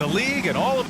The league and all of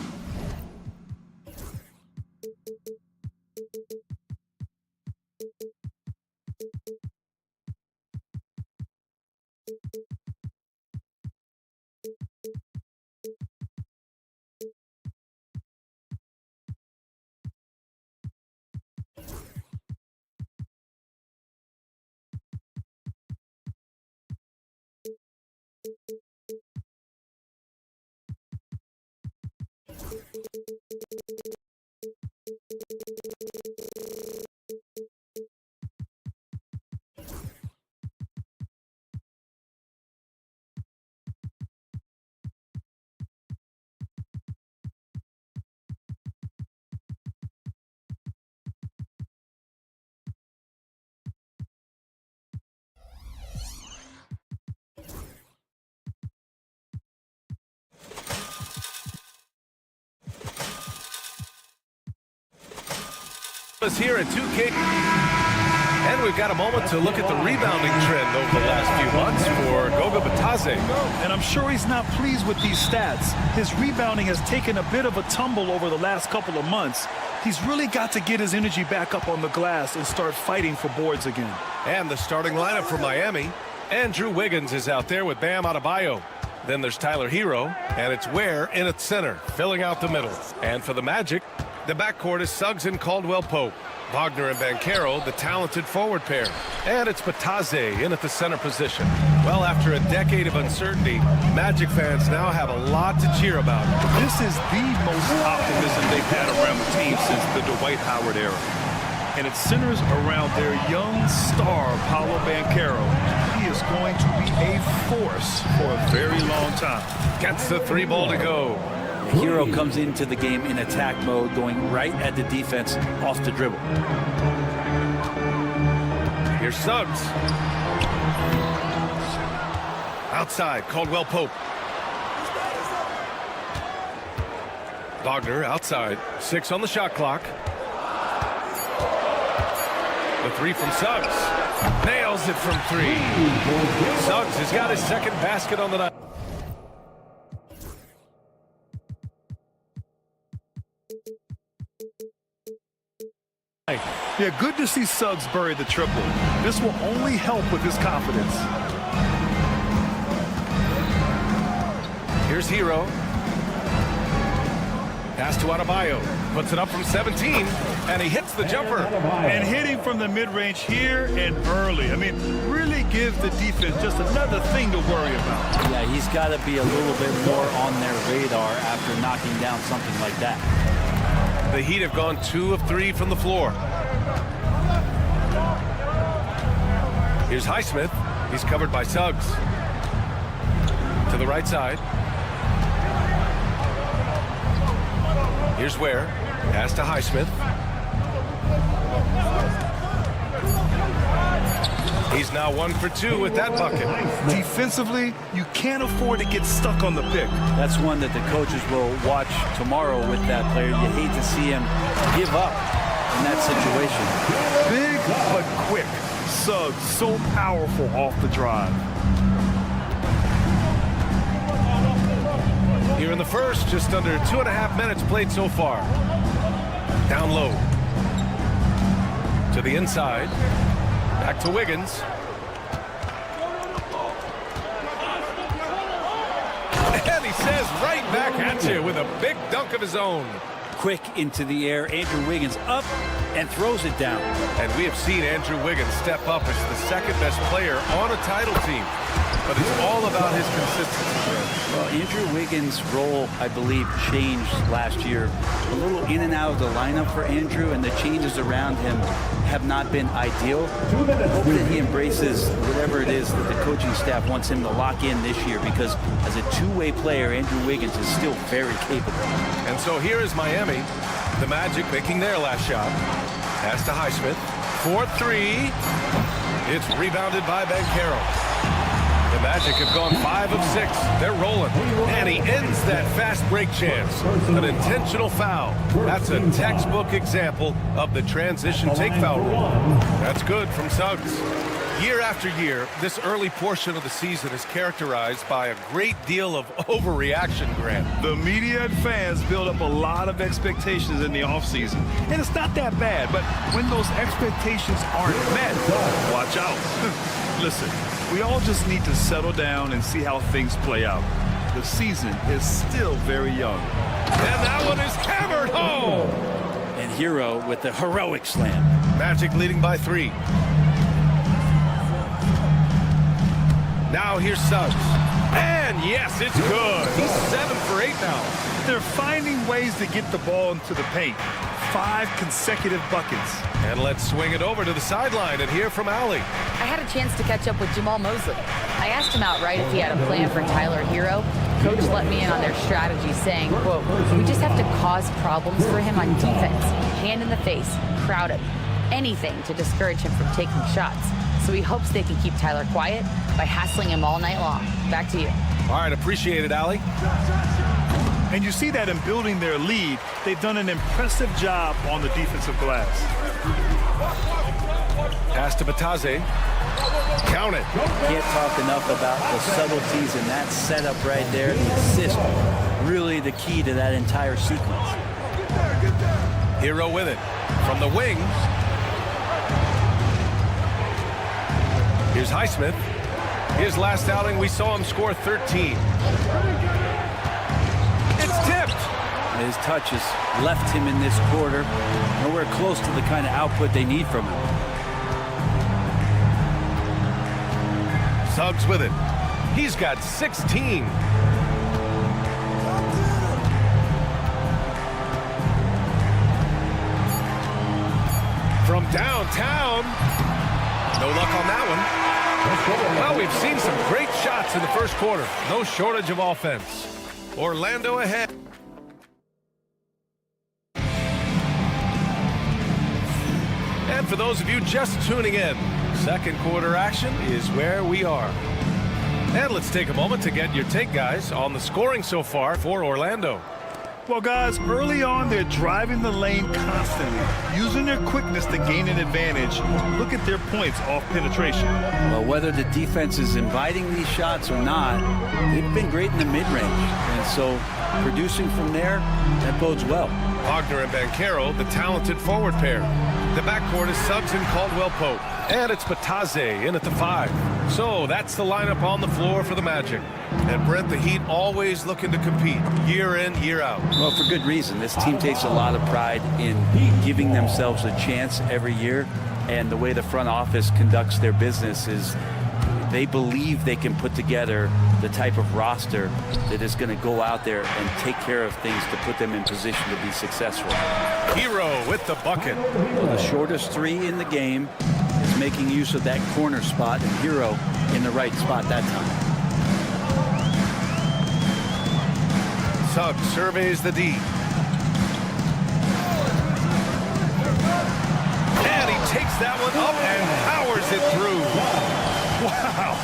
us here at 2K. And we've got a moment to look at the rebounding trend over the last few months for Goga Batadze. And I'm sure he's not pleased with these stats. His rebounding has taken a bit of a tumble over the last couple of months. He's really got to get his energy back up on the glass and start fighting for boards again. And the starting lineup for Miami. Andrew Wiggins is out there with Bam Adebayo. Then there's Tyler Hero, and it's Ware in at center, filling out the middle. And for the Magic, the backcourt is Suggs and Caldwell-Pope. Wagner and Banchero, the talented forward pair. And it's Batadze in at the center position. Well, after a decade of uncertainty, Magic fans now have a lot to cheer about. This is the most optimism they've had around the team since the Dwight Howard era. And it centers around their young star, Paolo Banchero. He is going to be a force for a very long time. Gets the three ball to go. Hero comes into the game in attack mode, going right at the defense off the dribble. Here's Suggs. Outside, Caldwell-Pope. Wagner outside, 6 on the shot clock. The three from Suggs. Nails it from 3. Suggs has got his second basket on the night. Yeah, good to see Suggs bury the triple. This will only help with his confidence. Here's Hero. Pass to Adebayo. Puts it up from 17, and he hits the jumper. And hitting from the mid-range here and early. I mean, really gives the defense just another thing to worry about. Yeah, he's got to be a little bit more on their radar after knocking down something like that. The Heat have gone 2 of 3 from the floor. Here's Highsmith. He's covered by Suggs. To the right side. Here's Ware. Pass to Highsmith. He's now 1 for 2 with that bucket. Defensively, you can't afford to get stuck on the pick. That's one that the coaches will watch tomorrow with that player. You hate to see him give up in that situation. Big but quick. Suggs so powerful off the drive. Here in the first, just under 2.5 minutes played so far. Down low. To the inside. Back to Wiggins. And he says right back at you with a big dunk of his own. Quick into the air. Andrew Wiggins up and throws it down. And we have seen Andrew Wiggins step up as the second best player on a title team. But it's all about his consistency. Well, Andrew Wiggins' role, I believe, changed last year. A little in and out of the lineup for Andrew, and the changes around him have not been ideal. I hope that he embraces whatever it is that the coaching staff wants him to lock in this year, because as a two-way player, Andrew Wiggins is still very capable. And so here is Miami. The Magic making their last shot. Pass to Highsmith. 4-3. It's rebounded by Banchero. The Magic have gone 5 of 6. They're rolling. And he ends that fast break chance. An intentional foul. That's a textbook example of the transition take foul rule. That's good from Suggs. Year after year, this early portion of the season is characterized by a great deal of overreaction, Grant. The media and fans build up a lot of expectations in the offseason. And it's not that bad, but when those expectations aren't met, watch out. Listen, we all just need to settle down and see how things play out. The season is still very young. And that one is hammered home. And Hero with the heroic slam. Magic leading by 3. Now here's Suggs. And yes, it's good. He's 7 for 8 now. They're finding ways to get the ball into the paint. 5 consecutive buckets. And let's swing it over to the sideline and hear from Allie. I had a chance to catch up with Jamal Mosley. I asked him outright if he had a plan for Tyler Hero. Coach let me in on their strategy, saying, quote, "We just have to cause problems for him on defense. Hand in the face, crowd him. Anything to discourage him from taking shots. So he hopes they can keep Tyler quiet by hassling him all night long." Back to you. All right, appreciate it, Allie. And you see that in building their lead, they've done an impressive job on the defensive glass. Pass to Bataze. Count it. Can't talk enough about the subtleties in that setup right there. The assist, really the key to that entire sequence. Hero with it. From the wing. Here's Highsmith. His last outing, we saw him score 13. It's tipped. His touches left him in this quarter. Nowhere close to the kind of output they need from him. Suggs with it. He's got 16. From downtown. No luck on that one. Well, we've seen some great shots in the first quarter. No shortage of offense. Orlando ahead. And for those of you just tuning in, second quarter action is where we are. And let's take a moment to get your take, guys, on the scoring so far for Orlando. Well, guys, early on, they're driving the lane constantly, using their quickness to gain an advantage. Look at their points off penetration. Well, whether the defense is inviting these shots or not, they've been great in the mid-range. And so producing from there, that bodes well. Wagner and Banchero, the talented forward pair. The backcourt is Suggs and Caldwell-Pope. And it's Bataze in at the 5. So that's the lineup on the floor for the Magic. And Brent, the Heat always looking to compete year in, year out. Well, for good reason. This team takes a lot of pride in giving themselves a chance every year. And the way the front office conducts their business is they believe they can put together the type of roster that is going to go out there and take care of things to put them in position to be successful. Hero with the bucket. Well, the shortest 3 in the game is making use of that corner spot, and Hero in the right spot that time. Suggs surveys the D. And he takes that one up and powers it through. Wow.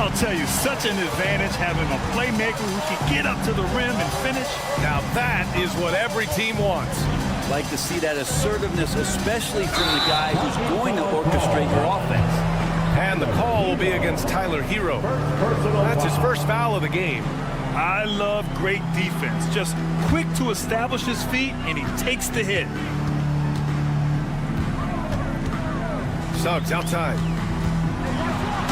I'll tell you, such an advantage having a playmaker who can get up to the rim and finish. Now that is what every team wants. Like to see that assertiveness, especially from the guy who's going to orchestrate your offense. And the call will be against Tyler Hero. That's his first foul of the game. I love great defense. Just quick to establish his feet, and he takes the hit. Suggs outside.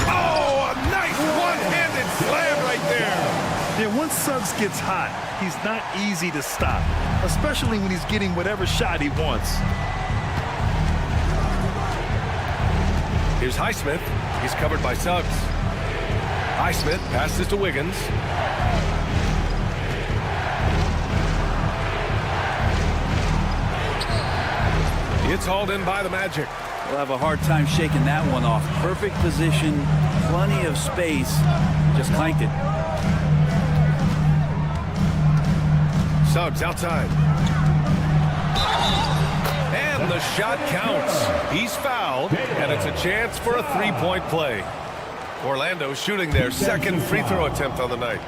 Oh, a nice one-handed slam right there. Then once Suggs gets hot, he's not easy to stop, especially when he's getting whatever shot he wants. Here's Highsmith. He's covered by Suggs. Highsmith passes to Wiggins. It's hauled in by the Magic. We'll have a hard time shaking that one off. Perfect position, plenty of space, just clanked it. Suggs outside. And the shot counts. He's fouled, and it's a chance for a three-point play. Orlando shooting their second free throw attempt on the night.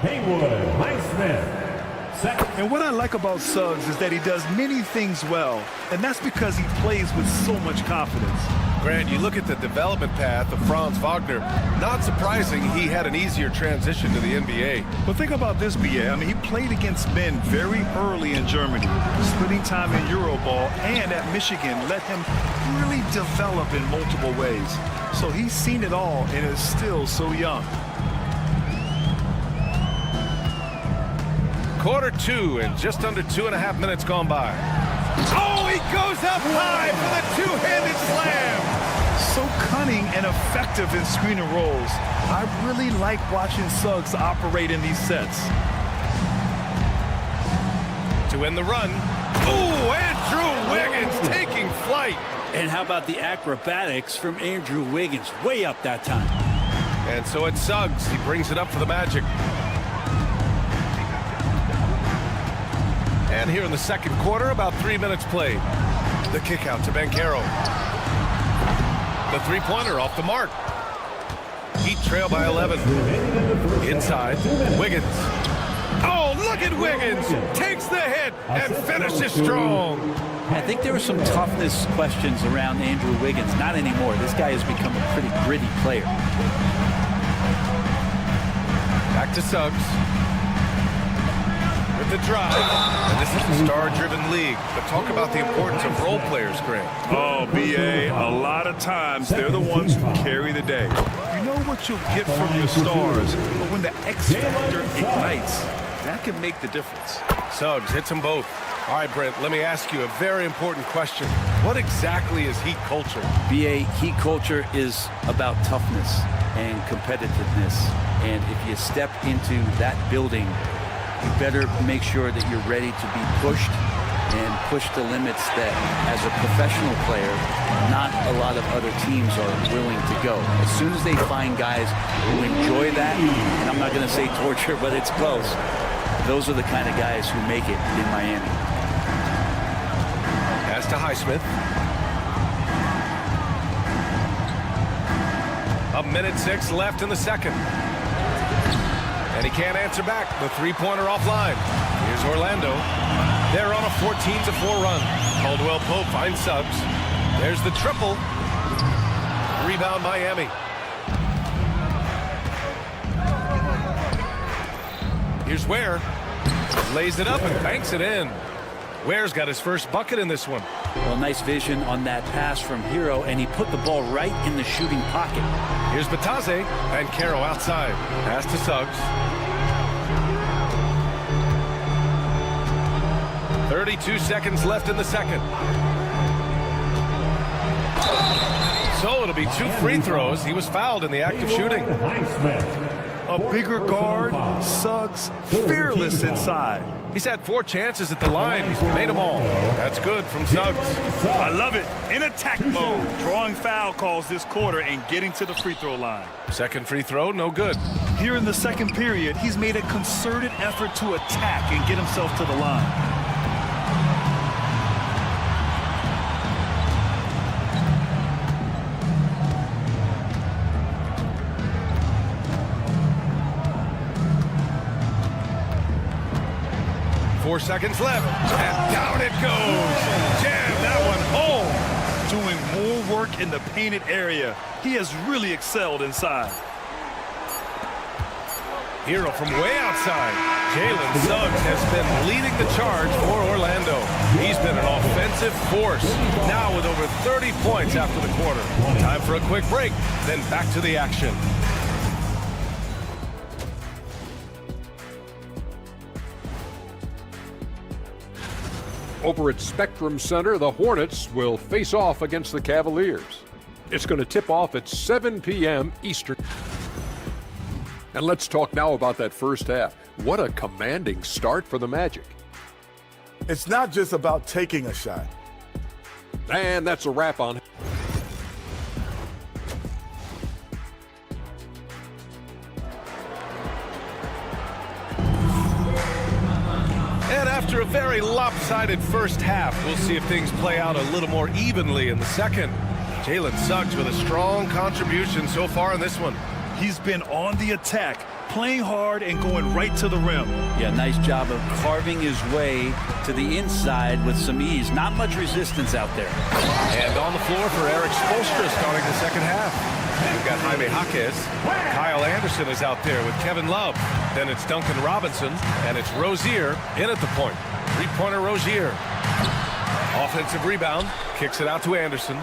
And what I like about Suggs is that he does many things well, and that's because he plays with so much confidence. Grant, you look at the development path of Franz Wagner. Not surprising he had an easier transition to the NBA. But think about this, BA. I mean, he played against men very early in Germany, splitting time in Euroball, and at Michigan let him really develop in multiple ways. So he's seen it all and is still so young. Quarter two and just under 2.5 minutes gone by. Oh, he goes up high for the two-handed slam. So cunning and effective in screen and rolls. I really like watching Suggs operate in these sets. To end the run. Oh, Andrew Wiggins taking flight. And how about the acrobatics from Andrew Wiggins? Way up that time. And so it's Suggs. He brings it up for the Magic. And here in the second quarter, about 3 minutes played. The kick out to Banchero. The three-pointer off the mark. Heat trail by 11. Inside, Wiggins. Oh, look at Wiggins. Takes the hit and finishes strong. I think there were some toughness questions around Andrew Wiggins. Not anymore. This guy has become a pretty gritty player. Back to Suggs. With the drive. And this is a star-driven league. But talk about the importance of role players, Grant. Oh, BA, a lot of times they're the ones who carry the day. You know what you'll get from your stars, but when the X factor ignites, that can make the difference. Suggs hits them both. All right, Brent, let me ask you a very important question. What exactly is Heat culture? BA, Heat culture is about toughness and competitiveness. And if you step into that building, you better make sure that you're ready to be pushed and push the limits that, as a professional player, not a lot of other teams are willing to go. As soon as they find guys who enjoy that, and I'm not going to say torture, but it's close, those are the kind of guys who make it in Miami. Pass to Highsmith. A minute 6 left in the second. And he can't answer back. The three-pointer offline. Here's Orlando. They're on a 14-4 run. Caldwell Pope finds Suggs. There's the triple. Rebound Miami. Here's Ware. Lays it up and banks it in. Ware's got his first bucket in this one. Well, nice vision on that pass from Hero, and he put the ball right in the shooting pocket. Here's Batase and Caro outside. Pass to Suggs. 32 seconds left in the second. So it'll be 2 free throws. He was fouled in the act of shooting. A bigger guard, Suggs, fearless inside. He's had 4 chances at the line. He's made them all. That's good from Suggs. I love it. In attack mode, drawing foul calls this quarter and getting to the free throw line. Second free throw, no good. Here in the second period, he's made a concerted effort to attack and get himself to the line. Four seconds left, and down it goes. Jam that one home. Doing more work in the painted area. He has really excelled inside. Hero from way outside. Jalen Suggs has been leading the charge for Orlando. He's been an offensive force, now with over 30 points after the quarter. Time for a quick break, then back to the action. Over at Spectrum Center, the Hornets will face off against the Cavaliers. It's going to tip off at 7 p.m. Eastern. And let's talk now about that first half. What a commanding start for the Magic. It's not just about taking a shot. And that's a wrap on. And after a very lopsided first half, we'll see if things play out a little more evenly in the second. Jalen Suggs with a strong contribution so far in this one. He's been on the attack, playing hard and going right to the rim. Yeah, nice job of carving his way to the inside with some ease. Not much resistance out there. And on the floor for Eric Spoelstra starting the second half. We've got Jaime Jaquez. Kyle Anderson is out there with Kevin Love. Then it's Duncan Robinson, and it's Rozier in at the point. Three-pointer Rozier. Offensive rebound, kicks it out to Anderson.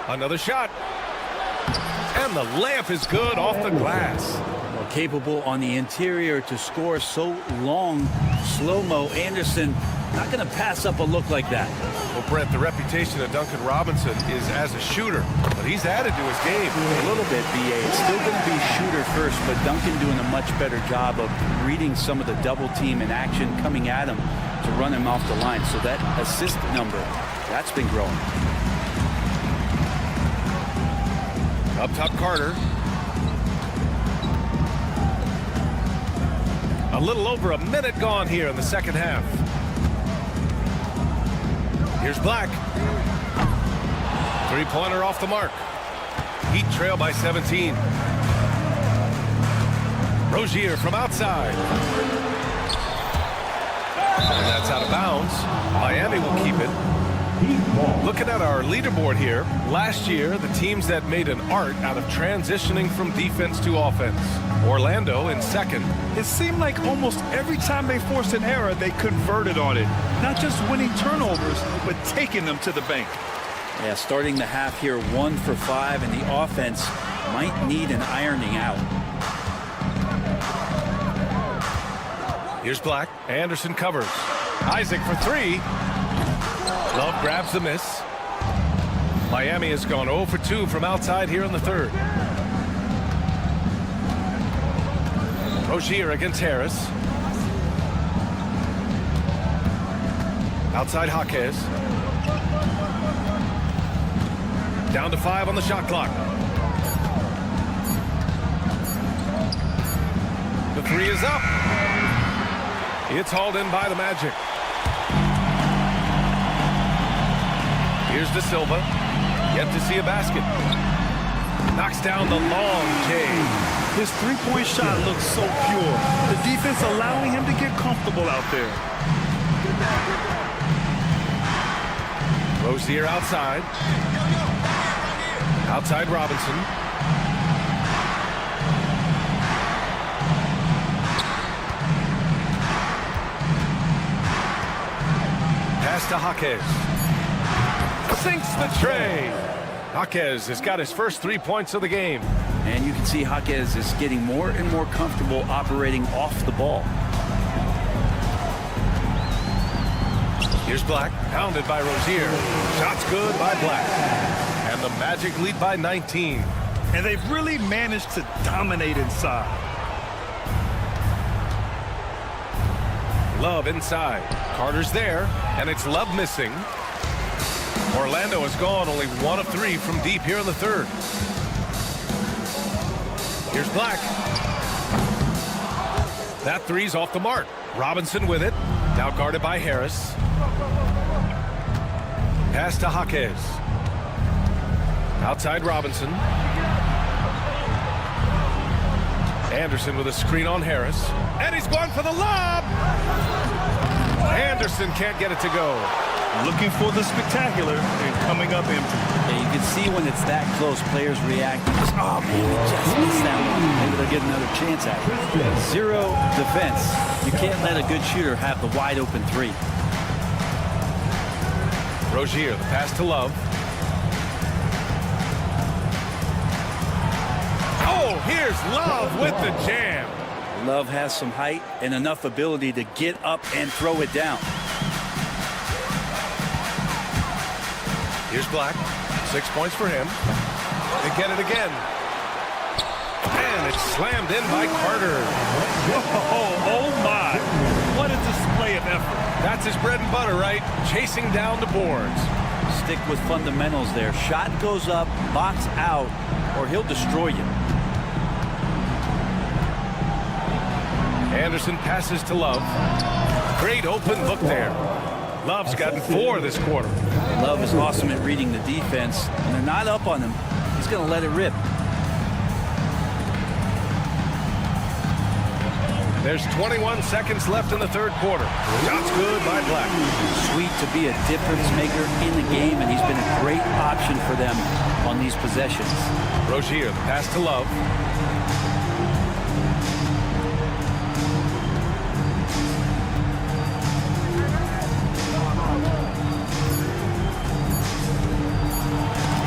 Another shot. And the layup is good off the glass. Well, capable on the interior to score so long. Slow-mo Anderson not going to pass up a look like that. Well, Brent, the reputation of Duncan Robinson is as a shooter, but he's added to his game. A little bit, BA. It's still going to be shooter first, but Duncan doing a much better job of reading some of the double team in action, coming at him to run him off the line. So that assist number, that's been growing. Up top, Carter. A little over a minute gone here in the second half. Here's Black. Three-pointer off the mark. Heat trail by 17. Rozier from outside. And that's out of bounds. Miami will keep it. Looking at our leaderboard here, last year, the teams that made an art out of transitioning from defense to offense. Orlando in second. It seemed like almost every time they forced an error, they converted on it. Not just winning turnovers, but taking them to the bank. Yeah, starting the half here 1 for 5, and the offense might need an ironing out. Here's Black. Anderson covers. Isaac for three. Love grabs the miss. Miami has gone 0 for 2 from outside here in the third. Rozier against Harris. Outside Jaquez. Down to 5 on the shot clock. The three is up. It's hauled in by the Magic. Here's De Silva. Yet to see a basket. Knocks down the long J. His three-point shot looks so pure. The defense allowing him to get comfortable out there. Rozier outside. Outside Robinson. Pass to Jaquez. Sinks the tray. Jaquez has got his first 3 points of the game. And you can see Jaquez is getting more and more comfortable operating off the ball. Here's Black, pounded by Rozier. Shots good by Black. And the Magic lead by 19. And they've really managed to dominate inside. Love inside. Carter's there, and it's Love missing. Orlando has gone only 1 of 3 from deep here in the third. Here's Black. That three's off the mark. Robinson with it. Now guarded by Harris. Pass to Jaquez. Outside Robinson. Anderson with a screen on Harris. And he's going for the lob! Anderson can't get it to go. Looking for the spectacular and coming up empty. Yeah, you can see when it's that close, players react. Oh, man, he just missed that one. Maybe they'll get another chance at it. Zero defense. You can't let a good shooter have the wide open three. Rozier, the pass to Love. Oh, here's Love with the jam. Love has some height and enough ability to get up and throw it down. Here's Black. 6 points for him. They get it again. And it's slammed in by Carter. Oh my. What a display of effort. That's his bread and butter, right? Chasing down the boards. Stick with fundamentals there. Shot goes up, box out, or he'll destroy you. Anderson passes to Love. Great open look there. Love's gotten 4 this quarter. Love is awesome at reading the defense. When they're not up on him, he's going to let it rip. There's 21 seconds left in the third quarter. Shots good by Black. Sweet to be a difference maker in the game, and he's been a great option for them on these possessions. Rozier, the pass to Love.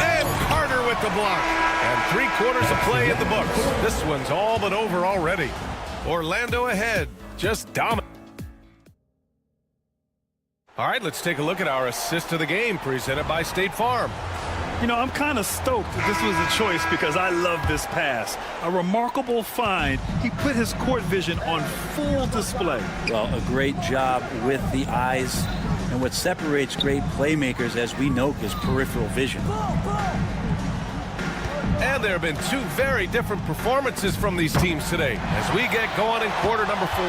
And Carter with the block. And 3 quarters of play in the books. This one's all but over already. Orlando ahead, just dominant. All right, let's take a look at our assist of the game presented by State Farm. You know, I'm kind of stoked that this was a choice because I love this pass. A remarkable find. He put his court vision on full display. Well, a great job with the eyes. And what separates great playmakers, as we know, is peripheral vision. And there have been 2 very different performances from these teams today as we get going in quarter number 4.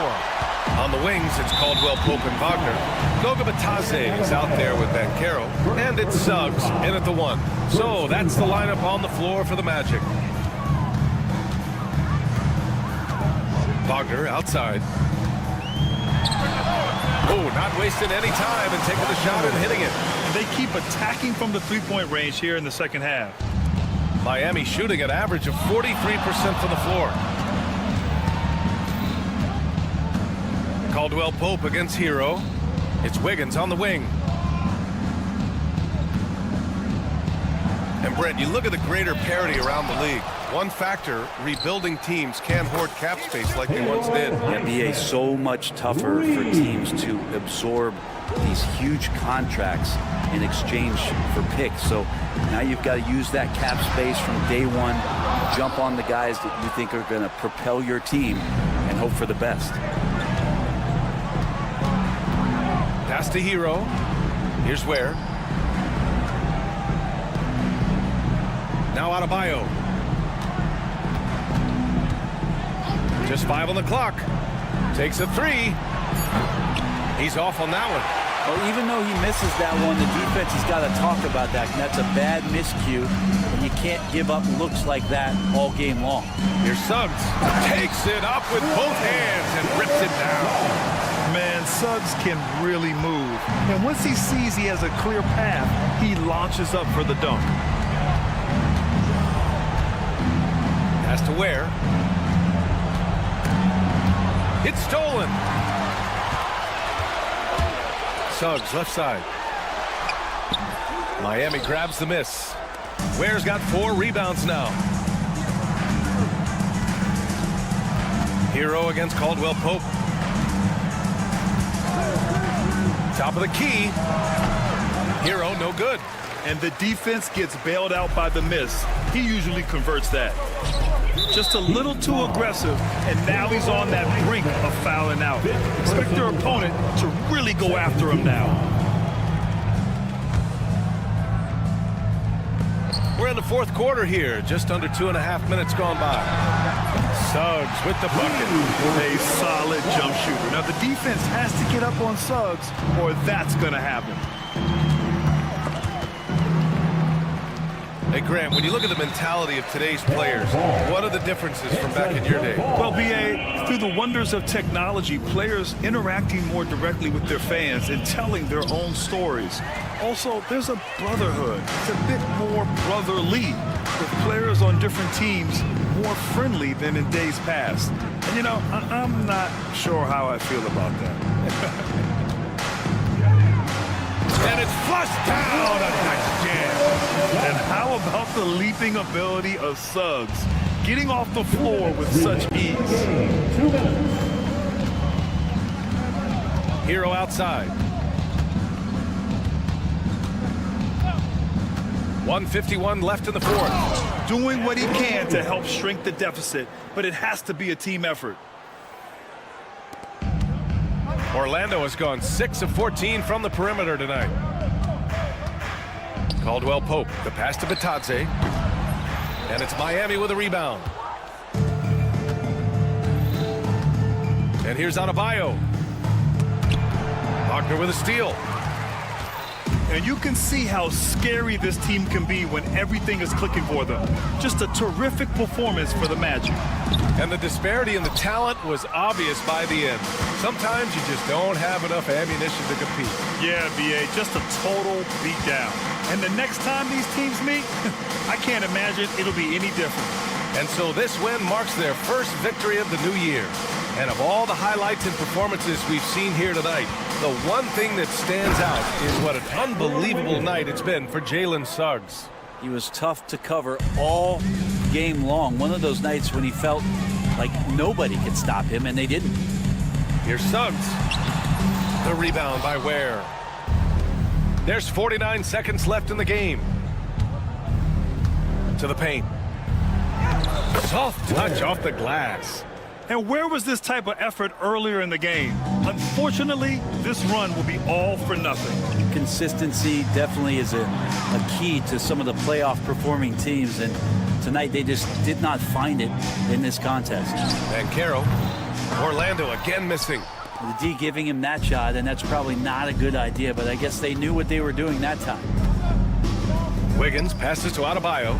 On the wings, it's Caldwell Pope and Wagner. Goga Batase is out there with Banchero. And it's Suggs in at the 1. So that's the lineup on the floor for the Magic. Wagner outside. Oh, not wasting any time and taking the shot and hitting it. And they keep attacking from the three-point range here in the second half. Miami shooting an average of 43% from the floor. Caldwell Pope against Hero. It's Wiggins on the wing. And Brent, you look at the greater parity around the league. One factor, rebuilding teams can't hoard cap space like they once did. NBA so much tougher for teams to absorb these huge contracts in exchange for picks. So now you've got to use that cap space from day one, jump on the guys that you think are going to propel your team and hope for the best. Pass to Hero. Here's Ware. Now Adebayo. Just 5 on the clock. Takes a 3. He's off on that one. Well, even though he misses that one, the defense has got to talk about that. And that's a bad miscue. And you can't give up looks like that all game long. Here's Suggs. Takes it up with both hands and rips it down. Man, Suggs can really move. And once he sees he has a clear path, he launches up for the dunk. Has to Ware. It's stolen. Suggs left side. Miami grabs the miss. Ware's got 4 rebounds now. Hero against Caldwell Pope. Top of the key. Hero no good. And the defense gets bailed out by the miss. He usually converts that. Just a little too aggressive, and now he's on that brink of fouling out. Expect your opponent to really go after him now. We're in the fourth quarter here, just under 2.5 minutes gone by. Suggs with the bucket. A solid jump shooter. Now the defense has to get up on Suggs, or that's going to happen. Hey, Graham, when you look at the mentality of today's players, what are the differences from back in your day? Well, B.A., through the wonders of technology, players interacting more directly with their fans and telling their own stories. Also, there's a brotherhood. It's a bit more brotherly, with players on different teams more friendly than in days past. And, you know, I'm not sure how I feel about that. And it's flushed down. A nice jam. And how about the leaping ability of Suggs? Getting off the floor with such ease. 2 minutes. Hero outside. 1:51 left in the fourth. Doing what he can to help shrink the deficit, but it has to be a team effort. Orlando has gone 6 of 14 from the perimeter tonight. Caldwell Pope, the pass to Bitadze. And it's Miami with a rebound. And here's Adebayo. Wagner with a steal. And you can see how scary this team can be when everything is clicking for them. Just a terrific performance for the Magic. And the disparity in the talent was obvious by the end. Sometimes you just don't have enough ammunition to compete. Yeah, BA, just a total beatdown. And the next time these teams meet, I can't imagine it'll be any different. And so this win marks their first victory of the new year. And of all the highlights and performances we've seen here tonight, the one thing that stands out is what an unbelievable night it's been for Jalen Suggs. He was tough to cover all game long. One of those nights when he felt like nobody could stop him, and they didn't. Here's Suggs. The rebound by Ware. There's 49 seconds left in the game. To the paint. Soft touch off the glass. And where was this type of effort earlier in the game? Unfortunately, this run will be all for nothing. Consistency definitely is a key to some of the playoff performing teams, and tonight they just did not find it in this contest. And Caro, Orlando again missing. The D giving him that shot, and that's probably not a good idea, but I guess they knew what they were doing that time. Wiggins passes to Adebayo.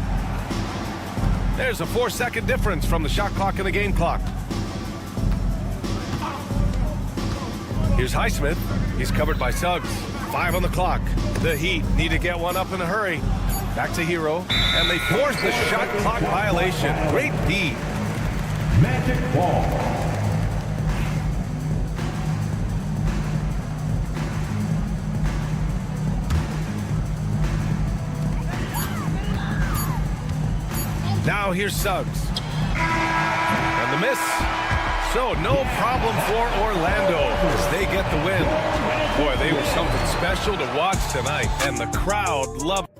There's a 4-second difference from the shot clock and the game clock. Here's Highsmith. He's covered by Suggs. 5 on the clock. The Heat need to get one up in a hurry. Back to Hero. And they force the shot clock violation. Great D. Magic ball. Now here's Suggs. And the miss. So no problem for Orlando as they get the win. Boy, they were something special to watch tonight, and the crowd loved it.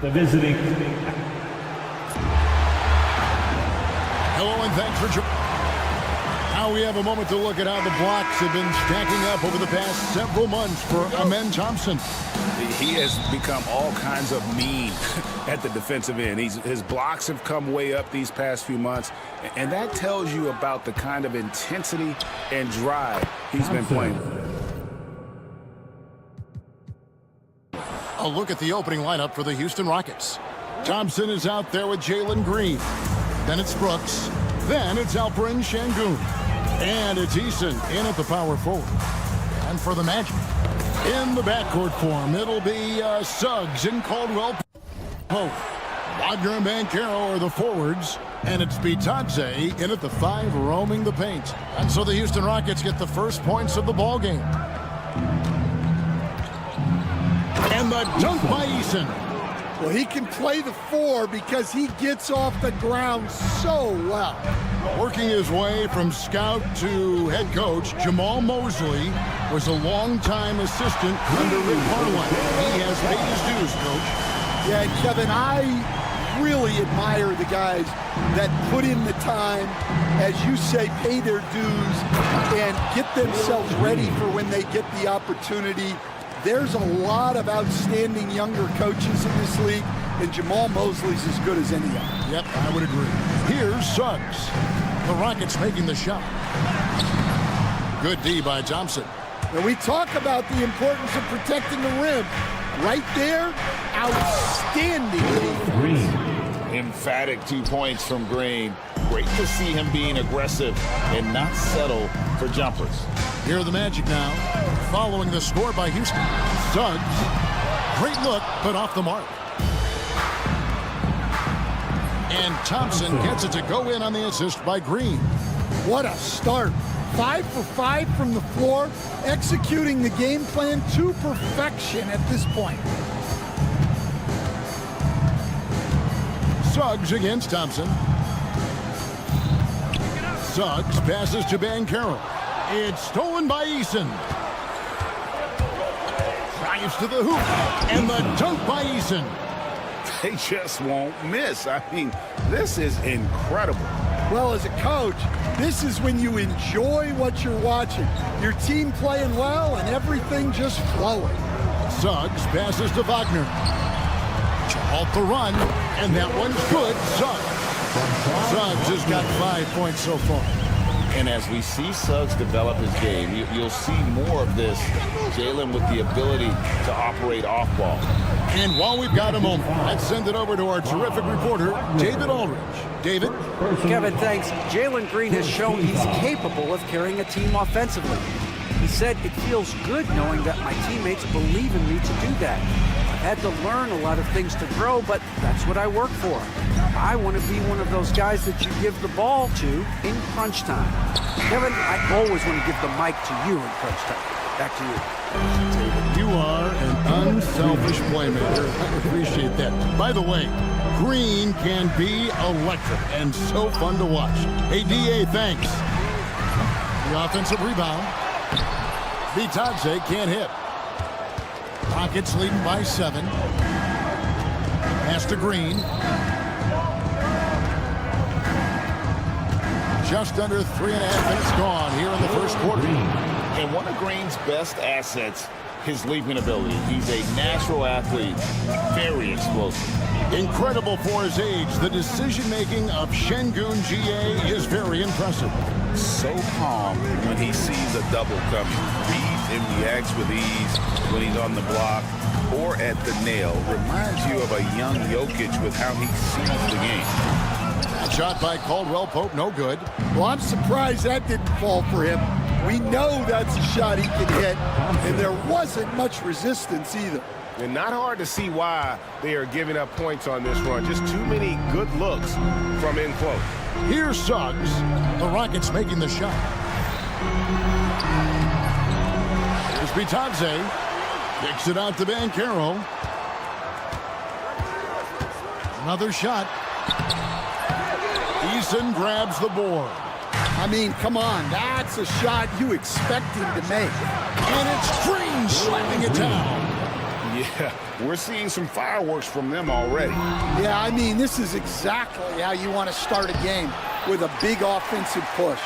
the visiting. Hello and thanks for joining. Now we have a moment to look at how the blocks have been stacking up over the past several months for Amen Thompson. He has become all kinds of mean at the defensive end. His blocks have come way up these past few months, and that tells you about the kind of intensity and drive he's been playing. A look at the opening lineup for the Houston Rockets. Thompson is out there with Jalen Green. Then it's Brooks. Then it's Alperen Şengün. And it's Eason in at the power forward. And for the Magic, in the backcourt form, it'll be Suggs and Caldwell Pope. Wagner and Banchero are the forwards. And it's Bitadze in at the 5, roaming the paint. And so the Houston Rockets get the first points of the ball game. And the dunk by Eason. Well, he can play the 4 because he gets off the ground so well. Working his way from scout to head coach, Jamal Mosley was a longtime assistant under Rick Carlisle. He has paid his dues, Coach. Yeah, and Kevin, I really admire the guys that put in the time, as you say, pay their dues, and get themselves ready for when they get the opportunity. There's a lot of outstanding younger coaches in this league, and Jamal Mosley's as good as any of them. Yep, I would agree. Here's Suggs. The Rockets making the shot. Good D by Thompson. And we talk about the importance of protecting the rim. Right there, outstanding defense. Green. Emphatic 2 points from Green. Great to see him being aggressive and not settle for jumpers. Here are the Magic now, following the score by Houston. Suggs, great look, but off the mark. And Thompson gets it to go in on the assist by Green. What a start. 5 for 5 from the floor, executing the game plan to perfection at this point. Suggs against Thompson. Suggs passes to Banchero. It's stolen by Eason. Drives to the hoop. And the dunk by Eason. They just won't miss. I mean, this is incredible. Well, as a coach, this is when you enjoy what you're watching. Your team playing well and everything just flowing. Suggs passes to Wagner. To halt the run. And that one's good. Suggs has got 5 points so far. And as we see Suggs develop his game, you'll see more of this. Jalen with the ability to operate off ball. And while we've got a moment, let's send it over to our terrific reporter, David Aldridge. David? Kevin, thanks. Jalen Green has shown he's capable of carrying a team offensively. He said, "It feels good knowing that my teammates believe in me to do that. I've had to learn a lot of things to grow, but that's what I work for. I want to be one of those guys that you give the ball to in crunch time." Kevin, I always want to give the mic to you in crunch time. Back to you. David, you are an unselfish playmaker. I appreciate that. By the way, Green can be electric and so fun to watch. Hey, D.A., thanks. The offensive rebound. Bitadze can't hit. Rockets leading by 7. Pass to Green. Just under 3.5 minutes gone here in the first quarter. And one of Green's best assets, his leaping ability. He's a natural athlete, very explosive. Incredible for his age. The decision-making of Şengün GA is very impressive. So calm when he sees a double coming. Reads and reacts with ease when he's on the block or at the nail. Reminds you of a young Jokic with how he sees the game. That shot by Caldwell Pope, no good. Well, I'm surprised that didn't fall for him. We know that's a shot he can hit, and there wasn't much resistance either. And not hard to see why they are giving up points on this run. Just too many good looks from in close. Here's Suggs. The Rockets making the shot. Here's Bitadze. Kicks it out to Banchero. Another shot. Eason grabs the board. I mean, come on. That's a shot you expect him to make. And it's Green slapping it down. Yeah, we're seeing some fireworks from them already. Yeah, I mean, this is exactly how you want to start a game, with a big offensive push.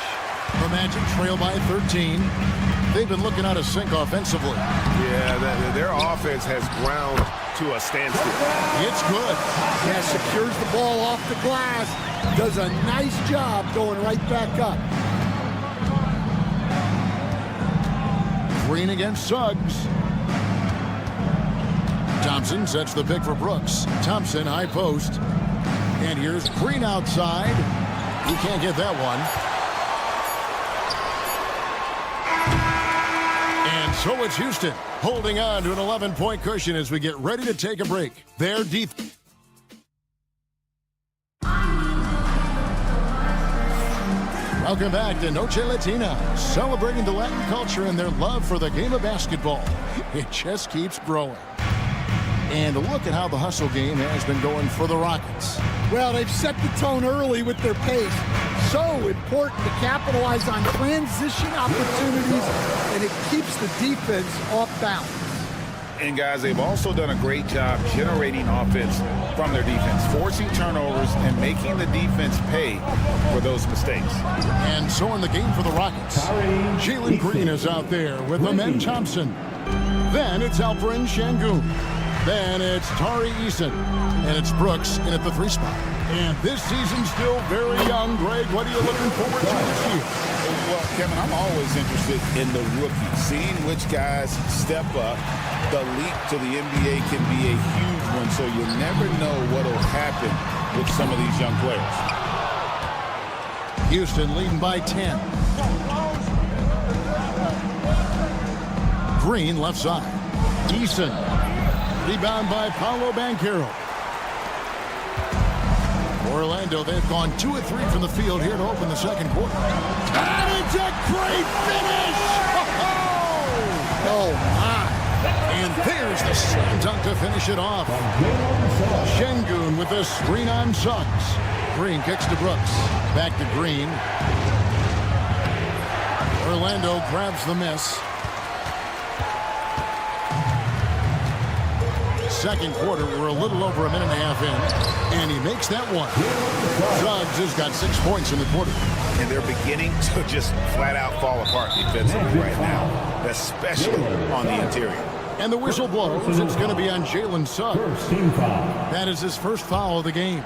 The Magic trail by 13. They've been looking out of sync offensively. Yeah, their offense has ground to a standstill. It's good. Yeah, secures the ball off the glass. Does a nice job going right back up. Green against Suggs. Thompson sets the pick for Brooks. Thompson, high post. And here's Green outside. He can't get that one. And so it's Houston holding on to an 11-point cushion as we get ready to take a break. Their defense. Welcome back to Noche Latina, celebrating the Latin culture and their love for the game of basketball. It just keeps growing. And look at how the hustle game has been going for the Rockets. Well, they've set the tone early with their pace. So important to capitalize on transition opportunities, and it keeps the defense off balance. And guys, they've also done a great job generating offense from their defense, forcing turnovers and making the defense pay for those mistakes. And so in the game for the Rockets, Jalen Green is out there with Amen Thompson. Then it's Alperen Şengün. Then it's Tari Eason. And it's Brooks in at the 3 spot. And this season's still very young. Greg, what are you looking forward to this year? Well, Kevin, I'm always interested in the rookies, seeing which guys step up. The leap to the NBA can be a huge one, so you never know what will happen with some of these young players. Houston leading by 10. Green left side. Eason. Rebound by Paolo Banchero. Orlando, they've gone 2 of 3 from the field here to open the second quarter. And it's a great finish! Oh, my. And there's the slam dunk to finish it off. Şengün with the screen on Suggs. Green kicks to Brooks. Back to Green. Orlando grabs the miss. Second quarter, we're a little over a minute and a half in, and he makes that one. Suggs has got 6 points in the quarter. And they're beginning to just flat out fall apart defensively right now, especially on the interior. And the whistle blows. It's going to be on Jalen Suggs. That is his first foul of the game.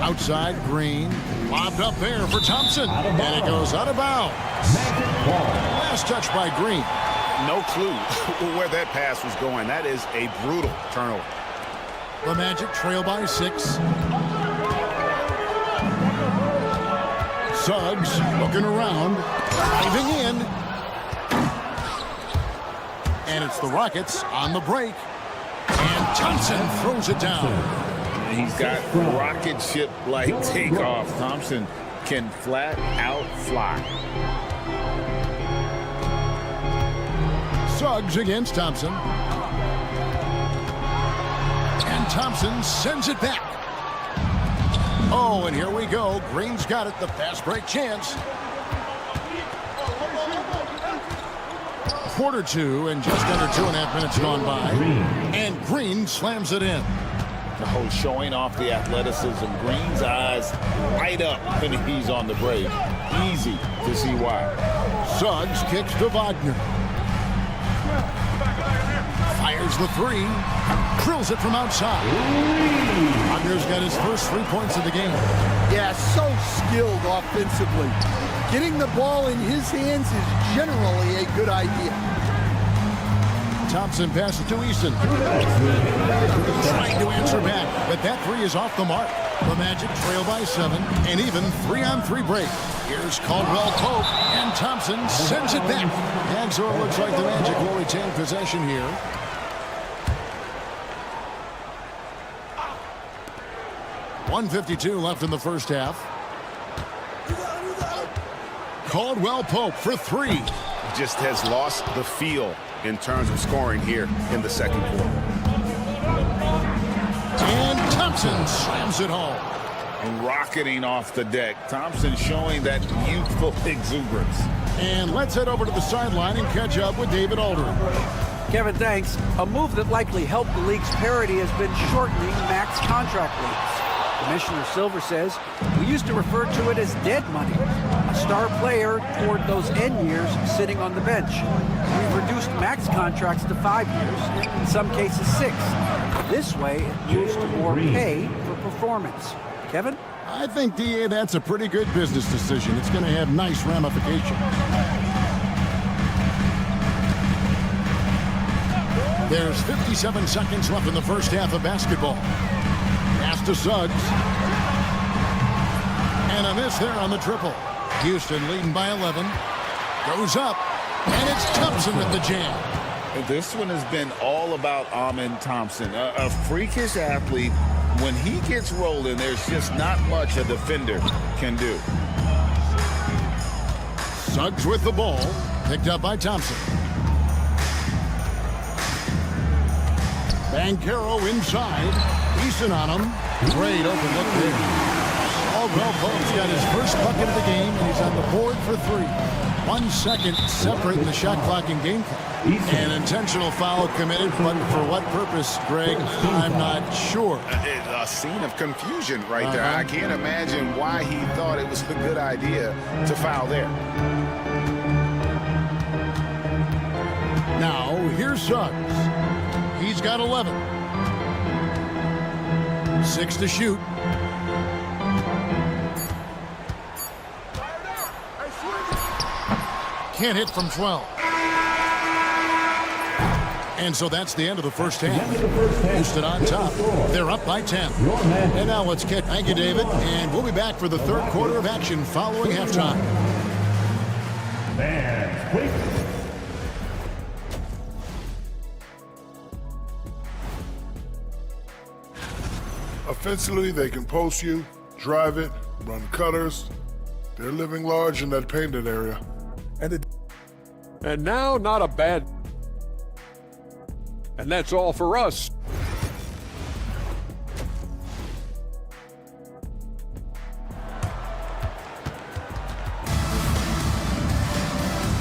Outside, Green. Lobbed up there for Thompson. And it goes out of bounds. Last touch by Green. No clue where that pass was going. That is a brutal turnover. The Magic trail by 6. Suggs looking around. Diving in. And it's the Rockets on the break. And Thompson throws it down. He's got rocket ship-like takeoff. Thompson can flat out fly. Suggs against Thompson. And Thompson sends it back. Oh, and here we go. Green's got it. The fast break chance. Quarter 2 and just under 2.5 minutes gone by. And Green slams it in. Oh, showing off the athleticism. Green's eyes light up when he's on the break. Easy to see why. Suggs kicks to Wagner. Fires the 3. Drills it from outside. Wagner's got his first 3 points of the game. Yeah, so skilled offensively. Getting the ball in his hands is generally a good idea. Thompson passes to Eason. Trying to answer back, but that 3 is off the mark. The Magic trail by 7, and even 3-on-3 break. Here's Caldwell Pope, and Thompson sends it back. And so it looks like the Magic will retain possession here. .152 left in the first half. Caldwell Pope for 3. Just has lost the feel in terms of scoring here in the second quarter. And Thompson slams it home. rocketing off the deck. Thompson showing that youthful exuberance. And let's head over to the sideline and catch up with David Aldridge. Kevin, thanks. A move that likely helped the league's parity has been shortening max contract leagues. Commissioner Silver says, we used to refer to it as dead money, a star player toward those end years sitting on the bench. We've reduced max contracts to 5 years, in some cases 6. This way, it moves to more pay for performance. Kevin? I think, DA, that's a pretty good business decision. It's going to have nice ramifications. There's 57 seconds left in the first half of basketball. Pass to Suggs. And a miss there on the triple. Houston leading by 11. Goes up. And it's Thompson with the jam. This one has been all about Amen Thompson, a freakish athlete. When he gets rolling, there's just not much a defender can do. Suggs with the ball. Picked up by Thompson. Banchero inside. Eason on him. Great open look there. Caldwell Pope's got his first bucket of the game, and he's on the board for 3. 1 second separating the shot clock and game clock. An intentional foul committed, but for what purpose, Greg, I'm not sure. A scene of confusion right there. I can't imagine why he thought it was a good idea to foul there. Now, here's Suggs. He's got 11. 6 to shoot. Can't hit from 12. And so that's the end of the first half. Houston on top. They're up by 10. And now let's get... Thank you, David. And we'll be back for the third quarter of action following halftime. Offensively, they can post you, drive it, run cutters. They're living large in that painted area. And now, not a bad... And that's all for us.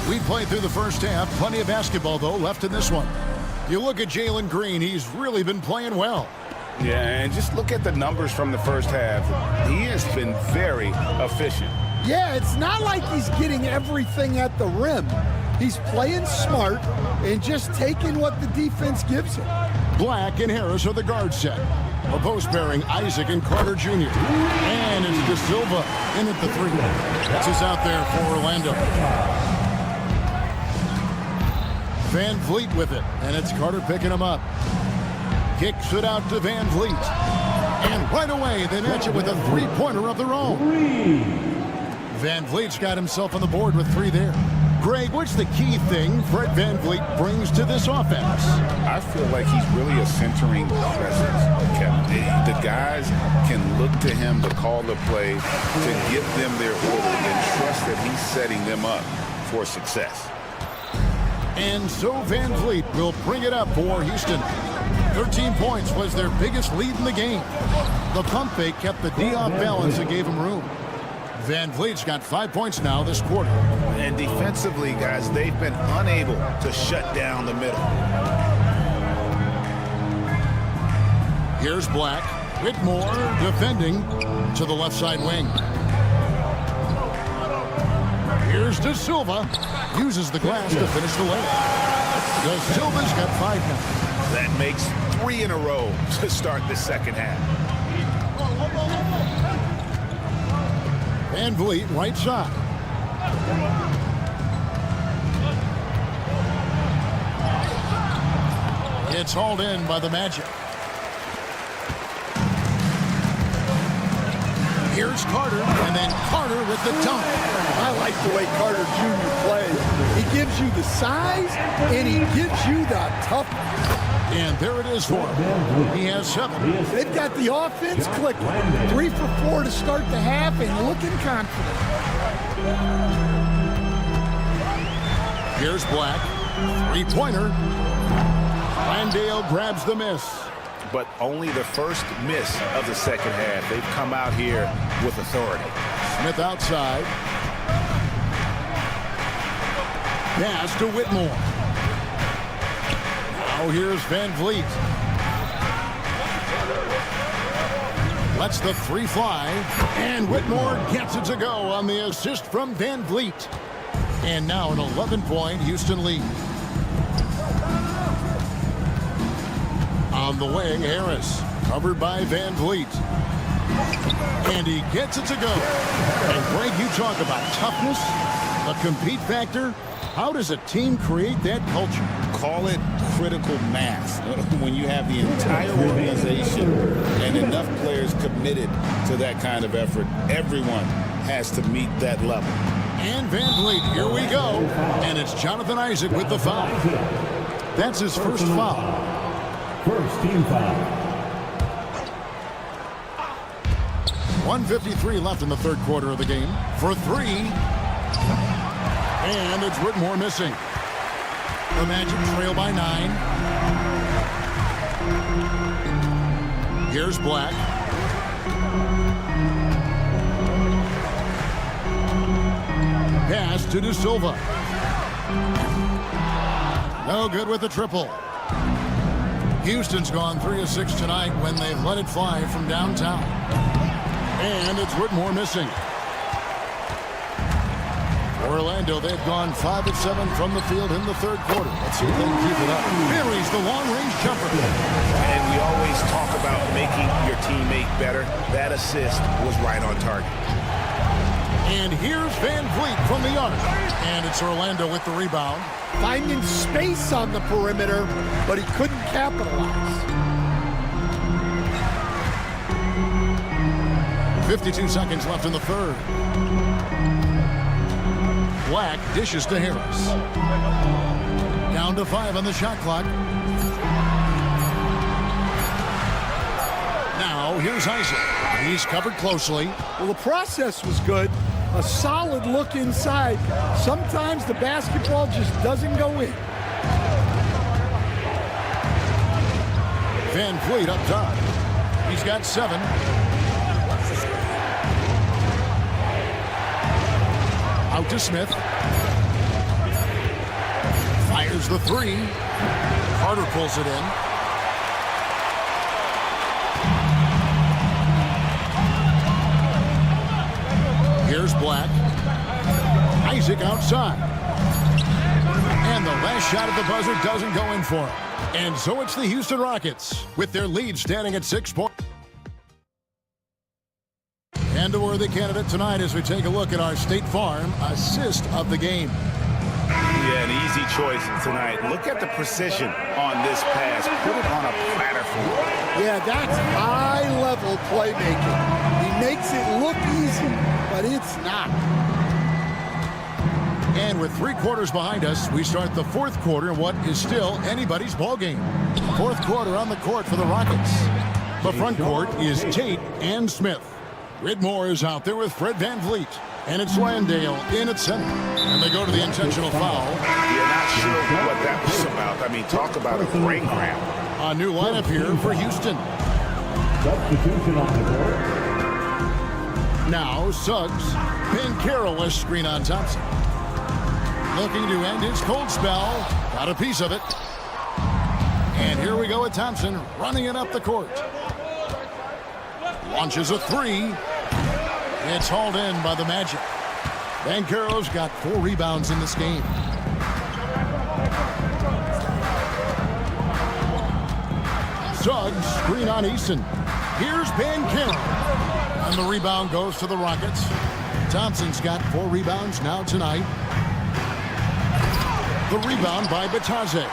We played through the first half. Plenty of basketball, though, left in this one. You look at Jalen Green. He's really been playing well. Yeah, and just look at the numbers from the first half. He has been very efficient. Yeah, it's not like he's getting everything at the rim. He's playing smart and just taking what the defense gives him. Black and Harris are the guard set. A post pairing, Isaac and Carter Jr. And it's De Silva in at the 3. This is out there for Orlando. Van Vliet with it, and it's Carter picking him up. Kicks it out to Van Vliet. And right away, they match it with a three-pointer of their own. Van Vliet's got himself on the board with 3 there. Greg, what's the key thing Fred Van Vliet brings to this offense? I feel like he's really a centering presence, Kevin. The guys can look to him to call the play, to give them their order, and trust that he's setting them up for success. And so Van Vliet will bring it up for Houston. 13 points was their biggest lead in the game. The pump fake kept the D off balance and gave him room. Van Vliet's got 5 points now this quarter. And defensively, guys, they've been unable to shut down the middle. Here's Black. Whitmore defending to the left side wing. Here's De Silva. Uses the glass to finish the layup. De Silva's got 5 now. That makes 3 in a row to start the second half. Van Vliet, right side. It's hauled in by the Magic. Here's Carter, and then Carter with the dunk. I like the way Carter Jr. plays. He gives you the size, and he gives you the toughness. And there it is for him. He has 7. They've got the offense clicking. 3 for 4 to start the half and looking confident. Here's Black. 3-pointer. Landale grabs the miss. but only the first miss of the second half. They've come out here with authority. Smith outside. Pass to Whitmore. Now here's Van Vliet. Lets the three fly. And Whitmore gets it to go on the assist from Van Vliet. And now an 11-point Houston lead. On the wing, Harris. Covered by Van Vliet. And he gets it to go. And Greg, you talk about toughness, a compete factor. How does a team create that culture? Call it critical mass. When you have the entire organization and enough players committed to that kind of effort, everyone has to meet that level. And Van Vliet, here we go. And it's Jonathan Isaac with the foul. That's his first foul. First team foul. 1:53 left in the third quarter of the game. For three. And it's Whitmore missing. The Magic trail by 9. Here's Black. Pass to De Silva. No good with the triple. Houston's gone 3 of 6 tonight when they've let it fly from downtown. And it's Whitmore missing. Orlando, they've gone 5 of 7 from the field in the third quarter. Let's see if they can keep it up. Buries the long-range jumper. And we always talk about making your teammate better. That assist was right on target. And here's Van Vliet from the arc. And it's Orlando with the rebound. Finding space on the perimeter, but he couldn't capitalize. 52 seconds left in the third. Black dishes to Harris. Down to 5 on the shot clock. Now here's Isaac. He's covered closely. Well, the process was good. A solid look inside. Sometimes the basketball just doesn't go in. Van Vliet up top. He's got 7. Out to Smith. Fires the 3. Carter pulls it in. Here's Black. Isaac outside. And the last shot at the buzzer doesn't go in for him. And so it's the Houston Rockets with their lead standing at 6 points. And a worthy candidate tonight as we take a look at our State Farm assist of the game. Yeah, an easy choice tonight. Look at the precision on this pass. Put it on a platter for him. Yeah, that's high-level playmaking. He makes it look easy, but it's not. And with 3 quarters behind us, we start the fourth quarter in what is still anybody's ball game. Fourth quarter on the court for the Rockets. The front court is Tate and Smith. Whitmore is out there with Fred Van Vliet. And it's Landale in at center. And they go to the intentional foul. You're not sure what that was about. I mean, talk about a brain cramp. A new lineup here for Houston. Substitution on the court. Now Suggs. Bancaro was screen on Thompson. Looking to end his cold spell. Got a piece of it. And here we go with Thompson running it up the court. Launches a 3. It's hauled in by the Magic. Bancaro's got 4 rebounds in this game. Suggs, screen on Easton. Here's Bancaro. And the rebound goes to the Rockets. Thompson's got 4 rebounds now tonight. The rebound by Bitadze.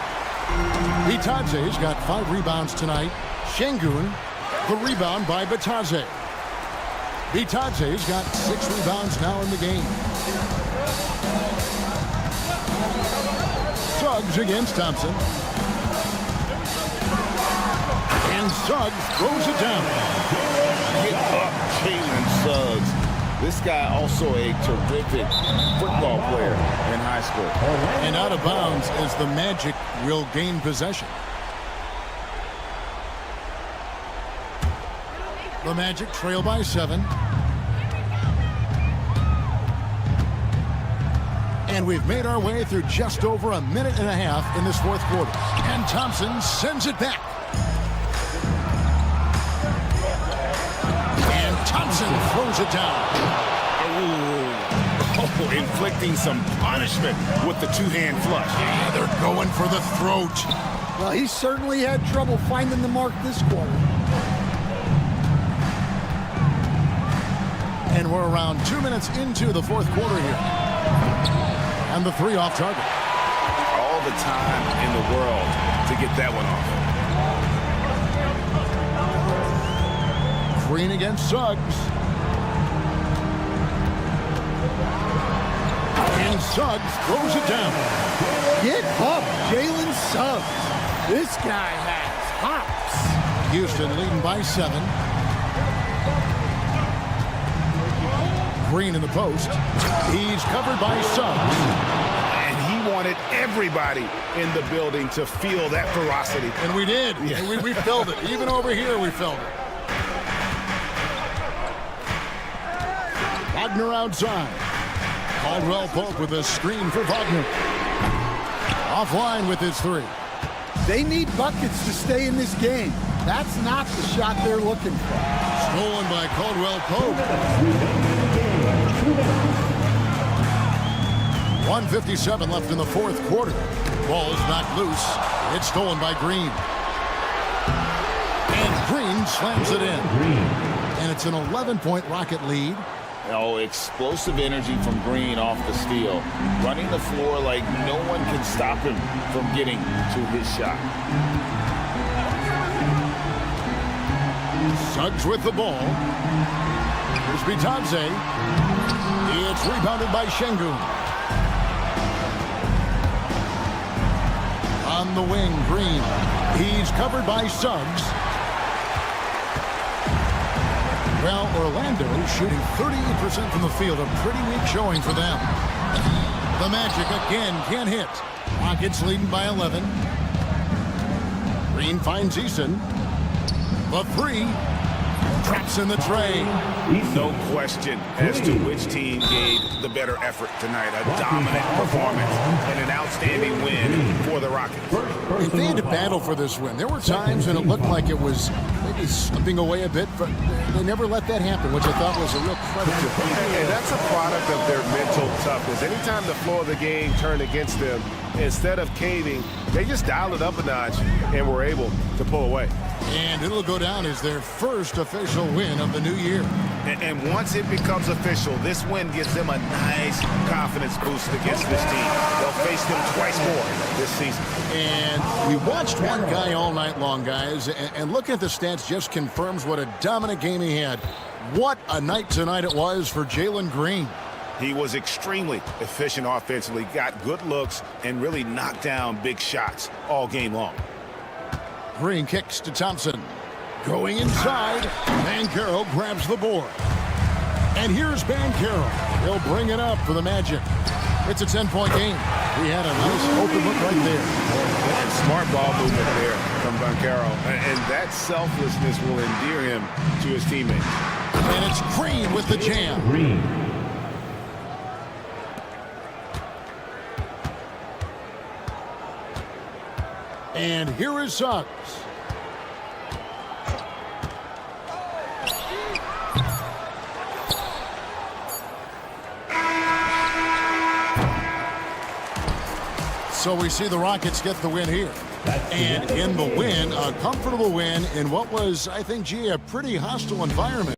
Bitadze's got 5 rebounds tonight. Şengün, the rebound by Bitadze. Bitadze's got 6 rebounds now in the game. Suggs against Thompson. And Suggs throws it down. Get up, Jalen Suggs. This guy also a terrific football player in high school. And out of bounds as the Magic will gain possession. The Magic trail by 7. And we've made our way through just over a minute and a half in this fourth quarter. And Thompson sends it back. And Thompson throws it down. Oh, inflicting some punishment with the two-hand flush. Yeah, they're going for the throat. Well, he certainly had trouble finding the mark this quarter. And we're around 2 minutes into the fourth quarter here. And the three off target. All the time in the world to get that one off. Green against Suggs. And Suggs throws it down. Get up, Jalen Suggs. This guy has hops. Houston leading by 7. Green in the post. He's covered by Suggs. And he wanted everybody in the building to feel that ferocity. And we did. Yeah. And we felt it. Even over here, we felt it. Wagner outside. Caldwell Pope with a screen for Wagner. Offline with his three. They need buckets to stay in this game. That's not the shot they're looking for. Stolen by Caldwell Pope. 1:57 left in the fourth quarter. Ball's knocked loose. It's stolen by Green. And Green slams it in. And it's an 11-point Rocket lead. Oh, explosive energy from Green off the steal. Running the floor like no one can stop him from getting to his shot. Suggs with the ball. Here's Bitadze. It's rebounded by Şengün. On the wing, Green. He's covered by Suggs. Well, Orlando shooting 38% from the field. A pretty weak showing for them. The Magic again can't hit. Rockets leading by 11. Green finds Eason. The three. Traps in the tray. No question as to which team gave the better effort tonight. A dominant performance and an outstanding win for the Rockets. If they had to battle for this win, there were times when it looked like it was maybe slipping away a bit, but they never let that happen, which I thought was a real credit to them. And that's a product of their mental toughness. Anytime the floor of the game turned against them, instead of caving, they just dialed it up a notch and were able to pull away. And it'll go down as their first official win of the new year. And once it becomes official, this win gives them a nice confidence boost against this team. They'll face them twice more this season. And we watched one guy all night long, guys, and looking at the stats just confirms what a dominant game he had. What a night tonight it was for Jalen Green. He was extremely efficient offensively, got good looks, and really knocked down big shots all game long. Green kicks to Thompson. Going inside, Banchero grabs the board. And here's Banchero. He'll bring it up for the Magic. It's a 10-point game. He had a nice open look right there. And smart ball movement there from Banchero. And that selflessness will endear him to his teammates. And it's Green with the jam. Green. And here is Suggs. So we see the Rockets get the win here. And in the win, a comfortable win in what was, I think, gee, a pretty hostile environment.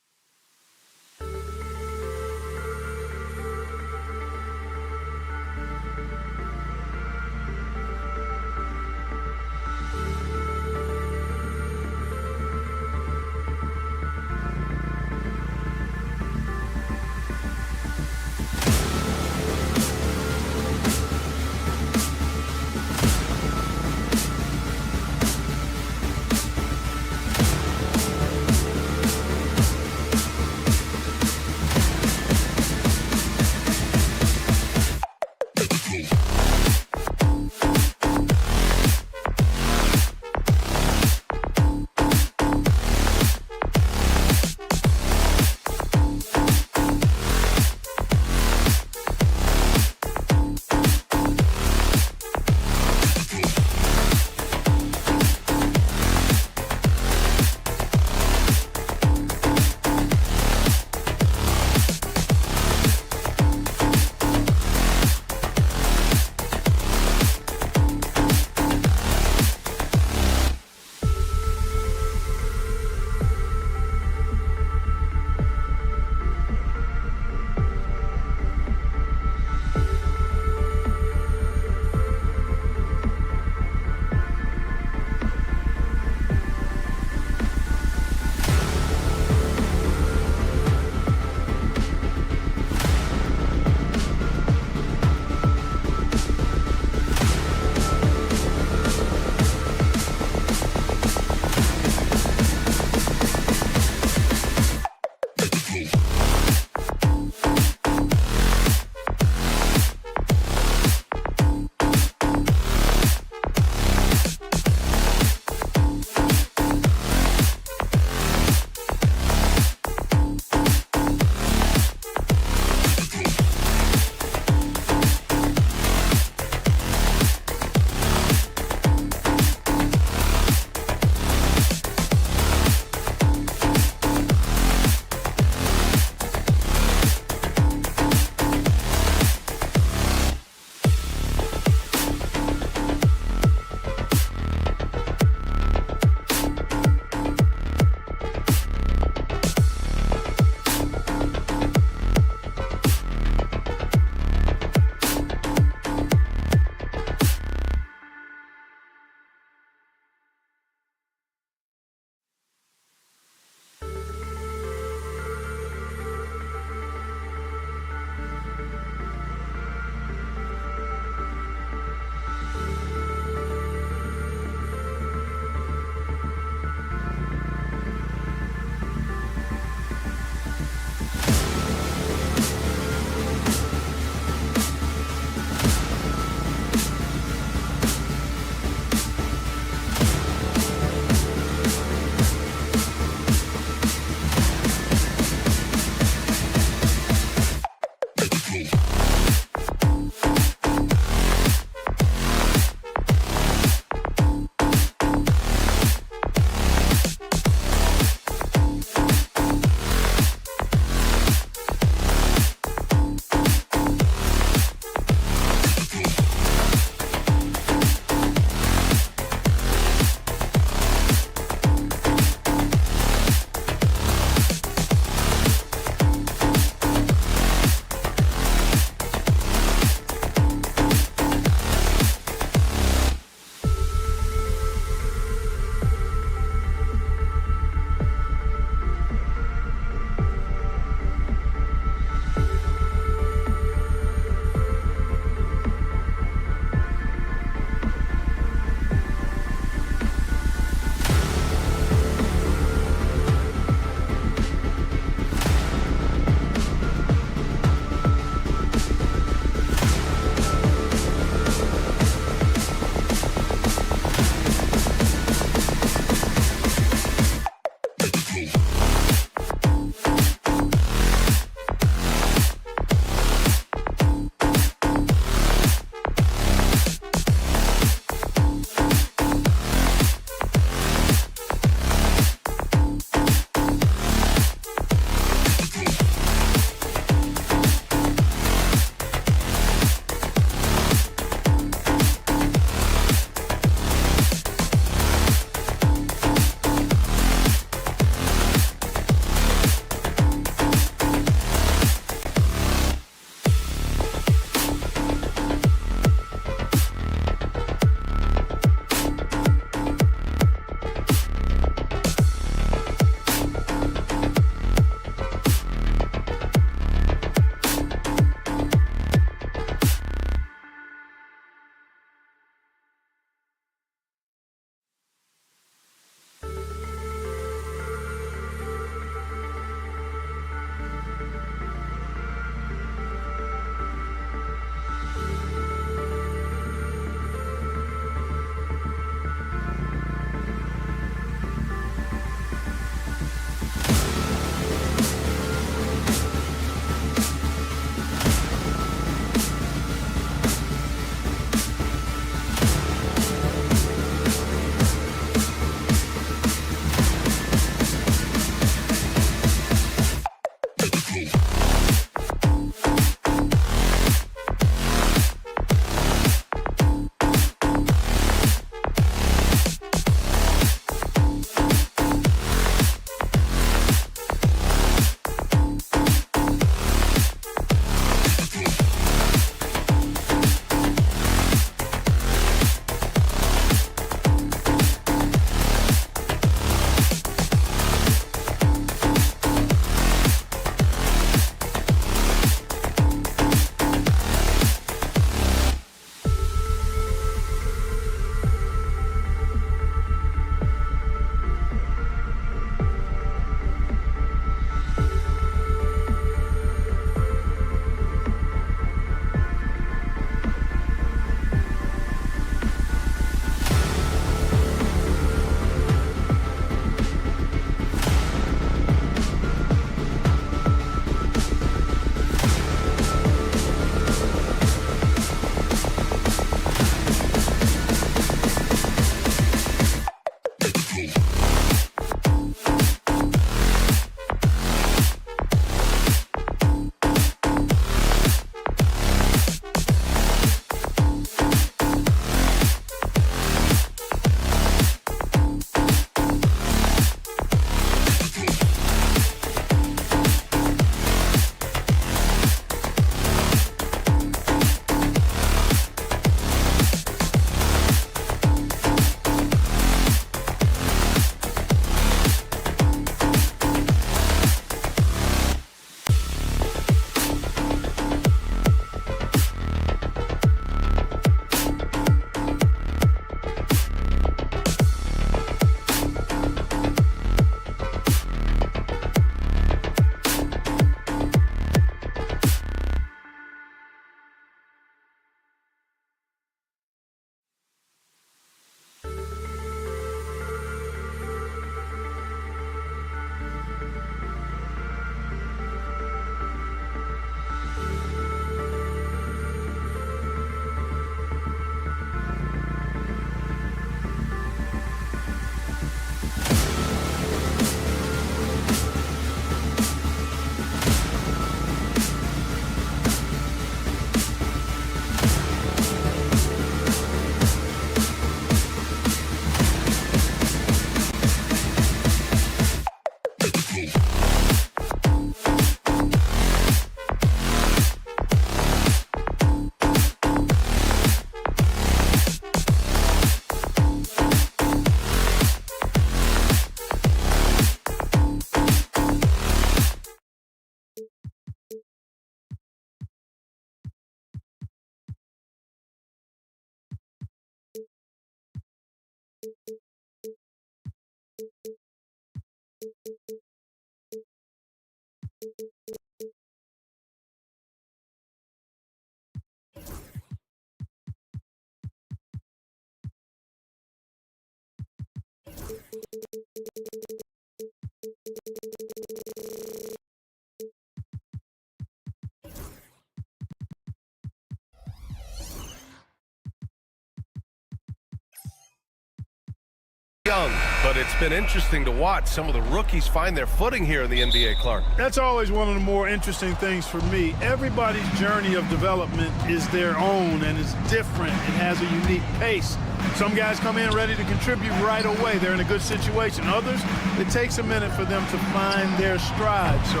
young, but it's been interesting to watch some of the rookies find their footing here in the NBA, Clark. That's always one of the more interesting things for me. Everybody's journey of development is their own and is different. It has a unique pace. Some guys come in ready to contribute right away. They're in a good situation. Others, it takes a minute for them to find their stride. So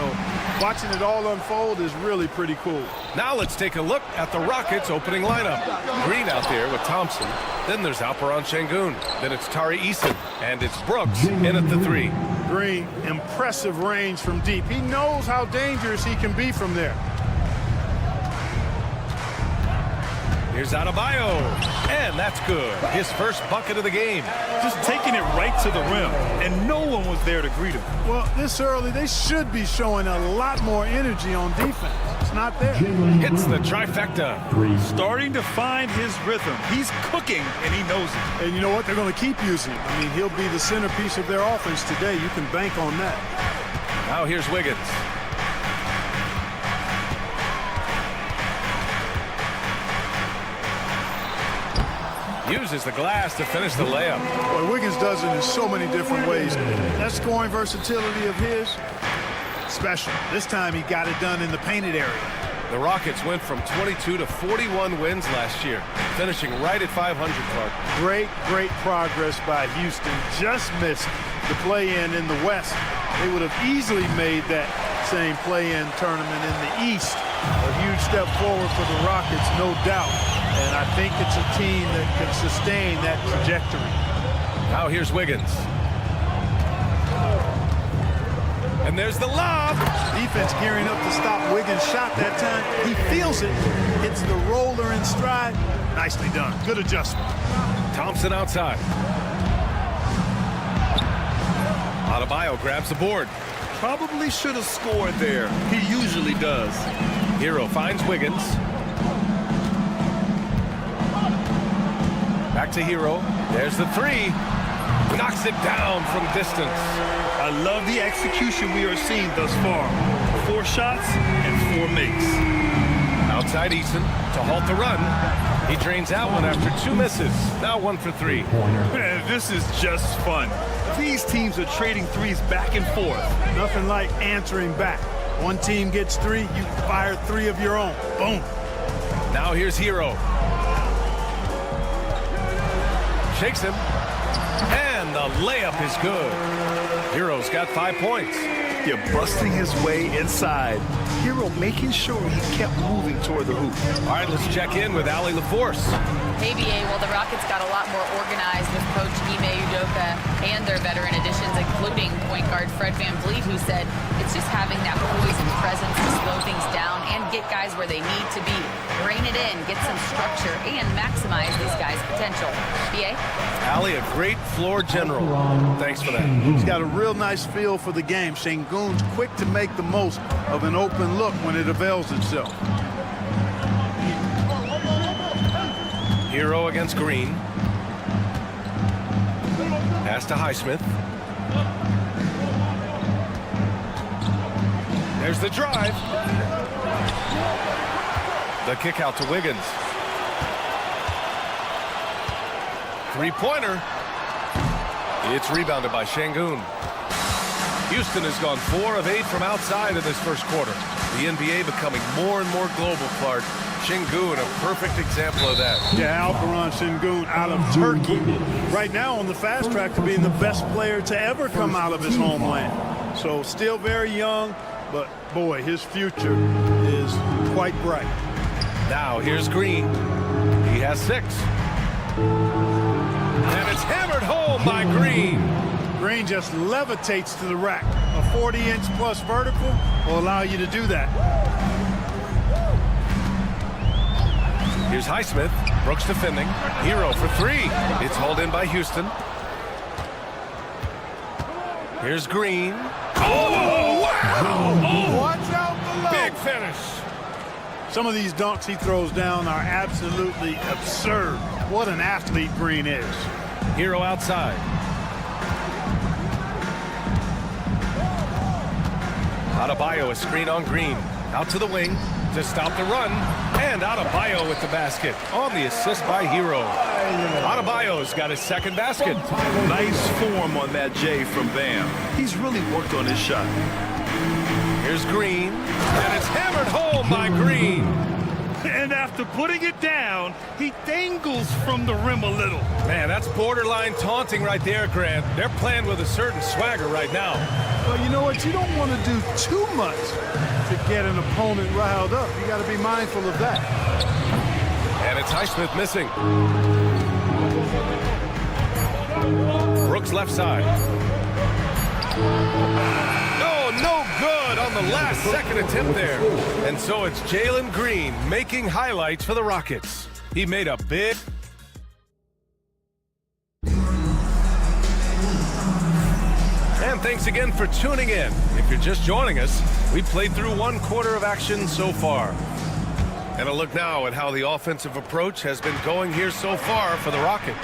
watching it all unfold is really pretty cool. Now let's take a look at the Rockets' opening lineup. Green out there with Thompson. Then there's Alperen Şengün. Then it's Tari Eason. And it's Brooks in at the 3. Green, impressive range from deep. He knows how dangerous he can be from there. Here's Adebayo, and that's good. His first bucket of the game. Just taking it right to the rim, and no one was there to greet him. Well, this early, they should be showing a lot more energy on defense. It's not there. Hits the trifecta. Starting to find his rhythm. He's cooking, and he knows it. And you know what? They're going to keep using him. I mean, he'll be the centerpiece of their offense today. You can bank on that. Now here's Wiggins. Uses the glass to finish the layup. Boy, Wiggins does it in so many different ways. That scoring versatility of his, special. This time he got it done in the painted area. The Rockets went from 22 to 41 wins last year, finishing right at 500, Clark. Great progress by Houston. Just missed the play-in in the West. They would have easily made that same play-in tournament in the East. A huge step forward for the Rockets, no doubt. And I think it's a team that can sustain that trajectory. Now here's Wiggins. And there's the lob. Defense gearing up to stop Wiggins' shot that time. He feels it. Hits the roller in stride. Nicely done. Good adjustment. Thompson outside. Adebayo grabs the board. Probably should have scored there. He usually does. Hero finds Wiggins. Back to Hero. There's the 3. Knocks it down from distance. I love the execution we are seeing thus far. 4 shots and 4 makes. Outside Eason to halt the run. He drains out one after 2 misses. Now 1 for 3. Man, this is just fun. These teams are trading threes back and forth. Nothing like answering back. One team gets 3, you fire 3 of your own. Boom. Now here's Hero. Shakes him. And the layup is good. Hero's got 5 points. You're busting his way inside. Hero making sure he kept moving toward the hoop. All right, let's check in with Allie LaForce. Hey, BA, well, the Rockets got a lot more organized with Coach Ime Udoka and their veteran additions, including point guard Fred VanVleet, who said it's just having that poise and presence to slow things down and get guys where they need to be. Rein it in, get some structure, and maximize these guys' potential. BA? Allie, a great floor general. Thanks for that. He's got a real nice feel for the game. Şengün's quick to make the most of an open look when it avails itself. Hero against Green. Pass to Highsmith. There's the drive. The kick out to Wiggins. 3-pointer. It's rebounded by Şengün. Houston has gone 4 of 8 from outside in this first quarter. The NBA becoming more and more global, Clark. Şengün, a perfect example of that. Yeah, Alperen Şengün out of Turkey. Right now on the fast track to being the best player to ever come out of his homeland. So still very young, but boy, his future is quite bright. Now here's Green. He has 6. And it's hammered home by Green. Green just levitates to the rack. A 40-inch plus vertical will allow you to do that. Here's Highsmith. Brooks defending. Hero for 3. It's hauled in by Houston. Here's Green. Oh, wow! Oh, watch out below. Big finish. Some of these dunks he throws down are absolutely absurd. What an athlete Green is. Hero outside. Adebayo, a screen on Green. Out to the wing to stop the run. And Adebayo with at the basket on the assist by Hero. Adebayo's got his second basket. Nice form on that J from Bam. He's really worked on his shot. Here's Green, and it's hammered home by Green. And after putting it down, he dangles from the rim a little. Man, that's borderline taunting right there, Grant. They're playing with a certain swagger right now. Well, you know what? You don't want to do too much to get an opponent riled up. You got to be mindful of that. And it's Highsmith missing. Brooks left side. No good on the last second attempt there. And so it's Jalen Green making highlights for the Rockets. He made a big... And thanks again for tuning in. If you're just joining us, we played through 1 quarter of action so far. And a look now at how the offensive approach has been going here so far for the Rockets.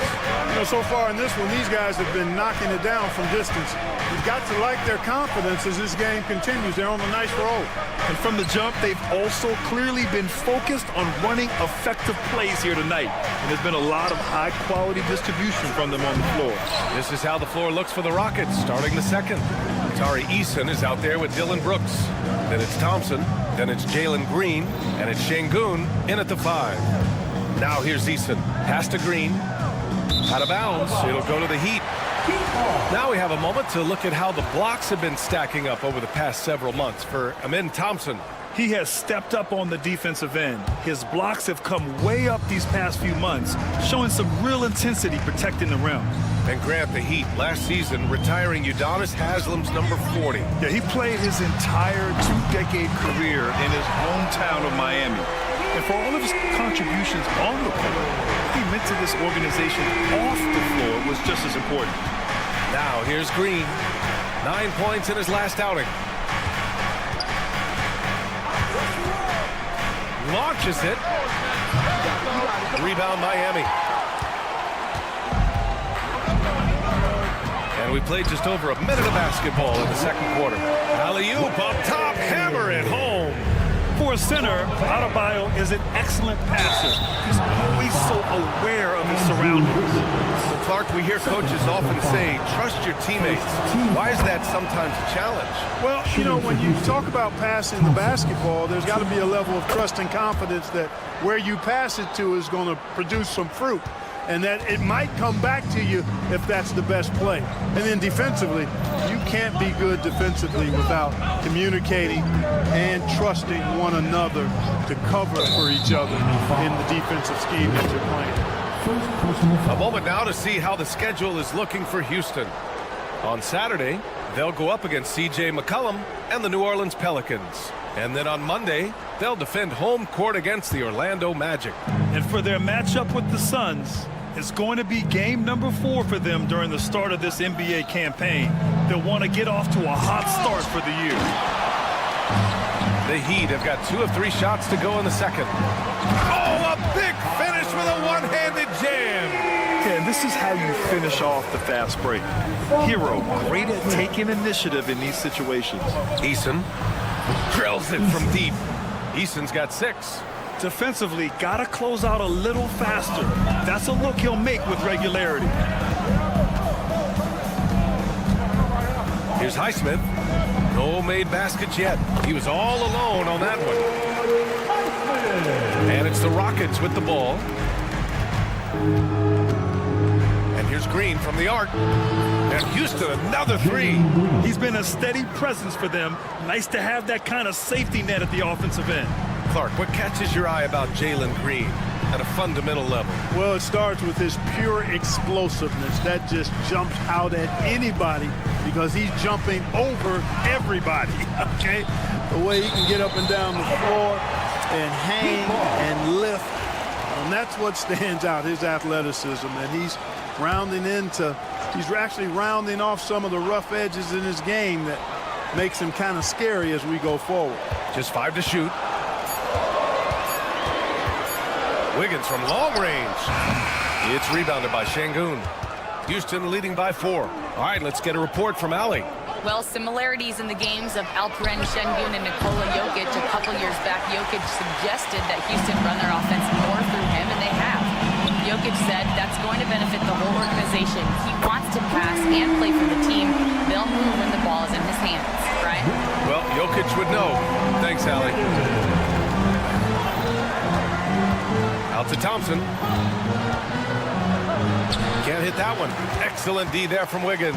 You know, so far in this one, these guys have been knocking it down from distance. You've got to like their confidence as this game continues. They're on a nice roll. And from the jump, they've also clearly been focused on running effective plays here tonight. And there's been a lot of high-quality distribution from them on the floor. This is how the floor looks for the Rockets starting the second. Tari Eason is out there with Dylan Brooks. Then it's Thompson. Then it's Jalen Green. And it's Şengün in at the 5. Now here's Eason. Pass to Green. Out of bounds. It'll go to the Heat. Now we have a moment to look at how the blocks have been stacking up over the past several months for Amin Thompson. He has stepped up on the defensive end. His blocks have come way up these past few months, showing some real intensity protecting the rim. And Grant, the Heat last season retiring Udonis Haslam's number 40. Yeah, he played his entire 2-decade career in his hometown of Miami. And for all of his contributions on the court, he meant to this organization off the floor was just as important. Now here's Green. 9 points in his last outing. Launches it. Rebound Miami. And we played just over a minute of basketball in the second quarter. Alley-oop up top, hammer it home. For a center, Adebayo is an excellent passer. He's always so aware of his surroundings. So Clark, we hear coaches often say, trust your teammates. Why is that sometimes a challenge? Well, you know, when you talk about passing the basketball, there's got to be a level of trust and confidence that where you pass it to is going to produce some fruit. And that it might come back to you if that's the best play. And then defensively, you can't be good defensively without communicating and trusting one another to cover for each other in the defensive scheme that you're playing. A moment now to see how the schedule is looking for Houston. On Saturday, they'll go up against C.J. McCollum and the New Orleans Pelicans. And then on Monday, they'll defend home court against the Orlando Magic. And for their matchup with the Suns, it's going to be game number 4 for them during the start of this NBA campaign. They'll want to get off to a hot start for the year. The Heat have got 2 of 3 shots to go in the second. Oh, a big finish with a one-handed jam. Yeah, and this is how you finish off the fast break. Hero, great at taking initiative in these situations. Eason drills it from deep. Eason's got 6. Defensively, got to close out a little faster. That's a look he'll make with regularity. Here's Highsmith. No made baskets yet. He was all alone on that one. And it's the Rockets with the ball. And here's Green from the arc. And Houston, another 3. He's been a steady presence for them. Nice to have that kind of safety net at the offensive end. Clark, what catches your eye about Jalen Green at a fundamental level? Well, it starts with his pure explosiveness. That just jumps out at anybody because he's jumping over everybody, okay? The way he can get up and down the floor and hang and lift. And that's what stands out, his athleticism. And he's actually rounding off some of the rough edges in his game that makes him kind of scary as we go forward. Just 5 to shoot. Wiggins from long range. It's rebounded by Şengün. Houston leading by 4. All right, let's get a report from Allie. Well, similarities in the games of Alperen Şengün and Nikola Jokic. A couple years back, Jokic suggested that Houston run their offense more alley. Out to Thompson. Can't hit that one. Excellent D there from Wiggins.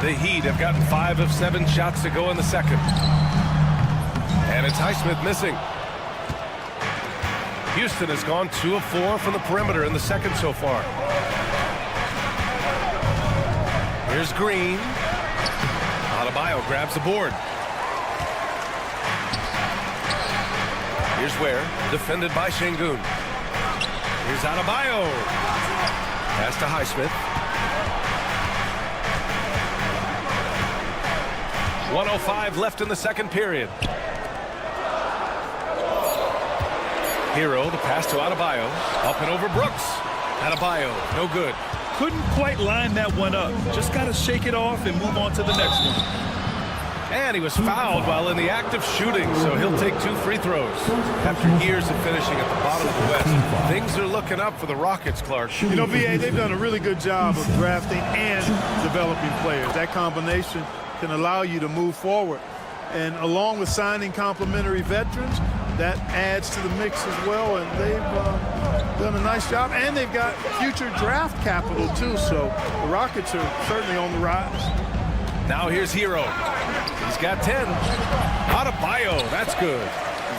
The Heat have gotten 5 of 7 shots to go in the second. And it's Highsmith missing. Houston has gone 2 of 4 from the perimeter in the second so far. Here's Green. Adebayo grabs the board. Here's Ware, defended by Şengün. Here's Adebayo. Pass to Highsmith. 1:05 left in the second period. Hero, the pass to Adebayo. Up and over Brooks. Adebayo, no good. Couldn't quite line that one up. Just got to shake it off and move on to the next one. And he was fouled while in the act of shooting, so he'll take 2 free throws. After years of finishing at the bottom of the West, things are looking up for the Rockets, Clark. You know, VA, they've done a really good job of drafting and developing players. That combination can allow you to move forward. And along with signing complementary veterans, that adds to the mix as well. And they've done a nice job. And they've got future draft capital, too. So the Rockets are certainly on the rise. Now here's Hero. He's got 10. Adebayo, that's good.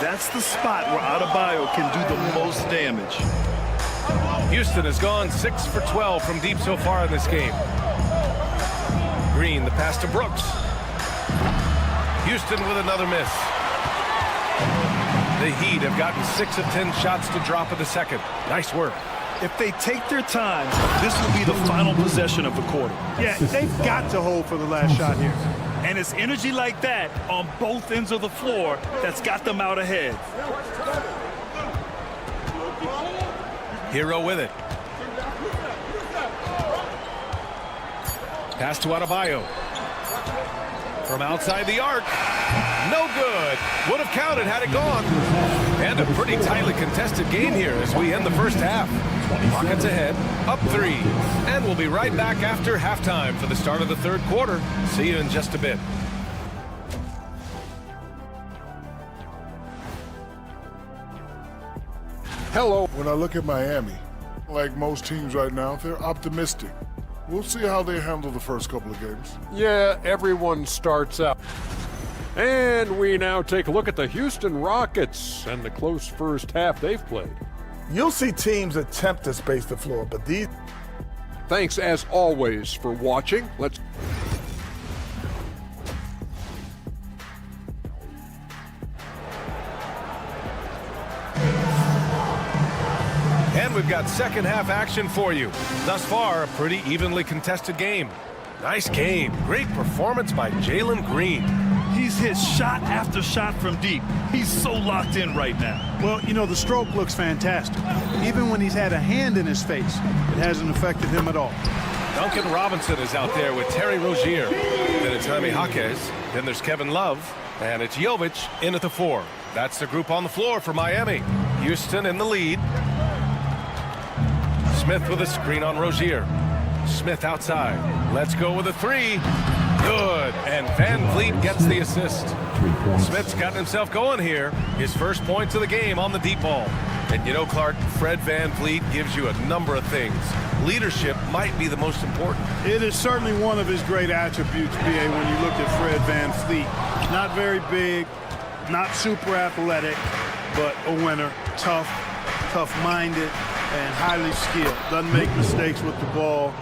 That's the spot where Adebayo can do the most damage. Houston has gone 6 for 12 from deep so far in this game. Green, the pass to Brooks. Houston with another miss. The Heat have gotten 6 of 10 shots to drop in the second. Nice work. If they take their time, this will be the final possession of the quarter. Yeah, they've got to hold for the last shot here. And it's energy like that on both ends of the floor that's got them out ahead. Hero with it. Pass to Adebayo. From outside the arc. No good. Would have counted had it gone. And a pretty tightly contested game here as we end the first half. Rockets ahead, up 3. And we'll be right back after halftime for the start of the third quarter. See you in just a bit. Hello. When I look at Miami, like most teams right now, they're optimistic. We'll see how they handle the first couple of games. Yeah, everyone starts out. And we now take a look at the Houston Rockets and the close first half they've played. You'll see teams attempt to space the floor, but these... Thanks, as always, for watching. And we've got second half action for you. Thus far, a pretty evenly contested game. Nice game. Great performance by Jalen Green. He's hit shot after shot from deep. He's so locked in right now. Well, you know, the stroke looks fantastic. Even when he's had a hand in his face, it hasn't affected him at all. Duncan Robinson is out there with Terry Rozier. Then it's Jaime Jaquez. Then there's Kevin Love. And it's Jovic in at the 4. That's the group on the floor for Miami. Houston in the lead. Smith with a screen on Rozier. Smith outside. Let's go with a 3. Good. And Van Vliet gets the assist. Smith's gotten himself going here. His first points of the game on the deep ball. And you know, Clark, Fred Van Vliet gives you a number of things. Leadership might be the most important. It is certainly one of his great attributes, B.A., when you look at Fred Van Vliet. Not very big, not super athletic, but a winner. Tough-minded, and highly skilled. Doesn't make mistakes with the ball.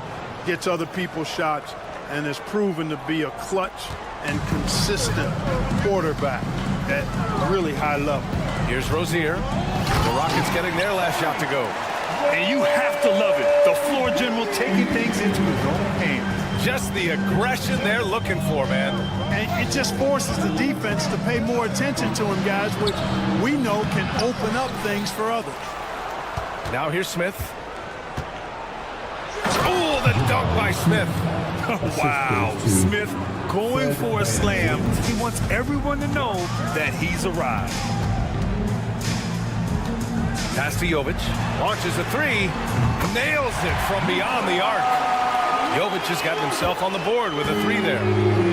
Gets other people's shots, and has proven to be a clutch and consistent quarterback at a really high level. Here's Rozier. The Rockets getting their last shot to go. And you have to love it. The floor general taking things into his own hands. Just the aggression they're looking for, man. And it just forces the defense to pay more attention to him, guys, which we know can open up things for others. Now here's Smith. Oh, the dunk by Smith. Wow, Smith going for a slam. He wants everyone to know that he's arrived. Pass to Jovic. Launches a 3. Nails it from beyond the arc. Jovic has gotten himself on the board with a 3 there.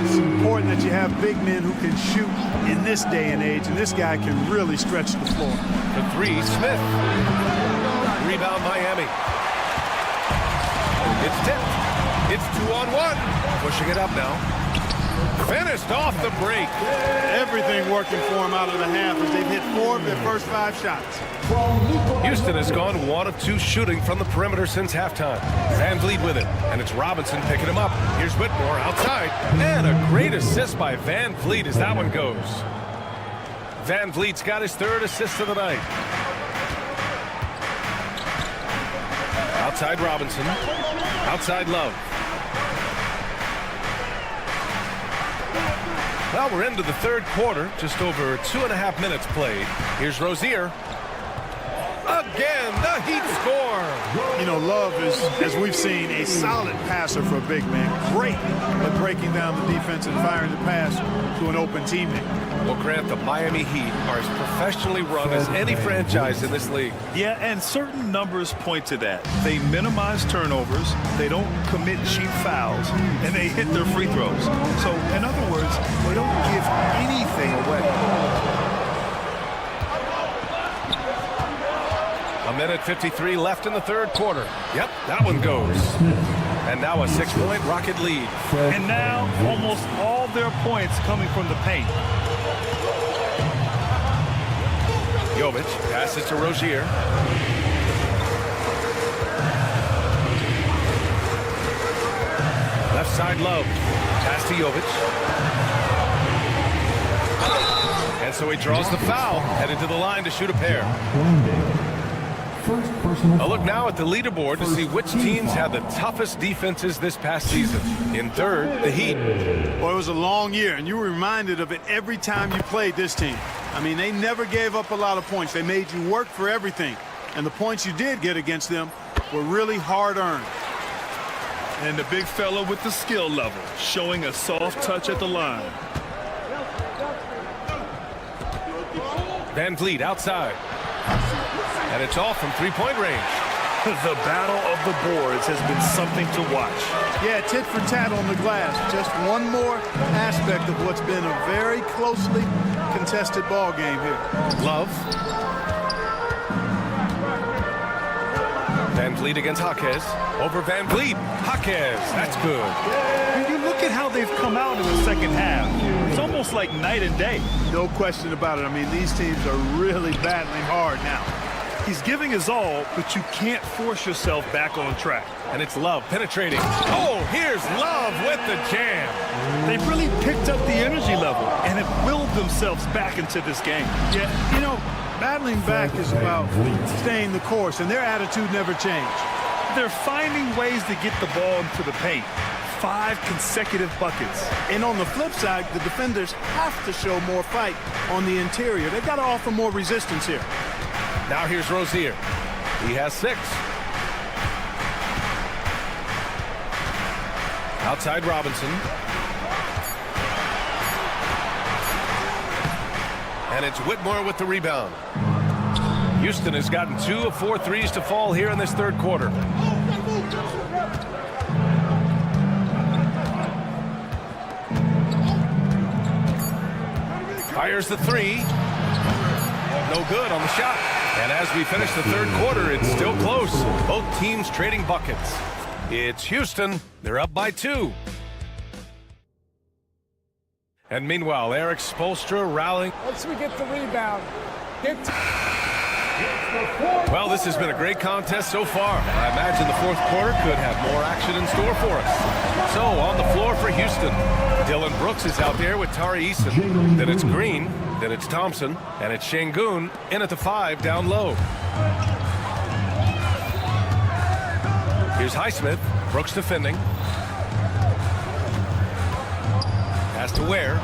It's important that you have big men who can shoot in this day and age, and this guy can really stretch the floor. The 3, Smith. Rebound, Miami. It's tipped. It's 2-on-1. Pushing it up now. Finished off the break. Everything working for him out of the half as they've hit 4 of their first 5 shots. Houston has gone 1 of 2 shooting from the perimeter since halftime. Van Vliet with it, and it's Robinson picking him up. Here's Whitmore outside, and a great assist by Van Vliet as that one goes. Van Vliet's got his 3rd assist of the night. Outside Robinson, outside Love. Well, we're into the 3rd quarter, just over 2.5 minutes played. Here's Rozier. Again, the Heat score. You know, Love is, as we've seen, a solid passer for a big man. Great at breaking down the defense and firing the pass to an open teammate. Well, Grant, the Miami Heat are as professionally run as any franchise in this league. Yeah, and certain numbers point to that. They minimize turnovers, they don't commit cheap fouls, and they hit their free throws. So, in other words, they don't give anything away. A minute 53 left in the 3rd quarter. Yep, that one goes. And now a 6-point Rocket lead. And now almost all their points coming from the paint. Jovic passes to Rozier. Left side Love. Pass to Jovic. And so he draws the foul. Headed to the line to shoot a pair. A look now at the leaderboard to see which teams had the toughest defenses this past season. In 3rd, the Heat. Well, it was a long year, and you were reminded of it every time you played this team. I mean, they never gave up a lot of points. They made you work for everything. And the points you did get against them were really hard-earned. And the big fella with the skill level, showing a soft touch at the line. Van Vliet outside. And it's off from 3-point range. The battle of the boards has been something to watch. Yeah, tit for tat on the glass. Just one more aspect of what's been a very closely contested ball game here. Love. Van Vliet against Jaquez. Over Van Vliet. Jaquez. That's good. When you look at how they've come out in the second half, it's almost like night and day. No question about it. I mean, these teams are really battling hard now. He's giving his all, but you can't force yourself back on track. And it's Love penetrating. Oh, here's Love with the jam. They've really picked up the energy level and have willed themselves back into this game. Yeah, you know, battling back is about staying the course, and their attitude never changed. They're finding ways to get the ball into the paint. 5 consecutive buckets. And on the flip side, the defenders have to show more fight on the interior. They've got to offer more resistance here. Now here's Rozier. He has 6. Outside Robinson. And it's Whitmore with the rebound. Houston has gotten 2 of 4 threes to fall here in this 3rd quarter. Fires the 3. No good on the shot. And as we finish the 3rd quarter, it's still close. Both teams trading buckets. It's Houston. They're up by 2. And meanwhile, Eric Spoelstra rallying. Once we get the rebound, Well, this has been a great contest so far. I imagine the 4th quarter could have more action in store for us. So, on the floor for Houston, Dylan Brooks is out there with Tari Eason. Then it's Green, then it's Thompson, and it's Şengün in at the 5 down low. Here's Highsmith, Brooks defending. Pass to Ware.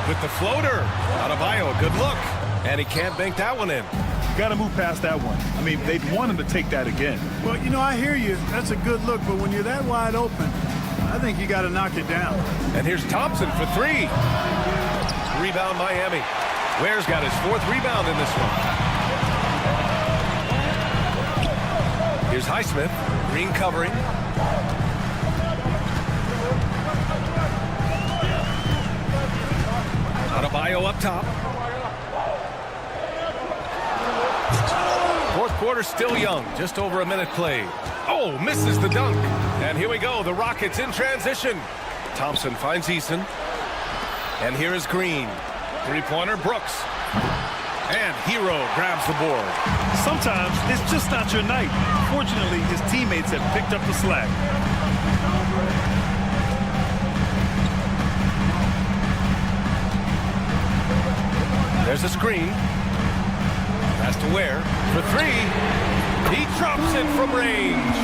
With the floater. Adebayo, good look. And he can't bank that one in. You got to move past that one. I mean, they'd want him to take that again. Well, you know, I hear you. That's a good look, but when you're that wide open, I think you got to knock it down. And here's Thompson for 3. Rebound Miami. Ware's got his 4th rebound in this one. Here's Highsmith. Green covering. Adebayo up top. Fourth quarter still young. Just over a minute played. Oh, misses the dunk. And here we go. The Rockets in transition. Thompson finds Eason. And here is Green. Three-pointer, Brooks. And Hero grabs the board. Sometimes it's just not your night. Fortunately, his teammates have picked up the slack. There's a screen. Pass to Ware for three. He drops it from range.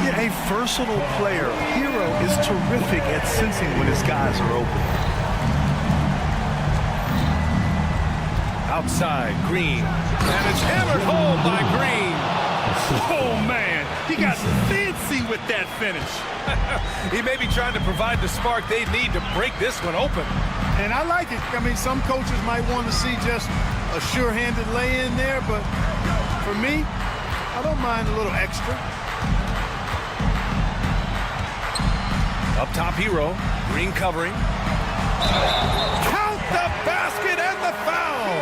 Yeah, a versatile player. Hero is terrific at sensing when his guys are open. Outside, Green. And it's hammered home by Green. Oh, man. He got fancy with that finish. He may be trying to provide the spark they need to break this one open. And I like it. I mean, some coaches might want to see just a sure-handed lay-in there, but for me, I don't mind a little extra. Up top, Hero. Green covering. Count the basket and the foul.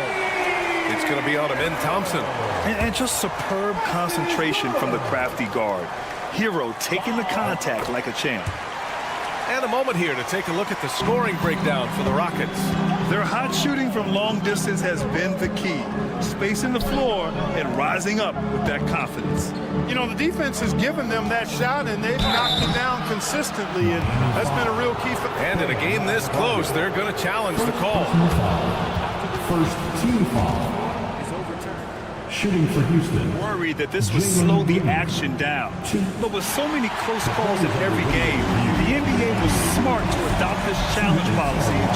It's going to be on him in Thompson. And just superb concentration from the crafty guard. Hero taking the contact like a champ. And a moment here to take a look at the scoring breakdown for the Rockets. Their hot shooting from long distance has been the key. Spacing the floor and rising up with that confidence. You know, the defense has given them that shot, and they've knocked it down consistently, and that's been a real key for them. And in a game this close, they're going to challenge the call. First team foul. Shooting for Houston. Worried that this would slow the action down. But with so many close calls in every game, the NBA was smart to adopt this challenge policy in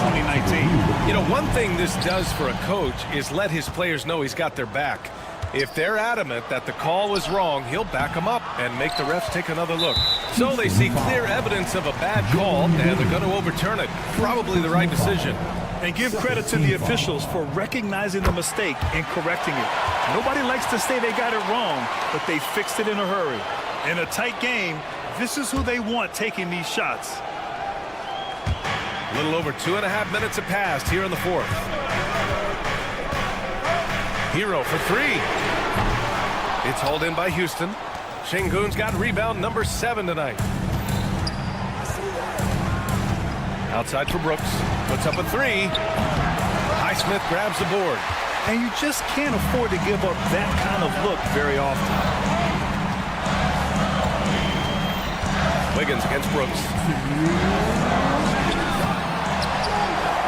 2019. You know, one thing this does for a coach is let his players know he's got their back. If they're adamant that the call was wrong, he'll back them up and make the refs take another look. So they see clear evidence of a bad call, and they're going to overturn it. Probably the right decision. And give credit to the officials for recognizing the mistake and correcting it. Nobody likes to say they got it wrong, but they fixed it in a hurry. In a tight game, this is who they want taking these shots. A little over 2.5 minutes have passed here in the fourth. Hero for three. It's hauled in by Houston. Şengün's got rebound number 7 tonight. Outside for Brooks. Puts up a three. Highsmith grabs the board. And you just can't afford to give up that kind of look very often. Wiggins against Brooks.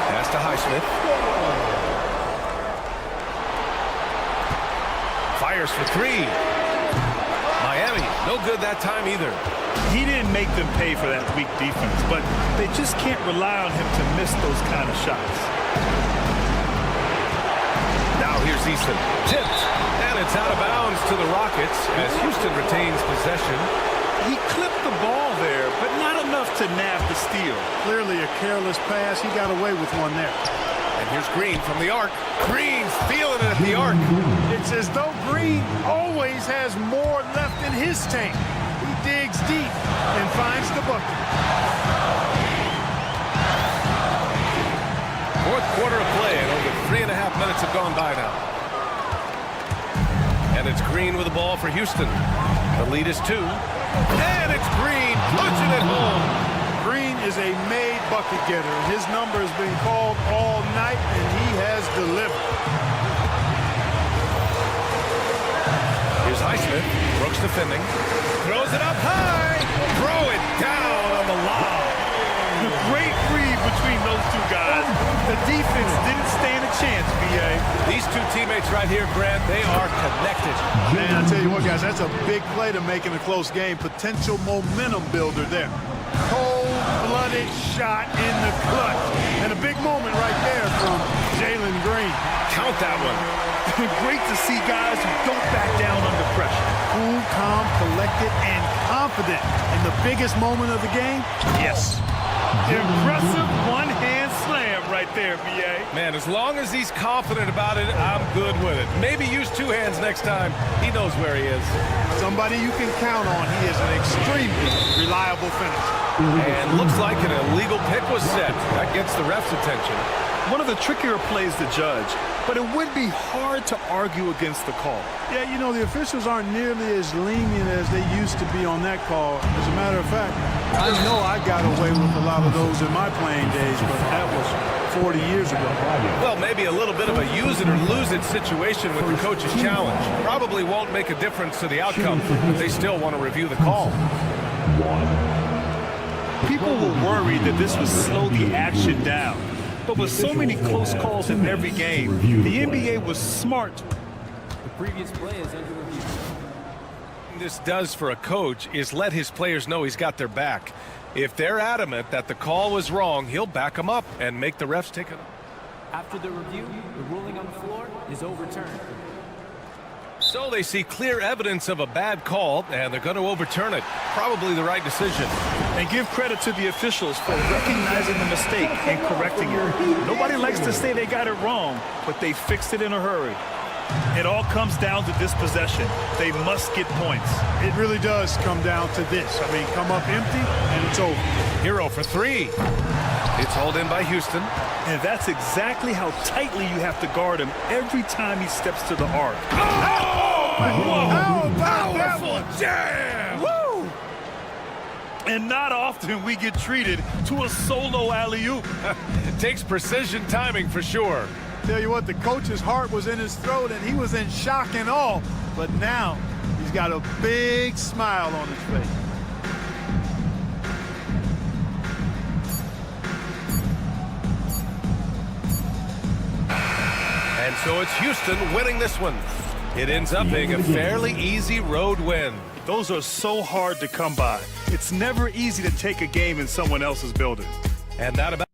Pass to Highsmith. Fires for three. Miami, no good that time either. He didn't make them pay for that weak defense, but they just can't rely on him to miss those kind of shots. Now here's Eason. Tipped. And it's out of bounds to the Rockets as Houston retains possession. He clipped the ball there, but not enough to nab the steal. Clearly a careless pass. He got away with one there. And here's Green from the arc. Green's feeling it at the arc. It's as though Green always has more left in his tank. He digs deep and finds the bucket. Fourth quarter of play, and over 3.5 minutes have gone by now. And it's Green with the ball for Houston. The lead is 2. And it's Green punching it home. Green is a made bucket getter. His number has been called all night, and he has delivered. Here's Highsmith. Brooks defending. Throws it up high. Throw it down on the lob. Great read between those two guys. The defense didn't stand a chance, B.A. These two teammates right here, Grant, they are connected. Man, I tell you what, guys, that's a big play to make in a close game. Potential momentum builder there. Cold-blooded shot in the clutch. And a big moment right there from Jalen Green. Count that one. Great to see guys who don't back down under pressure. Cool, calm, collected, and confident. In the biggest moment of the game? Yes. Impressive one-hand slam right there, B.A. Man, as long as he's confident about it, I'm good with it. Maybe use two hands next time. He knows where he is. Somebody you can count on. He is an extremely reliable finisher. And looks like an illegal pick was set. That gets the ref's attention. One of the trickier plays to judge, but it would be hard to argue against the call. Yeah, you know, the officials aren't nearly as lenient as they used to be on that call. As a matter of fact, I know I got away with a lot of those in my playing days, but that was 40 years ago. Well, maybe a little bit of a use it or lose it situation with the coach's challenge. Probably won't make a difference to the outcome, but they still want to review the call. People were worried that this would slow the action down. But with so many close calls in every game, the NBA was smart. The previous play is under review. This does for a coach is let his players know he's got their back. If they're adamant that the call was wrong, he'll back them up and make the refs take it. After the review, the ruling on the floor is overturned. So they see clear evidence of a bad call, and they're going to overturn it. Probably the right decision. And give credit to the officials for recognizing the mistake and correcting it. Nobody likes to say they got it wrong, but they fixed it in a hurry. It all comes down to this possession. They must get points. It really does come down to this. I mean, come up empty, and it's over. Hero for three. It's hauled in by Houston. And that's exactly how tightly you have to guard him every time he steps to the arc. Oh! How about that one? Jam! Woo! And not often we get treated to a solo alley-oop. Takes precision timing for sure. Tell you what, the coach's heart was in his throat, and he was in shock and awe. But now he's got a big smile on his face. And so it's Houston winning this one. It ends up being a fairly easy road win. Those are so hard to come by. It's never easy to take a game in someone else's building. And that about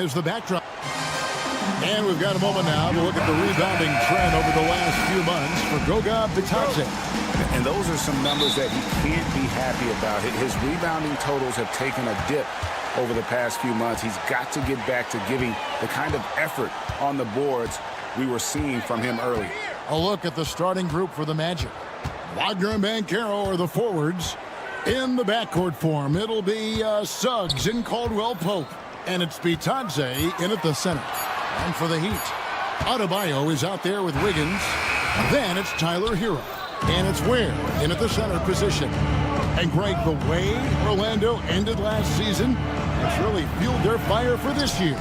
is the backdrop. And we've got a moment now to look at the rebounding trend over the last few months for Goga Bitadze. And those are some numbers that he can't be happy about. His rebounding totals have taken a dip over the past few months. He's got to get back to giving the kind of effort on the boards we were seeing from him early. A look at the starting group for the Magic. Wagner and Banchero are the forwards. In the backcourt form, it'll be Suggs and Caldwell Pope. And it's Bitadze in at the center. And for the Heat, Adebayo is out there with Wiggins. Then it's Tyler Hero. And it's Ware in at the center position. And Greg, the way Orlando ended last season, it's really fueled their fire for this year.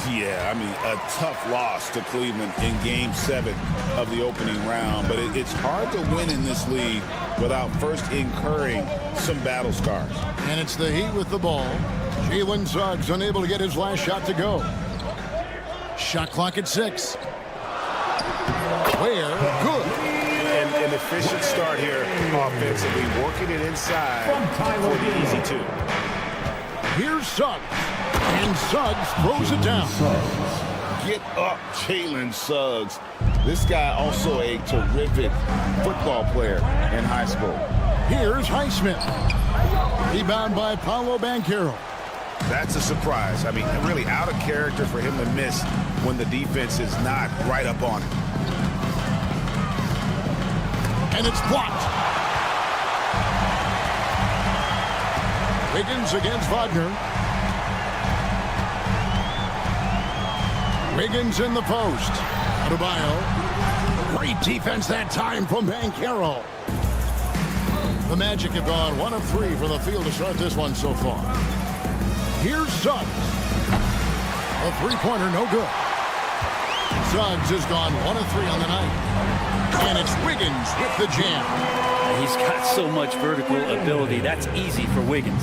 Yeah, I mean, a tough loss to Cleveland in Game 7 of the opening round. But it's hard to win in this league without first incurring some battle scars. And it's the Heat with the ball. Jalen Suggs unable to get his last shot to go. Shot clock at 6. Ware, good. An efficient start here offensively, working it inside for the easy 2. Here's Suggs. And Suggs throws it down. Get up, Jalen Suggs. This guy also a terrific football player in high school. Here's Highsmith. Rebound by Paolo Banchero. That's a surprise. I mean, really out of character for him to miss when the defense is not right up on him. And it's blocked. Wiggins against Wagner. Wiggins in the post. Adebayo. Great defense that time from Banchero. The Magic have gone 1 of 3 from the field to start this one so far. Here's Suggs. A three-pointer, no good. Suggs has gone 1 of 3 on the night. And it's Wiggins with the jam. He's got so much vertical ability. That's easy for Wiggins.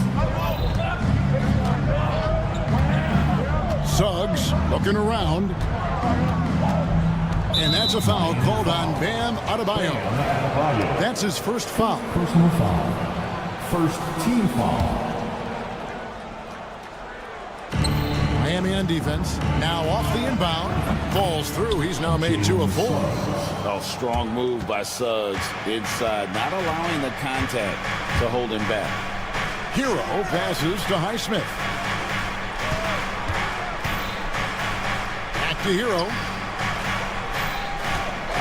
Suggs looking around. And that's a foul called on Bam Adebayo. That's his first foul. Personal foul. First team foul. Miami on defense. Now off the inbound. Falls through. He's now made 2 of 4. Oh, strong move by Suggs inside, not allowing the contact to hold him back. Hero passes to Highsmith. Back to Hero.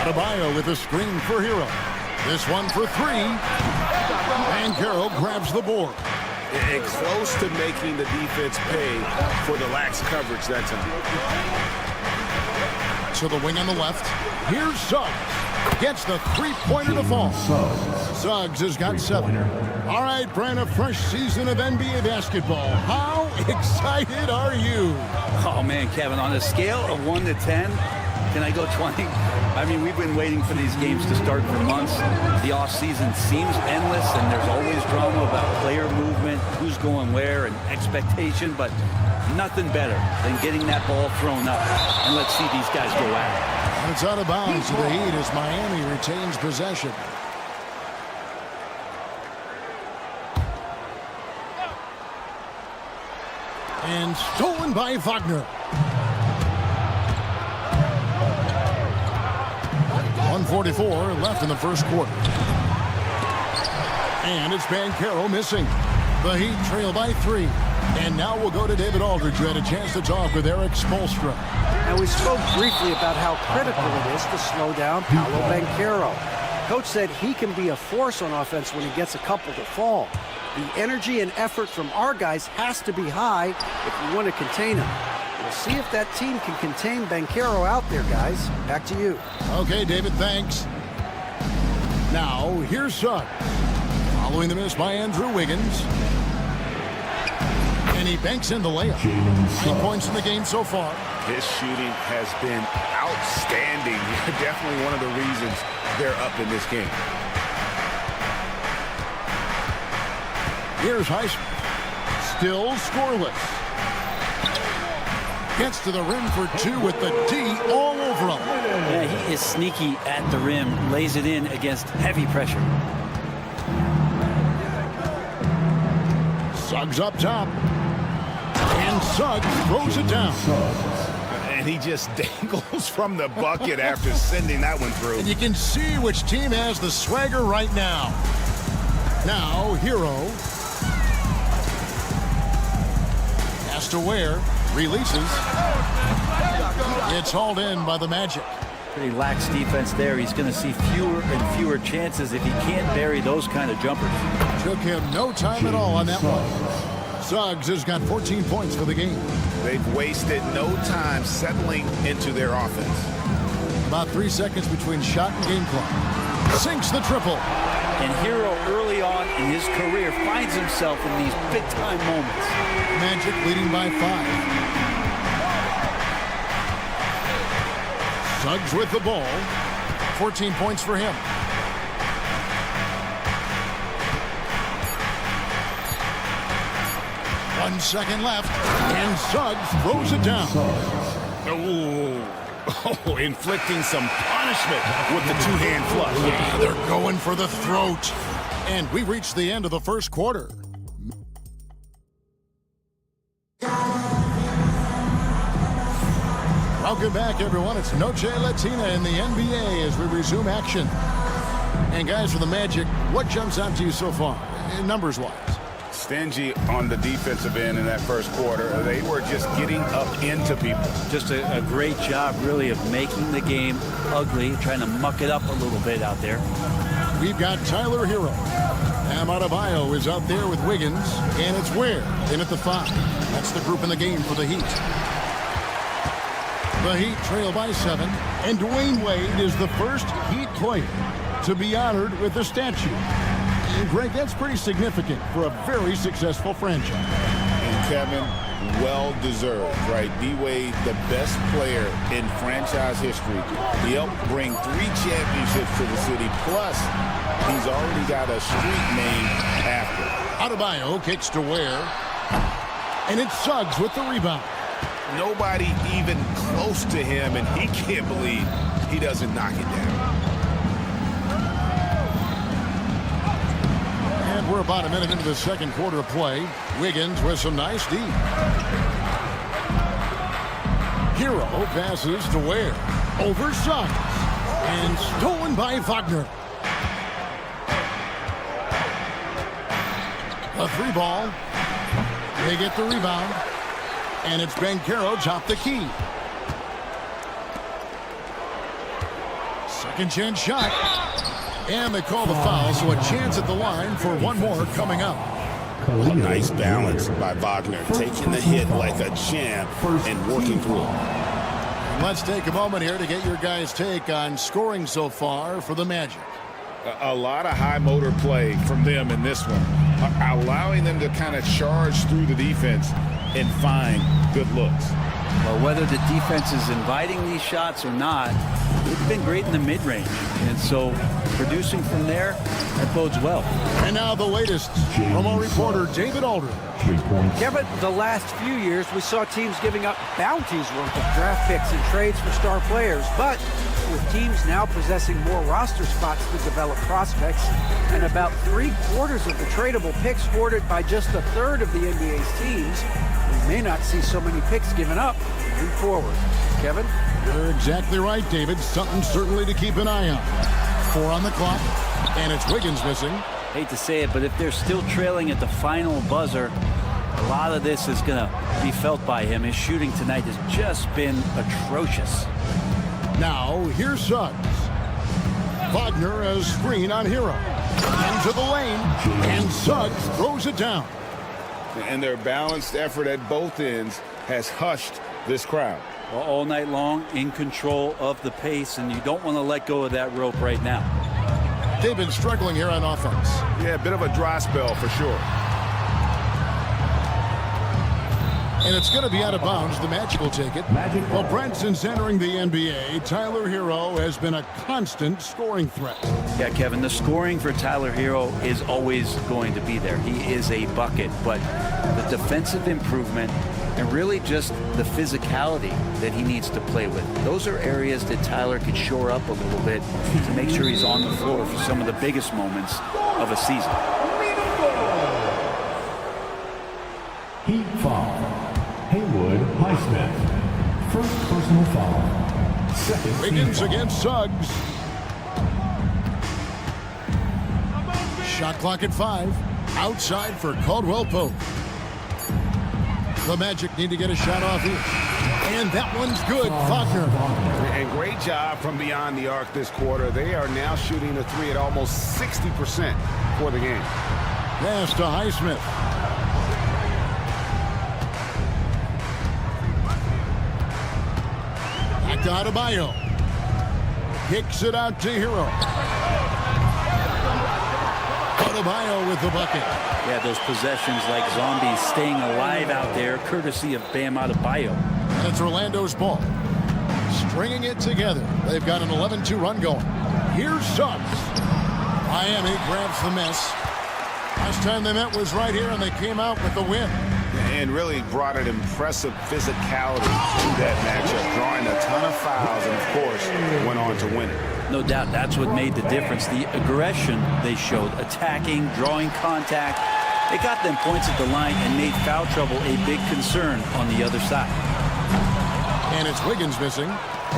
Adebayo with a screen for Hero. This one for 3. And Banchero grabs the board. And close to making the defense pay for the lax coverage that time. To the wing on the left. Here's Suggs. Gets the three-pointer to fall. Suggs has got 7. All right, Brian, a fresh season of NBA basketball. How excited are you? Oh, man, Kevin, on a scale of 1 to 10, can I go 20? I mean, we've been waiting for these games to start for months. The offseason seems endless, and there's always drama about player movement, who's going where, and expectation, but nothing better than getting that ball thrown up. And let's see these guys go at it. And it's out of bounds to the Heat as Miami retains possession. And stolen by Wagner. 1:44 left in the first quarter. And it's Banchero missing. The Heat trail by 3. And now we'll go to David Aldridge, who had a chance to talk with Eric Spoelstra. And we spoke briefly about how critical it is to slow down Paolo Banchero. Coach said he can be a force on offense when he gets a couple to fall. The energy and effort from our guys has to be high if we want to contain him. We'll see if that team can contain Banchero out there, guys. Back to you. Okay, David, thanks. Now, here's Suggs. Following the miss by Andrew Wiggins. And he banks in the layup. 9 points in the game so far. His shooting has been outstanding. Definitely one of the reasons they're up in this game. Here's Highsmith. Still scoreless. Gets to the rim for 2 with the D all over him. Yeah, he is sneaky at the rim. Lays it in against heavy pressure. Suggs up top. And And Suggs throws it down. And he just dangles from the bucket after sending that one through. And you can see which team has the swagger right now. Now, Hero. Has to wear. Releases. It's hauled in by the Magic. Pretty lax defense there. He's going to see fewer and fewer chances if he can't bury those kind of jumpers. Took him no time at all on that one. Suggs has got 14 points for the game. They've wasted no time settling into their offense. About 3 seconds between shot and game clock. Sinks the triple. And Hero early on in his career finds himself in these big-time moments. Magic leading by 5. Suggs with the ball. 14 points for him. One second left, and Suggs throws it down. Oh, inflicting some punishment with the two-hand flush. Yeah, they're going for the throat. And we reach the end of the first quarter. Welcome back, everyone. It's Noche Latina in the NBA as we resume action. And guys, for the Magic, what jumps out to you so far, numbers-wise? Stingy on the defensive end in that first quarter. They were just getting up into people. Just a great job, really, of making the game ugly, trying to muck it up a little bit out there. We've got Tyler Hero. Bam Adebayo is out there with Wiggins, and it's Ware in at the 5. That's the group in the game for the Heat. The Heat trail by 7, and Dwayne Wade is the first Heat player to be honored with a statue. And Greg, that's pretty significant for a very successful franchise. And Kevin, well-deserved, right? D-Wade, the best player in franchise history. He helped bring 3 championships to the city, plus he's already got a street named after. Adebayo kicks to Ware, and it's Suggs with the rebound. Nobody even close to him, and he can't believe he doesn't knock it down. And we're about a minute into the second quarter of play. Wiggins with some nice D. Hero passes to Ware. Over Suggs. And stolen by Wagner. A 3 ball. They get the rebound. And it's Banchero top the key. Second chance shot. And they call the foul, so a chance at the line for one more coming up. A nice balance by Wagner, taking the hit like a champ and working through it. Let's take a moment here to get your guys' take on scoring so far for the Magic. A lot of high motor play from them in this one, allowing them to kind of charge through the defense and find good looks. Well, whether the defense is inviting these shots or not, they've been great in the mid-range. And so producing from there, that bodes well. And now the latest from our reporter, David Aldridge. Kevin, the last few years, we saw teams giving up bounties worth of draft picks and trades for star players. But with teams now possessing more roster spots to develop prospects and about 3/4 of the tradable picks hoarded by just a third of the NBA's teams, we may not see so many picks given up moving forward. Kevin? You're exactly right, David. Something certainly to keep an eye on. 4 on the clock, and it's Wiggins missing. Hate to say it, but if they're still trailing at the final buzzer, a lot of this is going to be felt by him. His shooting tonight has just been atrocious. Now, here's Suggs. Wagner a screen on Hero. Into the lane, and Suggs throws it down. And their balanced effort at both ends has hushed this crowd. All night long, in control of the pace, and you don't want to let go of that rope right now. They've been struggling here on offense. Yeah, a bit of a dry spell for sure. And it's going to be out of bounds. The Magic will take it. Well, Brent, since entering the NBA, Tyler Hero has been a constant scoring threat. Yeah, Kevin, the scoring for Tyler Hero is always going to be there. He is a bucket, but the defensive improvement and really just the physicality that he needs to play with. Those are areas that Tyler could shore up a little bit to make sure he's on the floor for some of the biggest moments of a season. Heat foul. Highsmith. First personal foul. Second team Wiggins foul. against Suggs. Shot clock at 5. Outside for Caldwell Pope. The Magic need to get a shot off here. And that one's good. Faulkner. And great job from beyond the arc this quarter. They are now shooting the three at almost 60% for the game. Pass to Highsmith. Back to Adebayo. Kicks it out to Hero. Adebayo with the bucket. Yeah, those possessions like zombies staying alive out there, courtesy of Bam Adebayo. And it's Orlando's ball. Stringing it together. They've got an 11-2 run going. Here's Suggs. Miami grabs the miss. Last time they met was right here, and they came out with the win. And really brought an impressive physicality to that matchup, drawing a ton of fouls, and of course, went on to win it. No doubt that's what made the difference. The aggression they showed, attacking, drawing contact. It got them points at the line and made foul trouble a big concern on the other side. And it's Wiggins missing.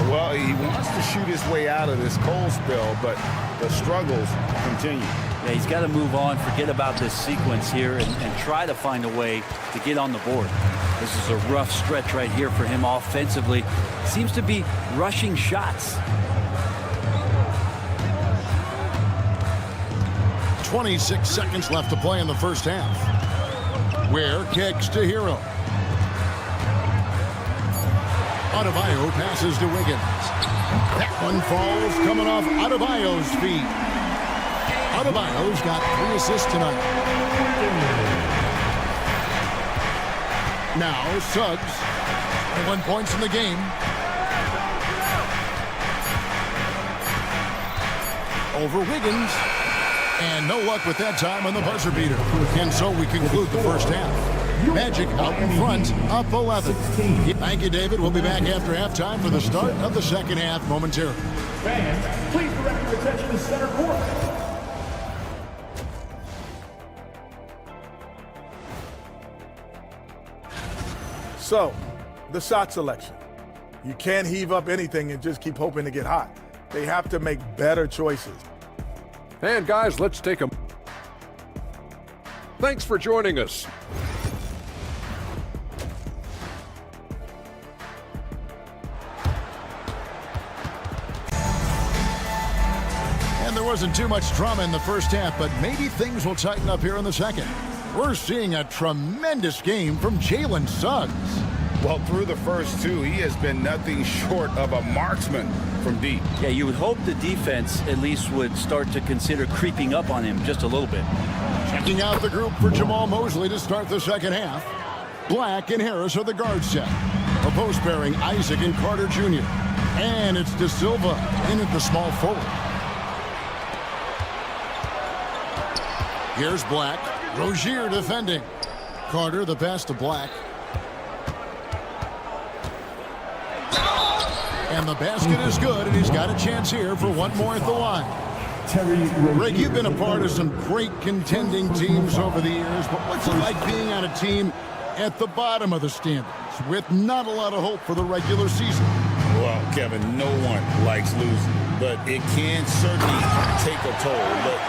Well, he wants to shoot his way out of this cold spell, but the struggles continue. Yeah, he's got to move on, forget about this sequence here, and try to find a way to get on the board. This is a rough stretch right here for him offensively. Seems to be rushing shots. 26 seconds left to play in the first half. Ware kicks to Hero. Adebayo passes to Wiggins. That one falls coming off Adebayo's feet. Adebayo's got 3 assists tonight. Now Suggs. 1 points in the game. Over Wiggins. And no luck with that time on the buzzer beater. And so we conclude the first half. Magic out in front, up 11. Thank you, David. We'll be back after halftime for the start of the second half momentarily. Fans, please direct your attention to center court. So, the shot selection. You can't heave up anything and just keep hoping to get hot. They have to make better choices. And guys, let's take a... Thanks for joining us. And there wasn't too much drama in the first half, but maybe things will tighten up here in the second. We're seeing a tremendous game from Jalen Suggs. Well, through the first 2, he has been nothing short of a marksman from deep. Yeah, you would hope the defense at least would start to consider creeping up on him just a little bit. Checking out the group for Jamal Mosley to start the second half. Black and Harris are the guard set. A post pairing, Isaac and Carter Jr. And it's De Silva in at the small forward. Here's Black. Rozier defending. Carter the pass to Black. And the basket is good, and he's got a chance here for one more at the line. Rick, you've been a part of some great contending teams over the years, but what's it like being on a team at the bottom of the standings with not a lot of hope for the regular season? Well, Kevin, no one likes losing, but it can certainly take a toll. But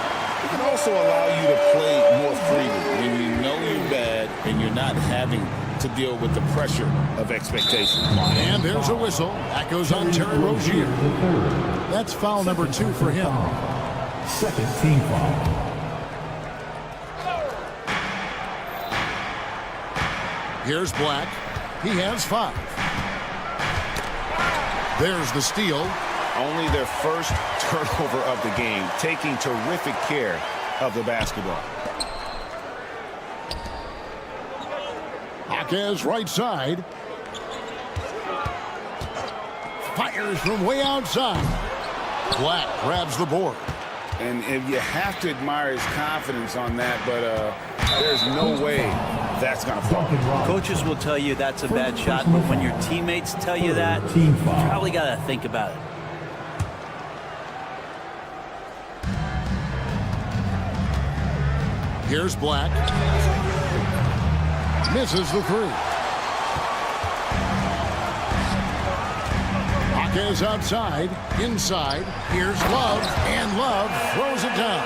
it can also allow you to play more freely when you know you're bad and you're not having to deal with the pressure of expectation. And there's a whistle. That goes on Terry Rozier. That's foul number 2 for him. Second team foul. Here's Black. He has 5. There's the steal. Only their first turnover of the game, taking terrific care of the basketball. Jaquez right side. Fires from way outside. Black grabs the board. And if you have to admire his confidence on that, but there's no way that's going to fall. Coaches will tell you that's a bad shot, but when your teammates tell you that, you probably got to think about it. Here's Black. Misses the 3. Ibaka is outside. Inside. Here's Love. And Love throws it down.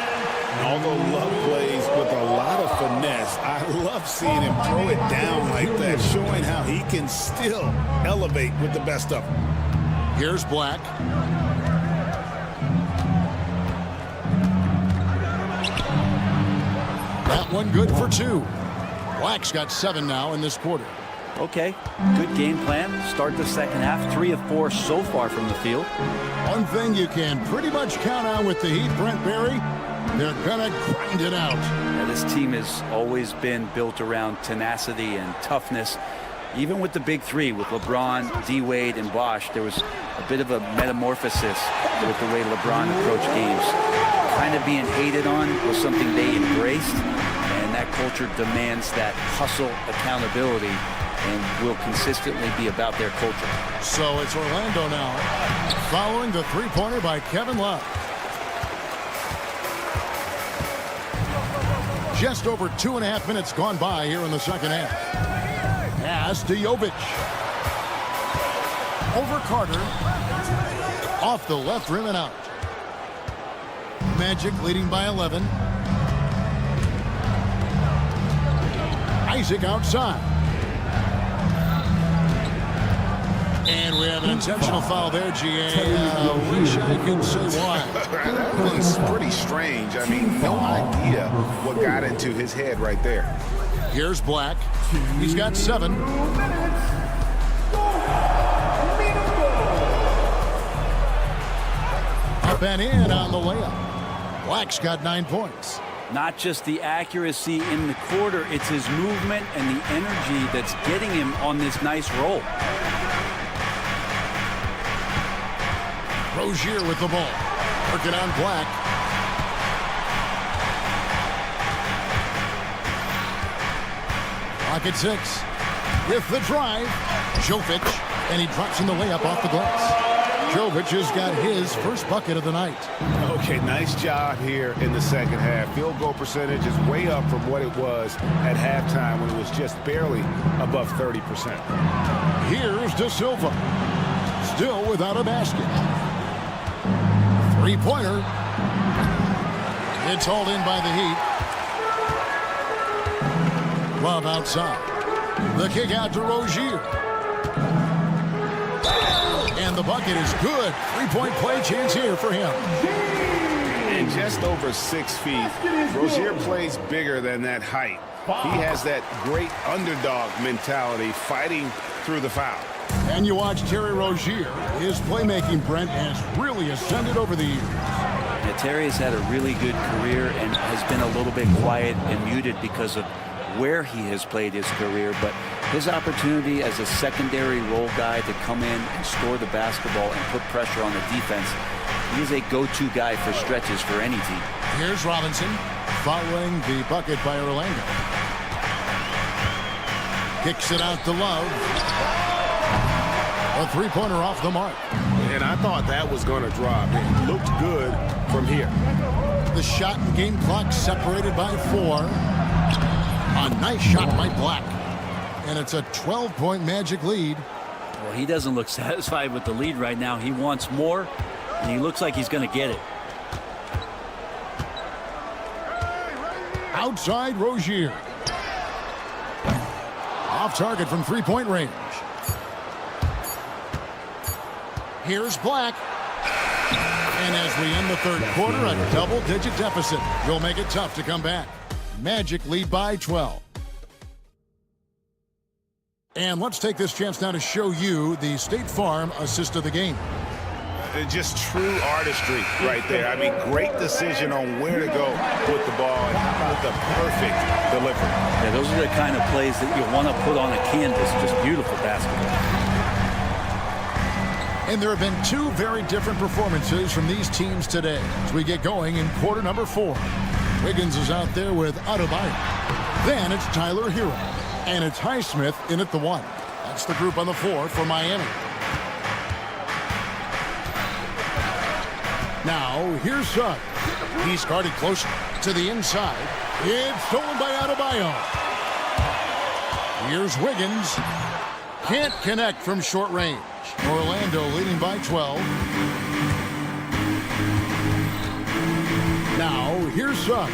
Although Love plays with a lot of finesse, I love seeing him throw it down like that, showing how he can still elevate with the best of them. Here's Black. That one good for 2. Black's got 7 now in this quarter. Okay, good game plan. Start the second half. 3 of 4 so far from the field. One thing you can pretty much count on with the Heat, Brent Barry, they're gonna grind it out. Now, this team has always been built around tenacity and toughness. Even with the big 3, with LeBron, D-Wade, and Bosh, there was a bit of a metamorphosis with the way LeBron approached games. Kind of being hated on was something they embraced, and that culture demands that hustle accountability and will consistently be about their culture. So it's Orlando now, following the three-pointer by Kevin Love. Just over 2.5 minutes gone by here in the second half. Pass to Jovic. Over Carter. Off the left rim and out. Magic leading by 11. Isaac outside. And we have an intentional foul there, GA. Wish I could say why. That one's pretty strange. I mean, no idea what got into his head right there. Here's Black. He's got 7. Up and in on the layup. Black's got 9 points. Not just the accuracy in the quarter, it's his movement and the energy that's getting him on this nice roll. Rozier with the ball. Working on Black. Clock at 6. With the drive. Jovic. And he drops in the layup off the glass. Jovic has got his first bucket of the night. Okay, nice job here in the second half. Field goal percentage is way up from what it was at halftime when it was just barely above 30%. Here's De Silva. Still without a basket. Three-pointer. It's hauled in by the Heat. Love outside. The kick out to Rozier. And the bucket is good. 3-point play chance here for him. And just over 6 feet, Rozier plays bigger than that height. He has that great underdog mentality fighting through the foul. And you watch Terry Rozier. His playmaking, Brent, has really ascended over the years. Yeah, Terry has had a really good career and has been a little bit quiet and muted because of where he has played his career, but his opportunity as a secondary role guy to come in and score the basketball and put pressure on the defense, he's a go-to guy for stretches for any team. Here's Robinson following the bucket by Orlando. Kicks it out to Love. A three-pointer off the mark. And I thought that was going to drop. It looked good from here. The shot and game clock separated by 4. A nice shot by Black. And it's a 12-point Magic lead. Well, he doesn't look satisfied with the lead right now. He wants more, and he looks like he's going to get it. Outside Rozier. Off target from three-point range. Here's Black. And as we end the third quarter, a double-digit deficit will make it tough to come back. Magic lead by 12. And let's take this chance now to show you the State Farm assist of the game. Just true artistry right there. I mean, great decision on where to go with the ball and how about the perfect delivery. Yeah, those are the kind of plays that you want to put on a canvas. Just beautiful basketball. And there have been 2 very different performances from these teams today as we get going in quarter number 4. Wiggins is out there with Adebayo. Then it's Tyler Hero. And it's Highsmith in at the 1. That's the group on the floor for Miami. Now, here's Suggs. He's guarded close to the inside. It's stolen by Adebayo. Here's Wiggins. Can't connect from short range. Orlando leading by 12. Now, here's Suggs.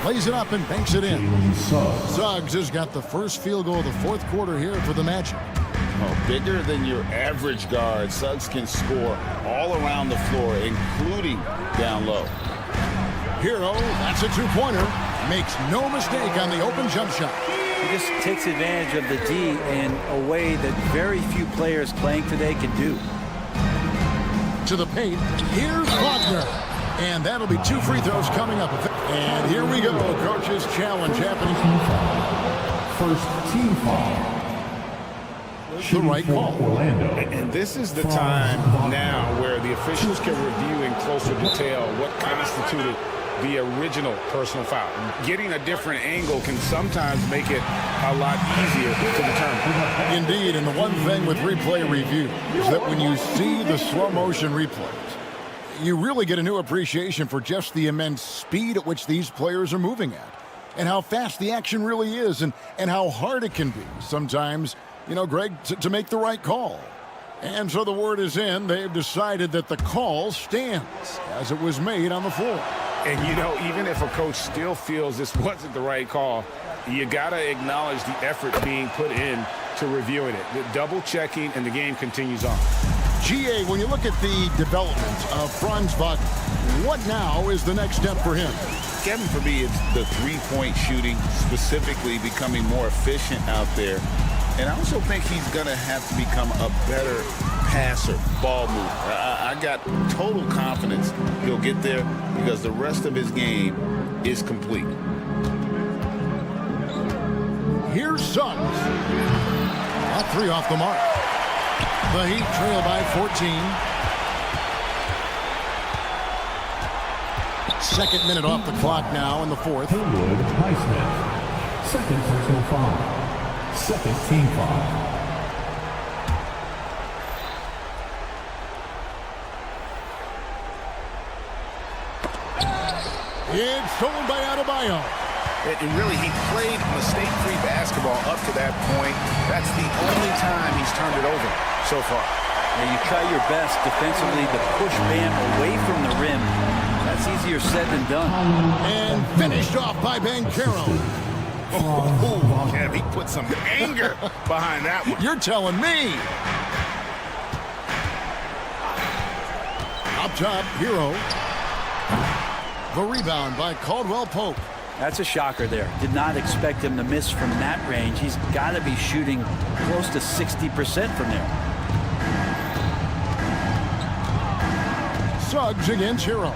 Plays it up and banks it in. Suggs has got the first field goal of the fourth quarter here for the Magic. Oh, bigger than your average guard, Suggs can score all around the floor, including down low. Hero, that's a two-pointer. Makes no mistake on the open jump shot. He just takes advantage of the D in a way that very few players playing today can do. To the paint, here's Wagner. And that'll be 2 free throws coming up. And here we go, coach's challenge happening. First team foul. The right call. And this is the time now where the officials can review in closer detail what constituted the original personal foul. Getting a different angle can sometimes make it a lot easier to determine. Indeed, and the one thing with replay review is that when you see the slow motion replays, you really get a new appreciation for just the immense speed at which these players are moving at, and how fast the action really is, and how hard it can be sometimes, you know, Greg, to make the right call. And so the word is in. They've decided that the call stands as it was made on the floor. And, you know, even if a coach still feels this wasn't the right call, you got to acknowledge the effort being put in to reviewing it. The double checking, and the game continues on. GA, when you look at the development of Franz Wagner, what now is the next step for him? Kevin, for me, it's the three-point shooting, specifically becoming more efficient out there. And I also think he's going to have to become a better passer, ball mover. I got total confidence he'll get there because the rest of his game is complete. Here's Suggs. That three off the mark. The Heat trail by 14. Second minute off the clock now in the fourth. Highsmith. Second personal foul. Second team foul. It's stolen by Adebayo. And really, he played mistake-free basketball up to that point. That's the only time he's turned it over so far. And you try your best defensively to push Bam away from the rim. That's easier said than done. And finished off by Banchero. Oh, Kev, he put some anger behind that one. You're telling me. Up top, Hero. The rebound by Caldwell Pope. That's a shocker there. Did not expect him to miss from that range. He's got to be shooting close to 60% from there. Suggs against Hero.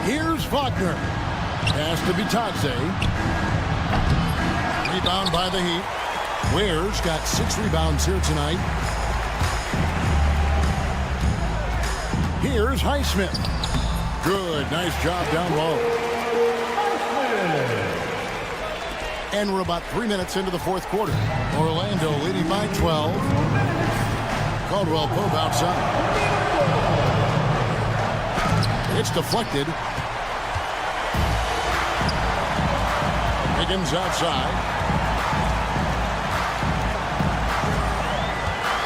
Here's Wagner. Pass to Bitadze. Rebound by the Heat. Ware's got 6 rebounds here tonight. Here's Highsmith. Good, nice job down low. And we're about 3 minutes into the fourth quarter. Orlando leading by 12. Caldwell Pope outside. It's deflected. Wiggins outside.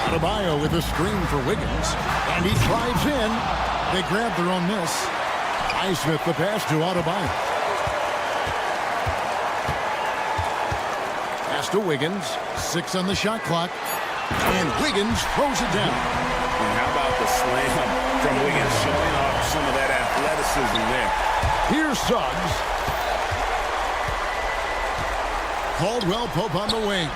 Adebayo with a screen for Wiggins. And he drives in. They grab their own miss. Highsmith the pass to Adebayo. Pass to Wiggins. 6 on the shot clock. And Wiggins throws it down. And how about the slam from Wiggins, showing off some of that athleticism there. Here's Suggs. Caldwell Pope on the wing.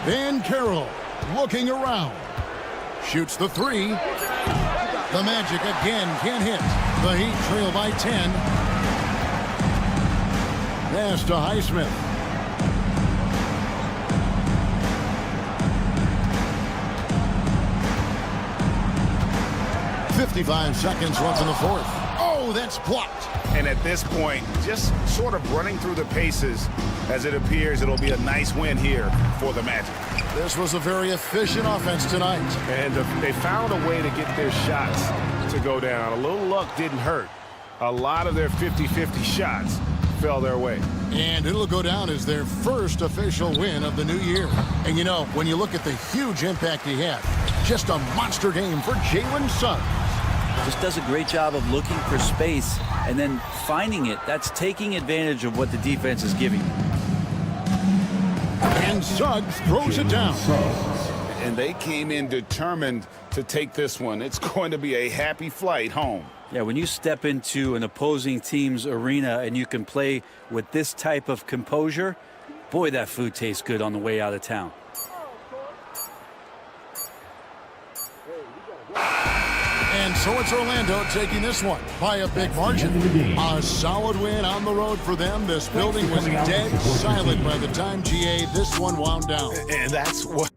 Van Carroll looking around. Shoots the three. The Magic again can't hit. The Heat trail by 10. Pass to Highsmith. .55 seconds left in the fourth. Oh, that's blocked. And at this point, just sort of running through the paces, as it appears it'll be a nice win here for the Magic. This was a very efficient offense tonight. And they found a way to get their shots to go down. A little luck didn't hurt. A lot of their 50-50 shots fell their way. And it'll go down as their first official win of the new year. And you know, when you look at the huge impact he had, just a monster game for Jalen Suggs. Just does a great job of looking for space and then finding it. That's taking advantage of what the defense is giving you. And Suggs throws it down. And they came in determined to take this one. It's going to be a happy flight home. Yeah, when you step into an opposing team's arena and you can play with this type of composure, boy, that food tastes good on the way out of town. And so it's Orlando taking this one by a big margin. A solid win on the road for them. This building was dead silent by the time, GA, this one wound down. And that's what...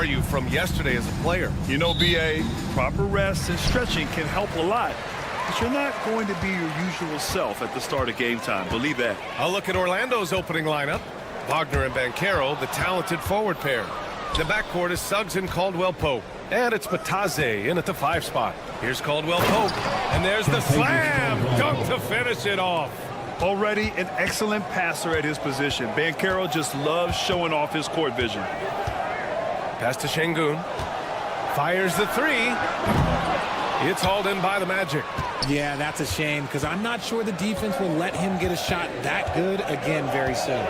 are you from yesterday as a player? You know, BA, proper rest and stretching can help a lot. But you're not going to be your usual self at the start of game time. Believe that. I'll look at Orlando's opening lineup. Wagner and Banchero, the talented forward pair. The backcourt is Suggs and Caldwell-Pope. And it's Bataze in at the 5 spot. Here's Caldwell-Pope. And there's the slam dunk to finish it off. Already an excellent passer at his position. Banchero just loves showing off his court vision. Pass to Şengün. Fires the 3. It's hauled in by the Magic. Yeah, that's a shame because I'm not sure the defense will let him get a shot that good again very soon.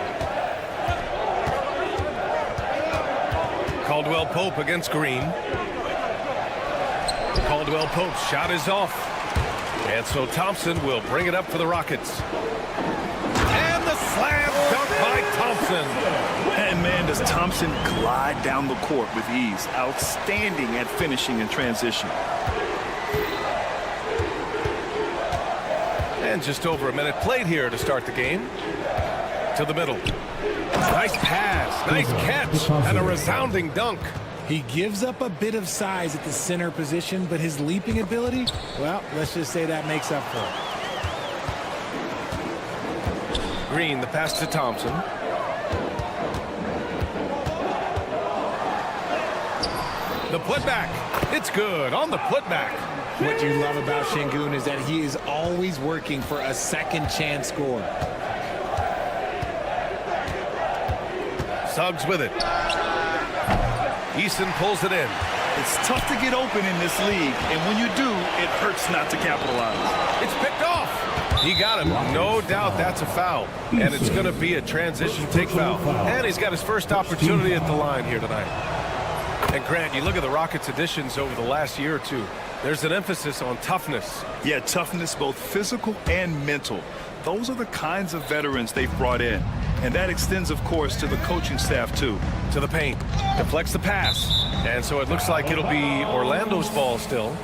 Caldwell-Pope against Green. Caldwell-Pope's shot is off. And so Thompson will bring it up for the Rockets. And the slam dunk by Thompson. And man, does Thompson glide down the court with ease. Outstanding at finishing in transition. And just over a minute played here to start the game. To the middle. Nice pass, nice catch, and a resounding dunk. He gives up a bit of size at the center position, but his leaping ability, well, let's just say that makes up for it. Green, the pass to Thompson. The putback. It's good on the putback. What you love about Şengün is that he is always working for a second chance score. Suggs with it. Eason pulls it in. It's tough to get open in this league, and when you do, it hurts not to capitalize. It's picked off. He got him. No doubt that's a foul, and it's going to be a transition take foul. And he's got his first opportunity at the line here tonight. And Grant, you look at the Rockets' additions over the last year or two. There's an emphasis on toughness. Yeah, toughness, both physical and mental. Those are the kinds of veterans they've brought in. And that extends, of course, to the coaching staff, too. To the paint. Deflects the pass. And so it looks like it'll be Orlando's ball still.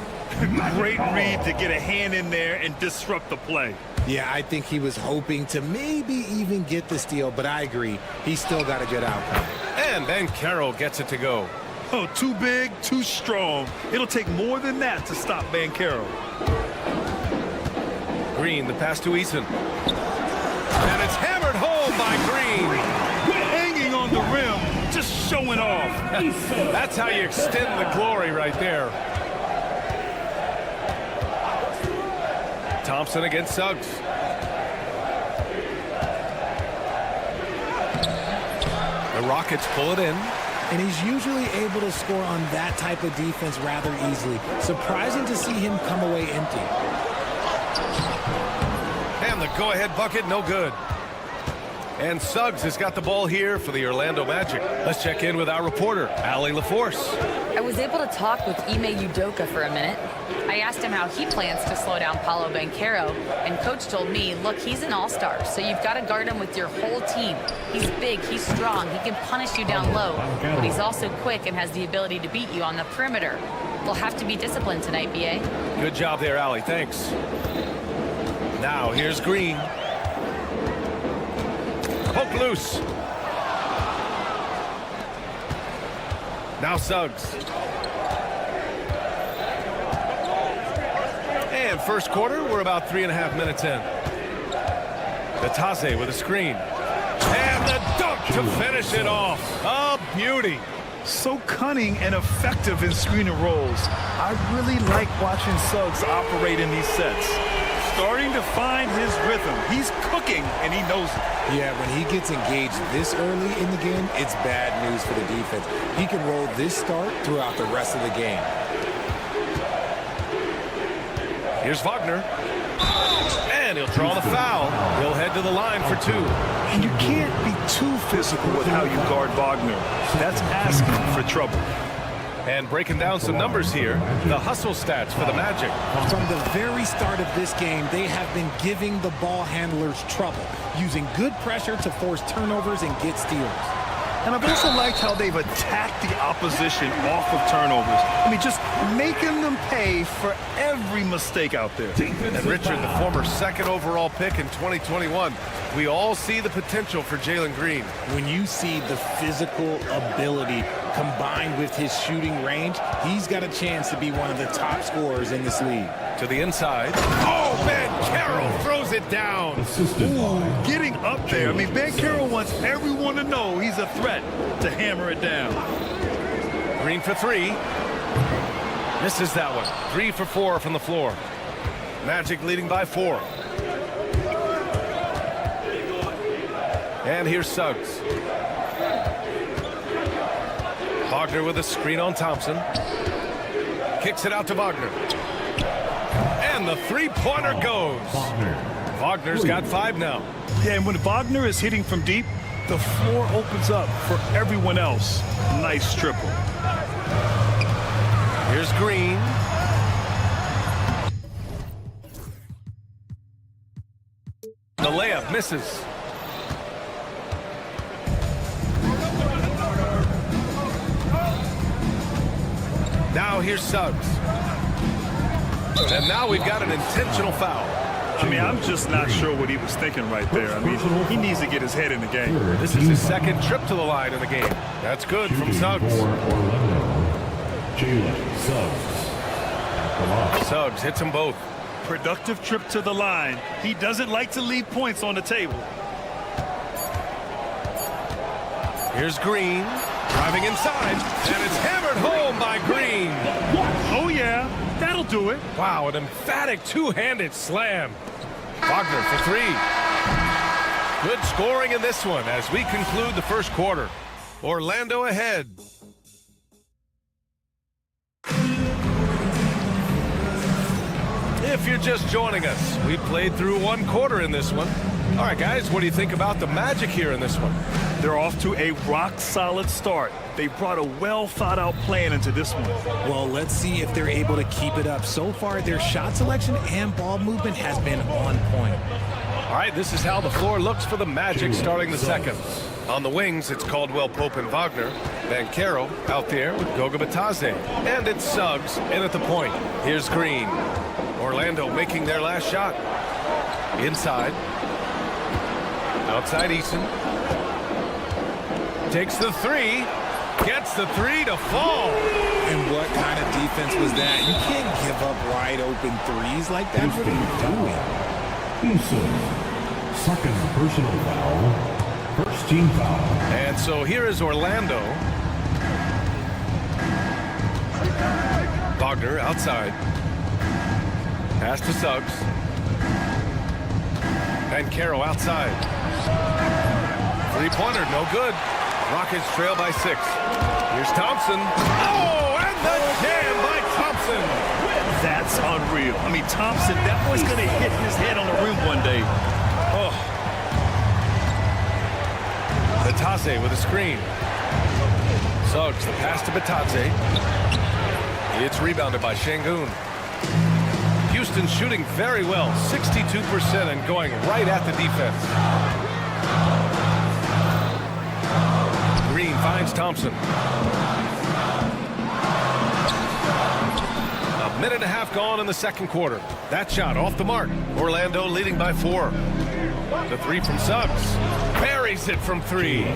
Great read to get a hand in there and disrupt the play. Yeah, I think he was hoping to maybe even get the steal, but I agree. He's still got a good outcome. And Banchero gets it to go. Oh, too big, too strong. It'll take more than that to stop Banchero. Green, the pass to Eason. And it's hammered home by Green. Hanging on the rim, just showing off. That's how you extend the glory right there. Thompson against Suggs. The Rockets pull it in. And he's usually able to score on that type of defense rather easily. Surprising to see him come away empty. And the go-ahead bucket, no good. And Suggs has got the ball here for the Orlando Magic. Let's check in with our reporter, Allie LaForce. I was able to talk with Ime Udoka for a minute. I asked him how he plans to slow down Paolo Banchero, and Coach told me, look, he's an all-star, so you've got to guard him with your whole team. He's big, he's strong, he can punish you down low, but he's also quick and has the ability to beat you on the perimeter. We'll have to be disciplined tonight, B.A. Good job there, Allie, thanks. Now, here's Green. Poke loose. Now Suggs. And first quarter, we're about 3.5 minutes in. Bataze with a screen. And the dunk to finish it off. A beauty. So cunning and effective in screen and rolls. I really like watching Suggs operate in these sets. Starting to find his rhythm. He's cooking, and he knows it. Yeah, when he gets engaged this early in the game, it's bad news for the defense. He can roll this start throughout the rest of the game. Here's Wagner. And he'll draw the foul. He'll head to the line for 2. And you can't be too physical with how you guard Wagner. That's asking for trouble. And breaking down some numbers here, the hustle stats for the Magic. From the very start of this game, they have been giving the ball handlers trouble, using good pressure to force turnovers and get steals. And I've also liked how they've attacked the opposition off of turnovers. I mean, just making them pay for every mistake out there. And Richard, the former second overall pick in 2021, we all see the potential for Jalen Green. When you see the physical ability combined with his shooting range, he's got a chance to be one of the top scorers in this league. To the inside. Oh, Banchero throws it down. Ooh, getting up there. I mean, Banchero wants everyone to know he's a threat to hammer it down. Green for three. Misses that one. 3 for 4 from the floor. Magic leading by 4. And here's Suggs. Wagner with a screen on Thompson. Kicks it out to Wagner. And the three-pointer goes. Wagner's got 5 now. Yeah, and when Wagner is hitting from deep, the floor opens up for everyone else. Nice triple. Here's Green. The layup misses. Now here's Suggs. And now we've got an intentional foul. I mean, I'm just not sure what he was thinking right there. I mean, he needs to get his head in the game. This is his second trip to the line in the game. That's good from Suggs. Suggs hits them both. Productive trip to the line. He doesn't like to leave points on the table. Here's Green. Driving inside. And it's hammered home by Green. Oh, yeah. That'll do it. Wow, an emphatic two-handed slam. Wagner for 3. Good scoring in this one as we conclude the first quarter. Orlando ahead. If you're just joining us, we played through 1 quarter in this one. All right, guys, what do you think about the Magic here in this one? They're off to a rock-solid start. They brought a well-thought-out plan into this one. Well, let's see if they're able to keep it up. So far, their shot selection and ball movement has been on point. All right, this is how the floor looks for the Magic starting the second. On the wings, it's Caldwell Pope and Wagner. Banchero out there with Goga Bitadze. And it's Suggs in at the point. Here's Green. Orlando making their last shot. Inside. Outside Eason. Takes the 3. Gets the 3 to fall. And what kind of defense was that? You can't give up wide open threes like that. What are you doing? Second personal foul. First team foul. And so here is Orlando. Wagner outside. Pass to Suggs. Banchero outside. Three-pointer, no good. Rockets trail by 6. Here's Thompson. Oh, and the jam by Thompson. That's unreal. I mean, Thompson, that boy's going to hit his head on the rim one day. Oh. Bitadze with a screen. Suggs, the pass to Bitadze. It's rebounded by Şengün. Houston shooting very well, 62% and going right at the defense. Green finds Thompson. A minute and a half gone in the second quarter. That shot off the mark. Orlando leading by 4. The 3 from Suggs. Buries it from 3.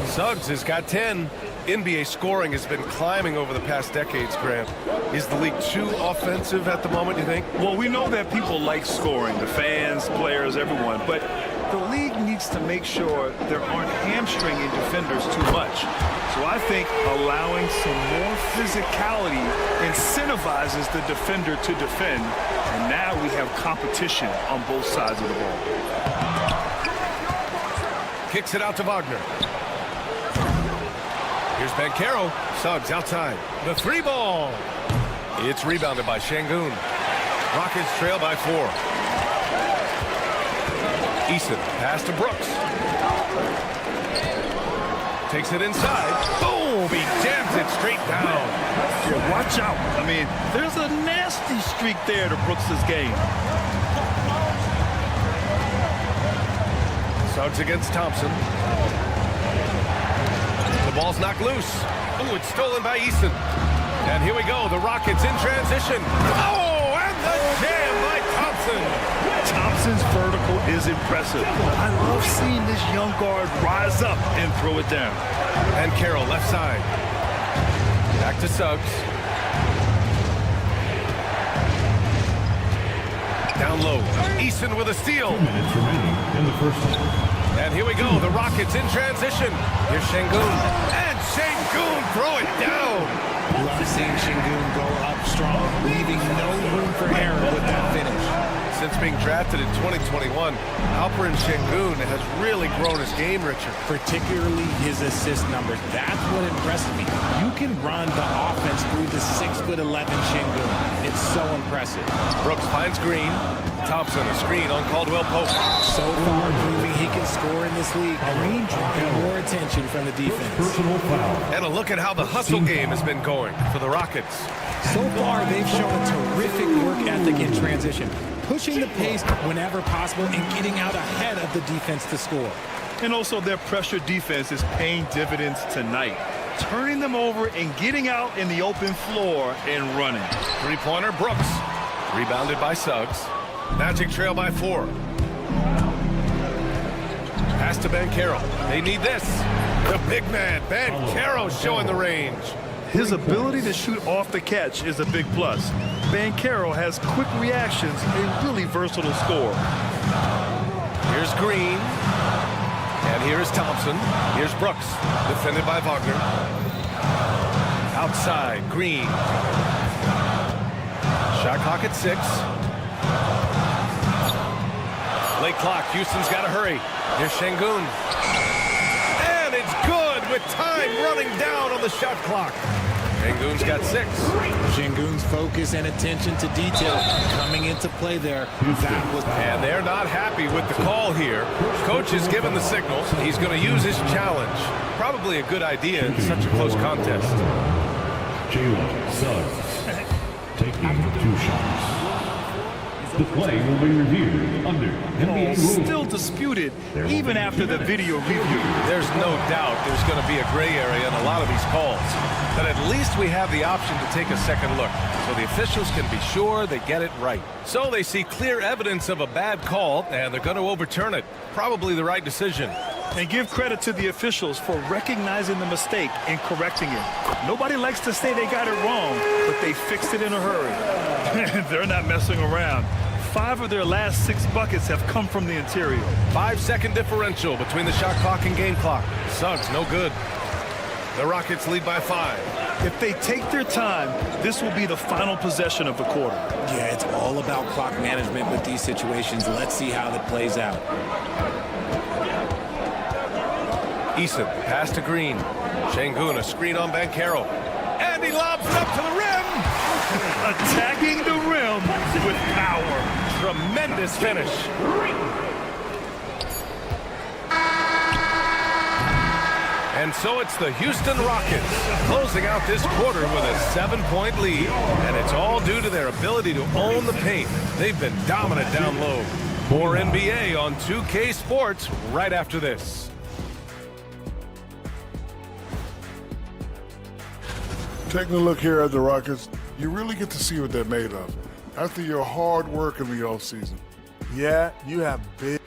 Suggs has got 10. NBA scoring has been climbing over the past decades, Grant. Is the league too offensive at the moment, you think? Well, we know that people like scoring, the fans, players, everyone, but the league needs to make sure there aren't hamstringing defenders too much. So I think allowing some more physicality incentivizes the defender to defend, and now we have competition on both sides of the ball. Kicks it out to Wagner. Here's Banchero. Suggs outside. The 3 ball. It's rebounded by Şengün. Rockets trail by 4. Eason pass to Brooks. Takes it inside. Boom! He jams it straight down. Yeah, watch out. I mean, there's a nasty streak there to Brooks' game. Suggs against Thompson. The ball's knocked loose. Ooh, it's stolen by Eason. And here we go. The Rockets in transition. Oh, and the jam by Thompson. Thompson's vertical is impressive. I love seeing this young guard rise up and throw it down. And Carroll left side. Back to Suggs. Down low. Easton with a steal. 2 minutes remaining in the first half. And here we go. The Rockets in transition. Here's Şengün. And Şengün throw it down. Love seeing Şengün go up strong, leaving no room for error with that finish. Since being drafted in 2021, Alperen Şengün has really grown his game, Richard. Particularly his assist numbers. That's what impressed me. You can run the offense through the 6'11" Şengün. It's so impressive. Brooks finds Green. Thompson a screen on Caldwell Pope. So far proving he can score in this league. Green drawing more attention from the defense. Personal foul. And a look at how the hustle game has been going for the Rockets. So far, they've shown a terrific work ethic in transition, pushing the pace whenever possible and getting out ahead of the defense to score. And also their pressure defense is paying dividends tonight, turning them over and getting out in the open floor and running. Three-pointer, Brooks. Rebounded by Suggs. Magic trail by 4. Pass to Banchero. They need this. The big man, Banchero, showing the range. His ability to shoot off the catch is a big plus. Banchero has quick reactions, a really versatile scorer. Here's Green. And here's Thompson. Here's Brooks, defended by Wagner. Outside, Green. Shot clock at 6. Late clock, Houston's got to hurry. Here's Şengün. And it's good with time running down on the shot clock. Şengün's got 6. Şengün's focus and attention to detail coming into play there. And they're not happy with the call here. Coach has given the signal. He's going to use his challenge. Probably a good idea in such a close contest. Jalen Suggs taking 2 shots. The play will be reviewed under NBA rules. Still disputed even after the video review. There's no doubt there's going to be a gray area in a lot of these calls. But at least we have the option to take a second look, so the officials can be sure they get it right. So they see clear evidence of a bad call, and they're going to overturn it. Probably the right decision. And give credit to the officials for recognizing the mistake and correcting it. Nobody likes to say they got it wrong, but they fixed it in a hurry. They're not messing around. 5 of their last 6 buckets have come from the interior. 5-second differential between the shot clock and game clock. Suggs, no good. The Rockets lead by 5. If they take their time, this will be the final possession of the quarter. Yeah, it's all about clock management with these situations. Let's see how that plays out. Eason, pass to Green. Şengün, a screen on Banchero. And he lobs it up to the rim. Attacking the rim with power. Tremendous finish. And so it's the Houston Rockets closing out this quarter with a 7-point lead. And it's all due to their ability to own the paint. They've been dominant down low. More NBA on 2K Sports right after this. Taking a look here at the Rockets, you really get to see what they're made of. After your hard work in the offseason. Yeah, you have big.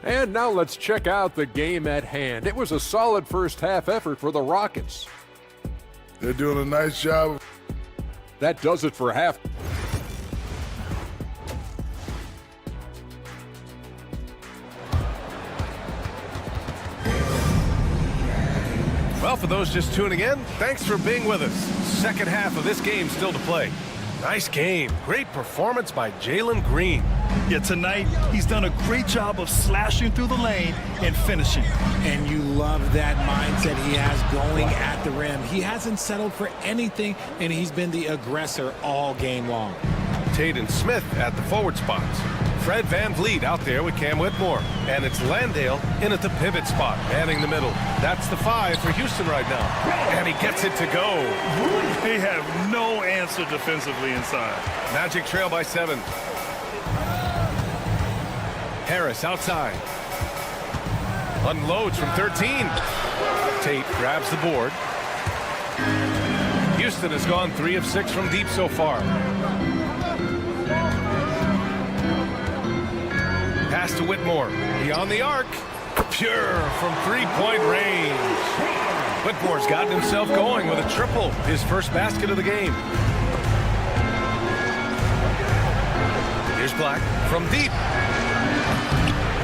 And now let's check out the game at hand. It was a solid first half effort for the Rockets. They're doing a nice job. That does it for half. Well, for those just tuning in, thanks for being with us. Second half of this game still to play. Nice game. Great performance by Jalen Green. Yeah, tonight he's done a great job of slashing through the lane and finishing. And you love that mindset he has going at the rim. He hasn't settled for anything, and he's been the aggressor all game long. Tate and Smith at the forward spots. Fred VanVleet out there with Cam Whitmore. And it's Landale in at the pivot spot, manning the middle. That's the 5 for Houston right now. And he gets it to go. They have no answer defensively inside. Magic trail by 7. Harris outside. Unloads from 13. Tate grabs the board. Houston has gone 3 of 6 from deep so far. Pass to Whitmore. Beyond the arc. Pure from 3-point range. Whitmore's gotten himself going with a triple, his first basket of the game. Here's Black from deep.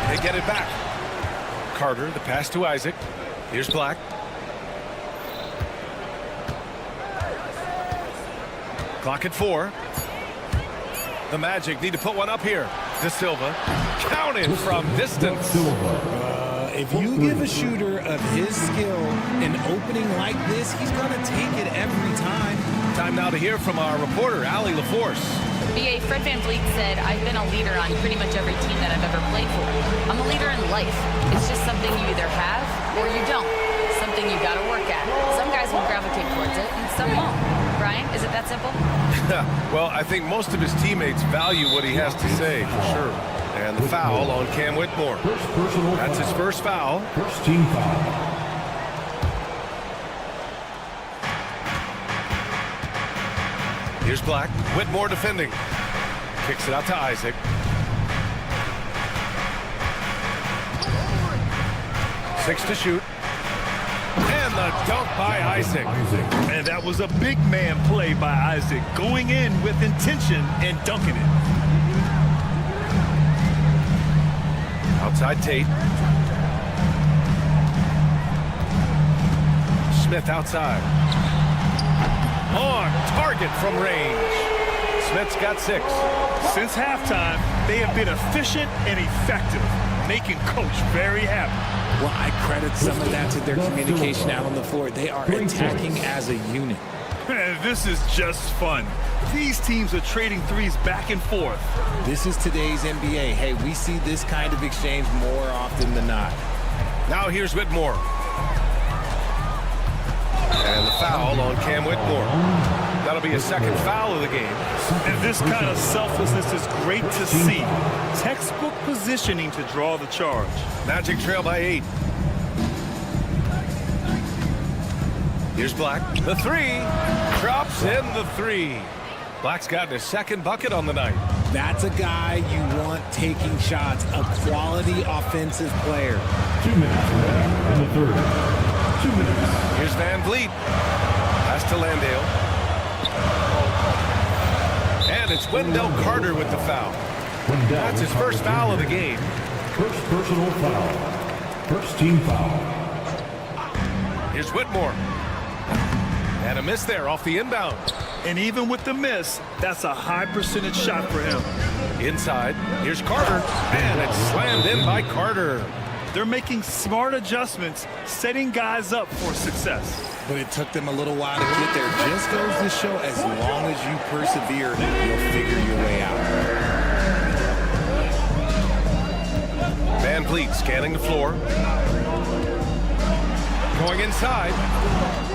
They get it back. Carter, the pass to Isaac. Here's Black. Clock at 4. The Magic need to put one up here. De Silva counted from distance. If you give a shooter of his skill an opening like this, he's going to take it every time. Time now to hear from our reporter, Allie LaForce. BA, Fred VanVleet said, I've been a leader on pretty much every team that I've ever played for. I'm a leader in life. It's just something you either have or you don't. Something you got to work at. Some guys will gravitate towards it and some won't. Brian, is it that simple? Well, I think most of his teammates value what he has to say, for sure. And the foul on Cam Whitmore. That's his first foul. First team foul. Here's Black. Whitmore defending. Kicks it out to Isaac. Six to shoot. And the dunk by Isaac. And that was a big man play by Isaac, going in with intention and dunking it. Outside Tate. Smith outside. On target from range. Smith's got 6. Since halftime, they have been efficient and effective, making Coach very happy. Well, I credit some of that to their communication out on the floor. They are attacking as a unit. This is just fun. These teams are trading threes back and forth. This is today's NBA. Hey, we see this kind of exchange more often than not. Now here's Whitmore. And the foul on Cam Whitmore. That'll be a second foul of the game. And this kind of selflessness is great to see. Textbook positioning to draw the charge. Magic trail by 8. Here's Black. The 3. Drops in the 3. Black's gotten his second bucket on the night. That's a guy you want taking shots. A quality offensive player. 2 minutes left in the third. 2 minutes. Here's VanVleet. Pass to Landale. And it's Wendell Carter with the foul. That's his first foul of the game. First personal foul. First team foul. Here's Whitmore. And a miss there off the inbound. And even with the miss, that's a high percentage shot for him. Inside, here's Carter. And it's slammed in by Carter. They're making smart adjustments, setting guys up for success. But it took them a little while to get there. Just goes to show as long as you persevere, you'll figure your way out. VanVleet scanning the floor. Going inside.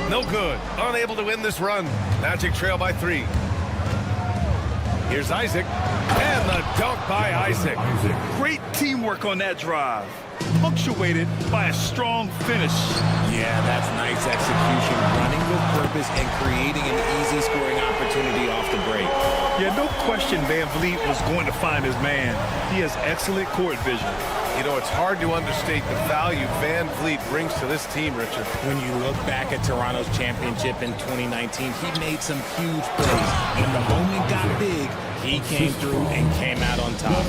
No good. Unable to win this run. Magic trail by 3. Here's Isaac. And the dunk by Isaac. Great teamwork on that drive. Punctuated by a strong finish. Yeah, that's nice execution. Running with purpose and creating an easy scoring opportunity off the break. Yeah, no question VanVleet was going to find his man. He has excellent court vision. You know, it's hard to understate the value VanVleet brings to this team, Richard. When you look back at Toronto's championship in 2019, he made some huge plays. When the moment got big, he came through and came out on top.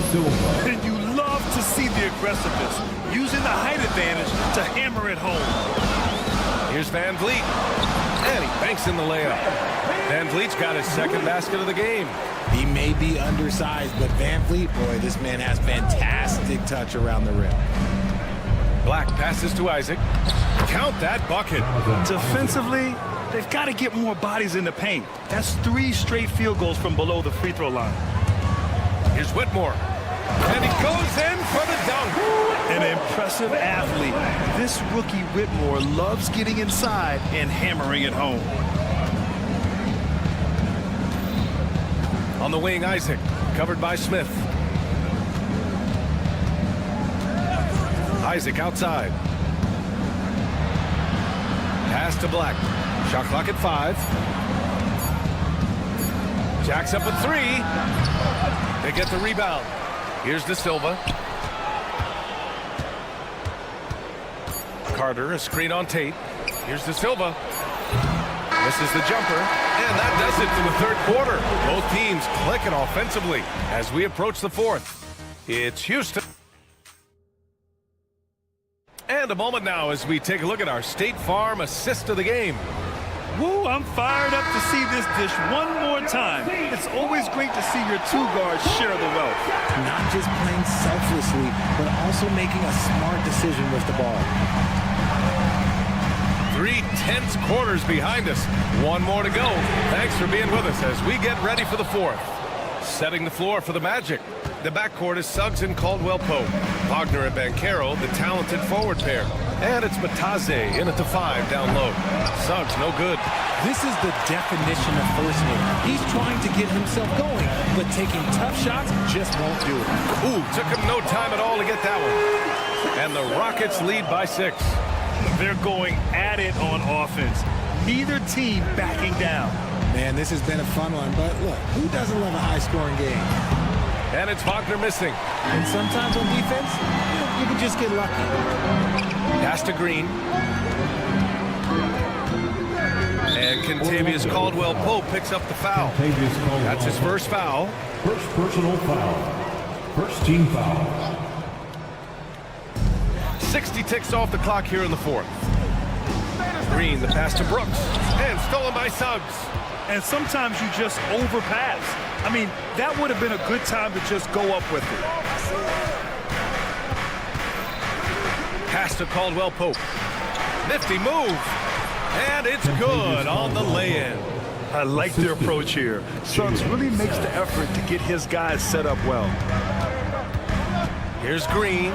And you love to see the aggressiveness, using the height advantage to hammer it home. Here's VanVleet. And he banks in the layup. VanVleet's got his second basket of the game. He may be undersized, but VanVleet, boy, this man has fantastic touch around the rim. Black passes to Isaac. Count that bucket. Defensively, they've got to get more bodies in the paint. That's 3 straight field goals from below the free throw line. Here's Whitmore. And he goes in for the dunk. An impressive athlete. This rookie Whitmore loves getting inside and hammering it home. On the wing, Isaac, covered by Smith. Isaac outside. Pass to Black. Shot clock at 5. Jacks up at 3. They get the rebound. Here's De Silva. Carter, a screen on Tate. Here's De Silva. Misses the jumper, and that does it for the third quarter. Both teams clicking offensively as we approach the fourth. It's Houston. And a moment now as we take a look at our State Farm assist of the game. Woo, I'm fired up to see this dish one more time. It's always great to see your two guards share the wealth. Not just playing selflessly, but also making a smart decision with the ball. 3 tense quarters behind us. One more to go. Thanks for being with us as we get ready for the fourth. Setting the floor for the Magic. The backcourt is Suggs and Caldwell-Pope. Wagner and Banchero, the talented forward pair. And it's Bataze in at the 5 down low. Suggs, no good. This is the definition of force move. He's trying to get himself going, but taking tough shots just won't do it. Ooh, took him no time at all to get that one. And the Rockets lead by 6. They're going at it on offense. Neither team backing down. Man, this has been a fun one, but look, who doesn't love a high-scoring game? And it's Wagner missing. And sometimes on defense, you can just get lucky. Pass to Green. And Kentavious Caldwell-Pope picks up the foul. That's his first foul. First personal foul. First team foul. 60 ticks off the clock here in the fourth. Green, the pass to Brooks. And stolen by Suggs. And sometimes you just overpass. I mean, that would have been a good time to just go up with it. Pass to Caldwell-Pope. Nifty move. And it's good on the lay-in. I like their approach here. Suggs really makes the effort to get his guys set up well. Here's Green.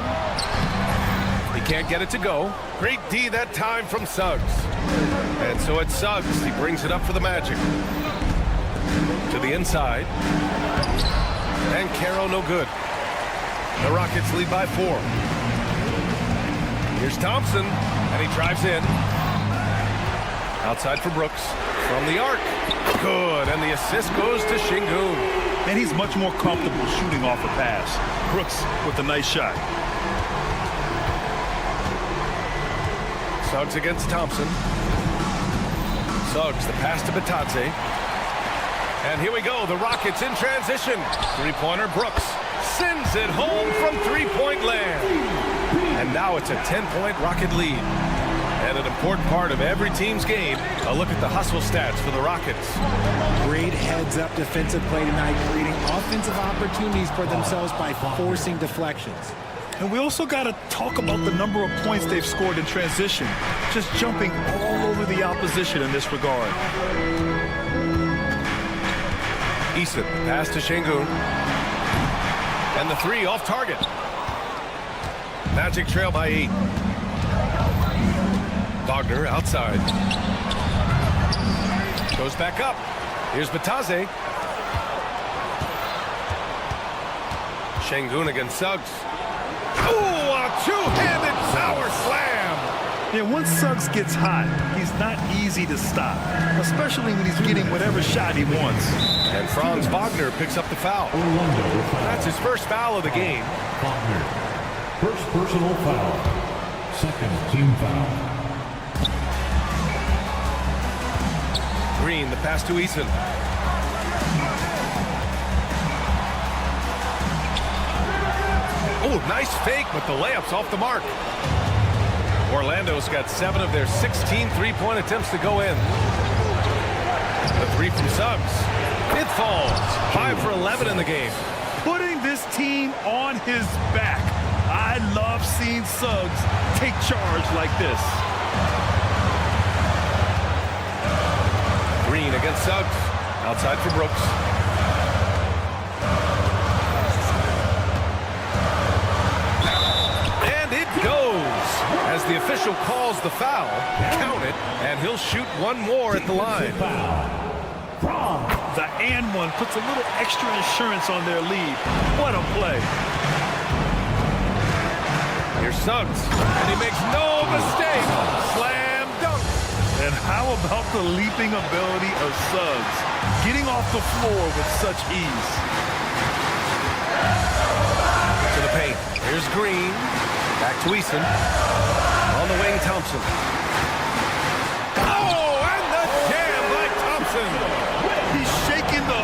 He can't get it to go. Great D that time from Suggs. And so it's Suggs. He brings it up for the Magic. To the inside. And Caro no good. The Rockets lead by 4. Here's Thompson. And he drives in. Outside for Brooks. From the arc. Good. And the assist goes to Şengün. And he's much more comfortable shooting off a pass. Brooks with a nice shot. Suggs against Thompson. Suggs, the pass to Bataze. And here we go, the Rockets in transition. Three-pointer, Brooks sends it home from three-point land. And now it's a 10-point Rocket lead. And an important part of every team's game, a look at the hustle stats for the Rockets. Great heads-up defensive play tonight, creating offensive opportunities for themselves by forcing deflections. And we also got to talk about the number of points they've scored in transition, just jumping all over the opposition in this regard. Eason, pass to Şengün. And the 3 off target. Magic trail by 8. Wagner outside. Goes back up. Here's Bataze. Şengün against Suggs. Ooh, a two-handed power slam. Yeah, once Suggs gets hot, he's not easy to stop, especially when he's getting whatever shot he wants. And Franz Wagner picks up the foul. That's his first foul of the game. Wagner. First personal foul. Second team foul. Green, the pass to Eason. Oh, nice fake, but the layup's off the mark. Orlando's got 7 of their 16 three-point attempts to go in. The 3 from Suggs. It falls. 5 for 11 in the game. Putting this team on his back. I love seeing Suggs take charge like this. Green against Suggs. Outside for Brooks. As the official calls the foul, count it, and he'll shoot one more at the line. The and one puts a little extra insurance on their lead. What a play. Here's Suggs, and he makes no mistake. Slam dunk. And how about the leaping ability of Suggs? Getting off the floor with such ease. To the paint. Here's Green. Back to Eason. On the wing, Thompson.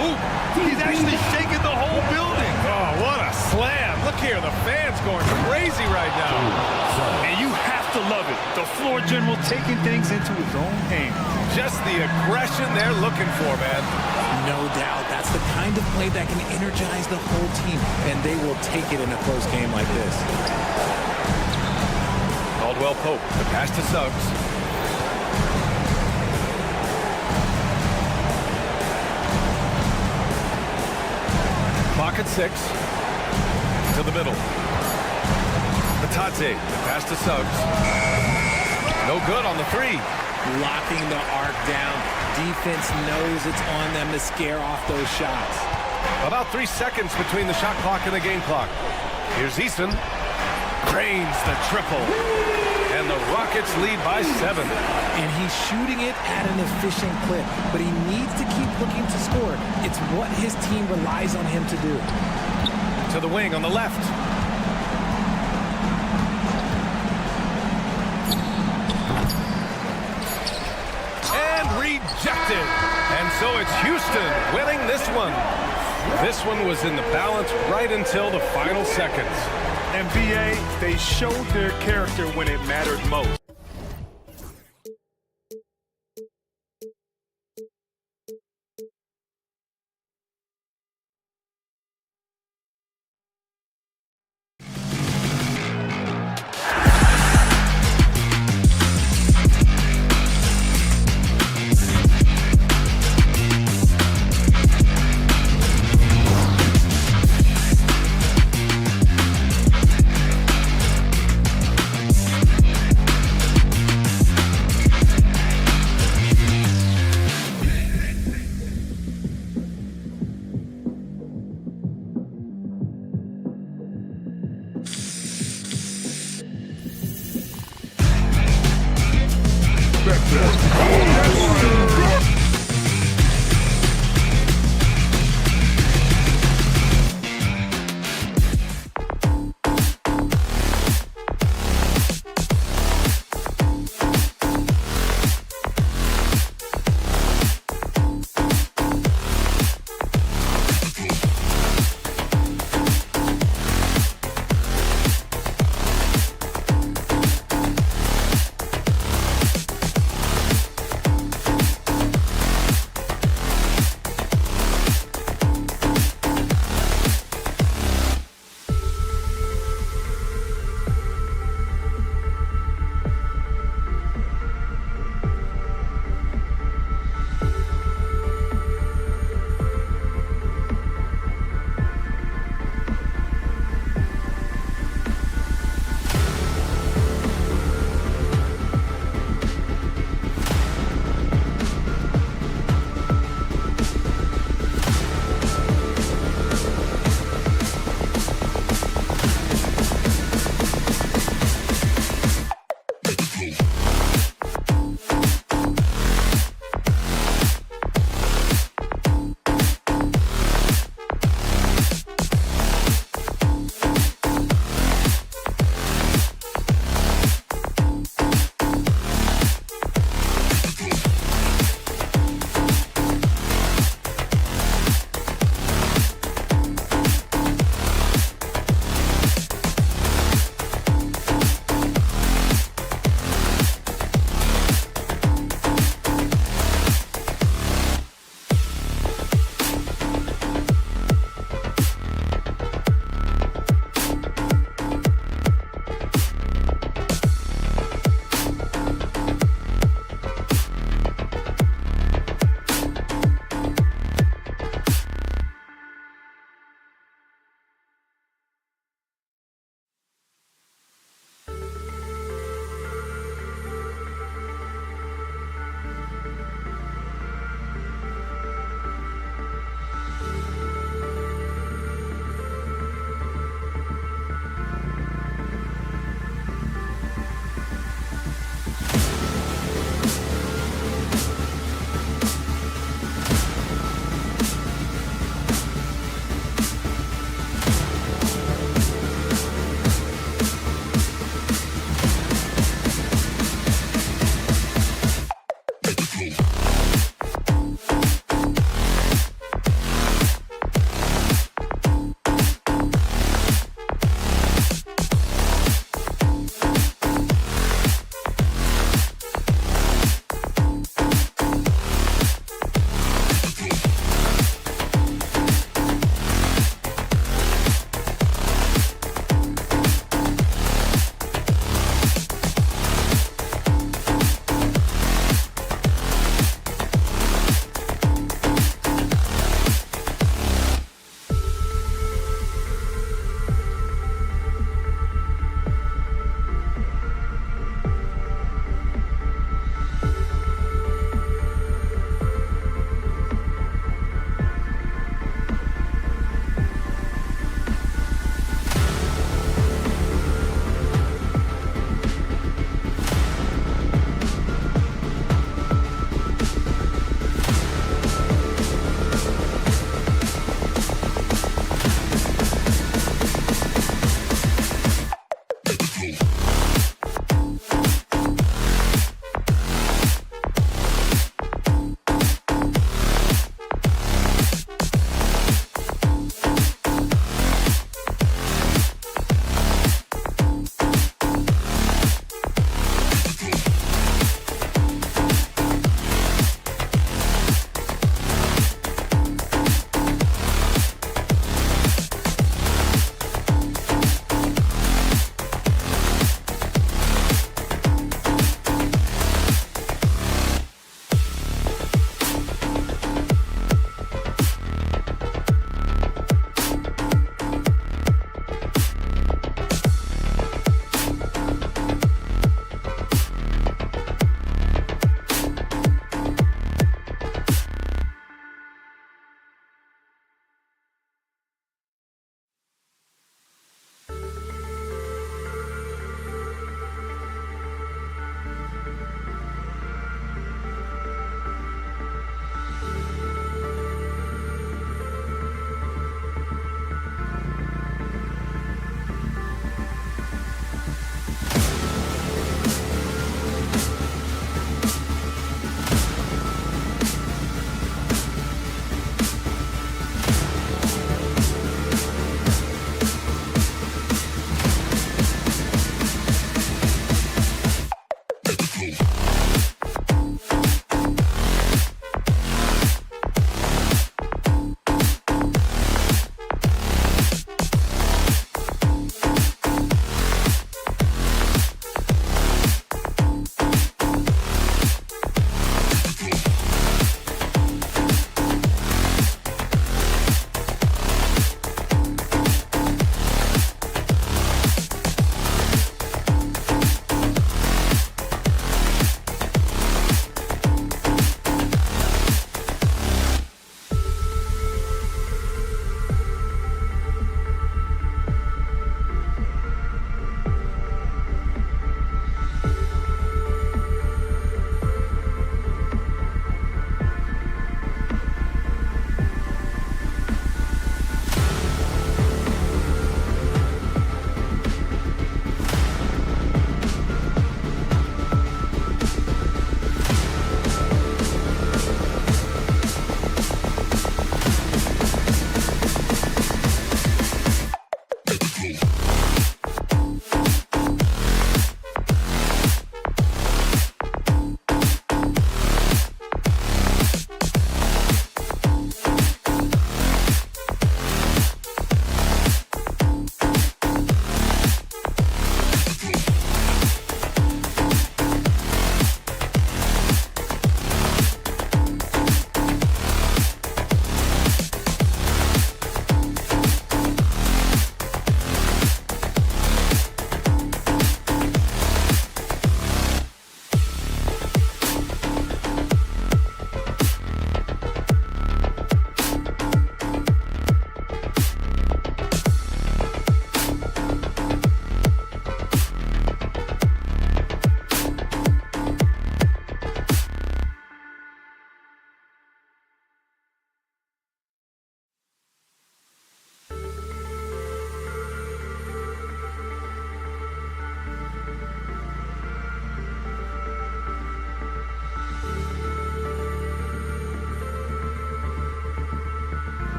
Ooh, he's actually shaking the whole building. Oh, what a slam. Look here, the fans going crazy right now. And you have to love it. The floor general taking things into his own hands. Just the aggression they're looking for, man. No doubt. That's the kind of play that can energize the whole team, and they will take it in a close game like this. Caldwell Pope, the pass to Suggs. Clock at 6. To the middle. Batate, the pass to Suggs. No good on the 3. Locking the arc down. Defense knows it's on them to scare off those shots. About 3 seconds between the shot clock and the game clock. Here's Easton. Drains the triple. And the Rockets lead by 7. And he's shooting it at an efficient clip, but he needs to keep looking to score. It's what his team relies on him to do. To the wing on the left. And rejected. And so it's Houston winning this one. This one was in the balance right until the final seconds. And BA, they showed their character when it mattered most.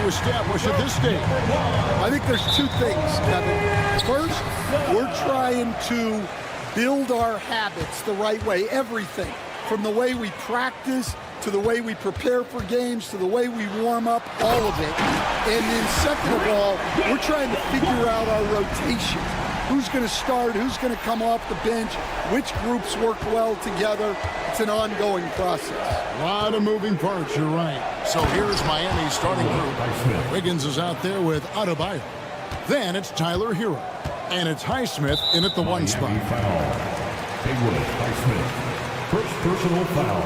to establish at this stage? I think there's two things, Kevin. First, we're trying to build our habits the right way, everything. From the way we practice, to the way we prepare for games, to the way we warm up, all of it. And then second of all, we're trying to figure out our rotation. Who's going to start, who's going to come off the bench, which groups work well together. It's an ongoing process. A lot of moving parts, you're right. So here's Miami's starting group. Wiggins is out there with Adebayo. Then it's Tyler Hero. And it's Highsmith in at the one spot. Haywood, Highsmith. First personal foul.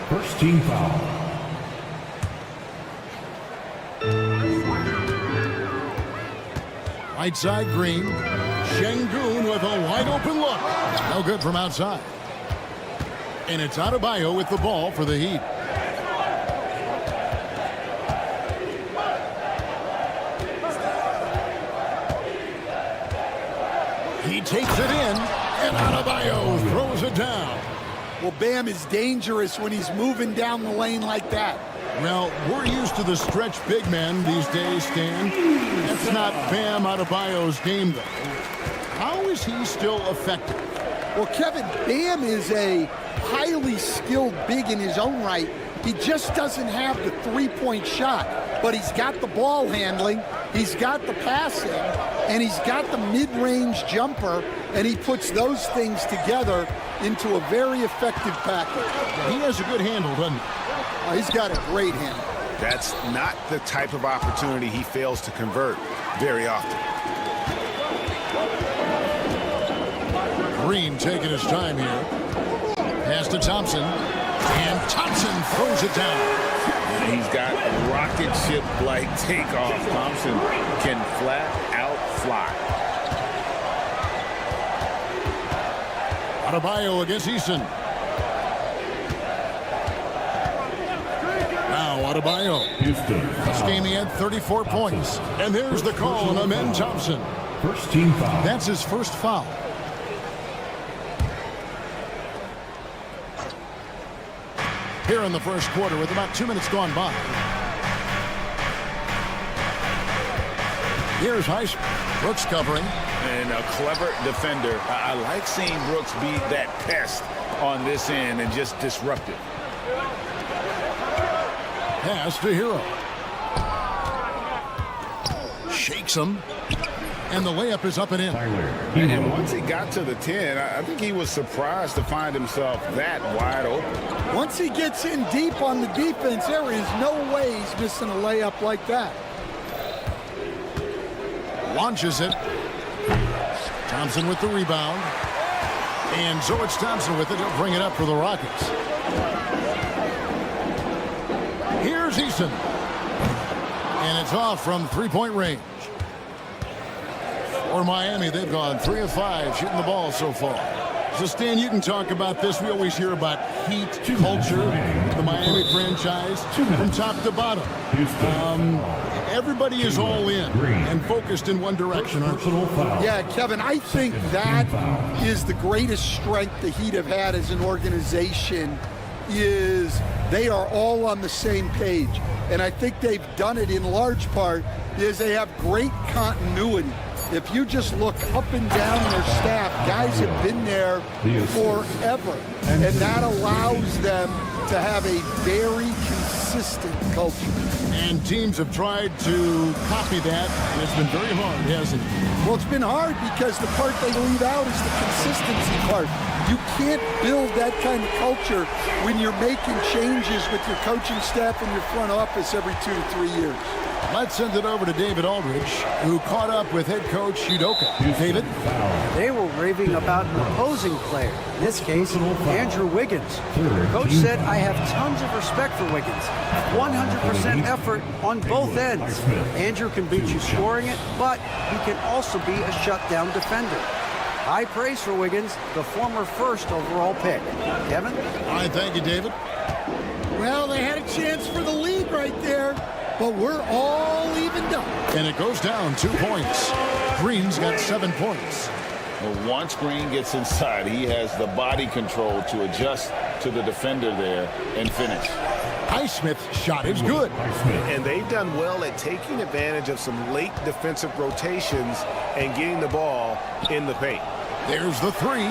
First team foul. Right side Green. Şengün with a wide open look. No good from outside. And it's Adebayo with the ball for the Heat. He takes it in, and Adebayo throws it down. Well, Bam is dangerous when he's moving down the lane like that. Well, we're used to the stretch big men these days, Stan. That's not Bam Adebayo's game, though. How is he still effective? Well, Kevin, Bam is a highly skilled big in his own right. He just doesn't have the three-point shot, but he's got the ball handling, he's got the passing, and he's got the mid-range jumper, and he puts those things together into a very effective package. He has a good handle, doesn't he? He's got a great handle. That's not the type of opportunity he fails to convert very often. Green taking his time here. Pass to Thompson. And Thompson throws it down. He's got a rocket ship-like takeoff. Thompson can flat out fly. Adebayo against Eason. Now Adebayo. Houston. This game he had 34 points. And there's the call on Amen Thompson. First team foul. That's his first foul. Here in the first quarter with about 2 minutes gone by. Here's Highsmith. Brooks covering. And a clever defender. I like seeing Brooks be that pest on this end and just disrupt it. Pass to Hero. Shakes him. And the layup is up and in. And once he got to the 10, I think he was surprised to find himself that wide open. Once he gets in deep on the defense, there is no way he's missing a layup like that. Launches it. Thompson with the rebound. And so it's Thompson with it. He'll bring it up for the Rockets. Here's Eason. And it's off from three-point range. For Miami, they've gone 3 of 5 shooting the ball so far. So, Stan, you can talk about this. We always hear about heat, culture, the Miami franchise, from top to bottom. Everybody is all in and focused in one direction, aren't you? Yeah, Kevin, I think that is the greatest strength the Heat have had as an organization, is they are all on the same page. And I think they've done it in large part because they have great continuity. If you just look up and down their staff, guys have been there forever. And that allows them to have a very consistent culture. And teams have tried to copy that, and it's been very hard, hasn't it? Well, it's been hard because the part they leave out is the consistency part. You can't build that kind of culture when you're making changes with your coaching staff and your front office every 2 to 3 years. Let's send it over to David Aldridge, who caught up with head coach Udoka. David? They were raving about an opposing player. In this case, Andrew Wiggins. Coach said, I have tons of respect for Wiggins. 100% effort on both ends. Andrew can beat you scoring it, but he can also be a shutdown defender. High praise for Wiggins, the former first overall pick. Kevin? All right, thank you, David. Well, they had a chance for the lead right there, but we're all evened up. And it goes down 2 points. Green's got 7 points. Well, once Green gets inside, he has the body control to adjust to the defender there and finish. Highsmith's shot is good. And they've done well at taking advantage of some late defensive rotations and getting the ball in the paint. There's the three.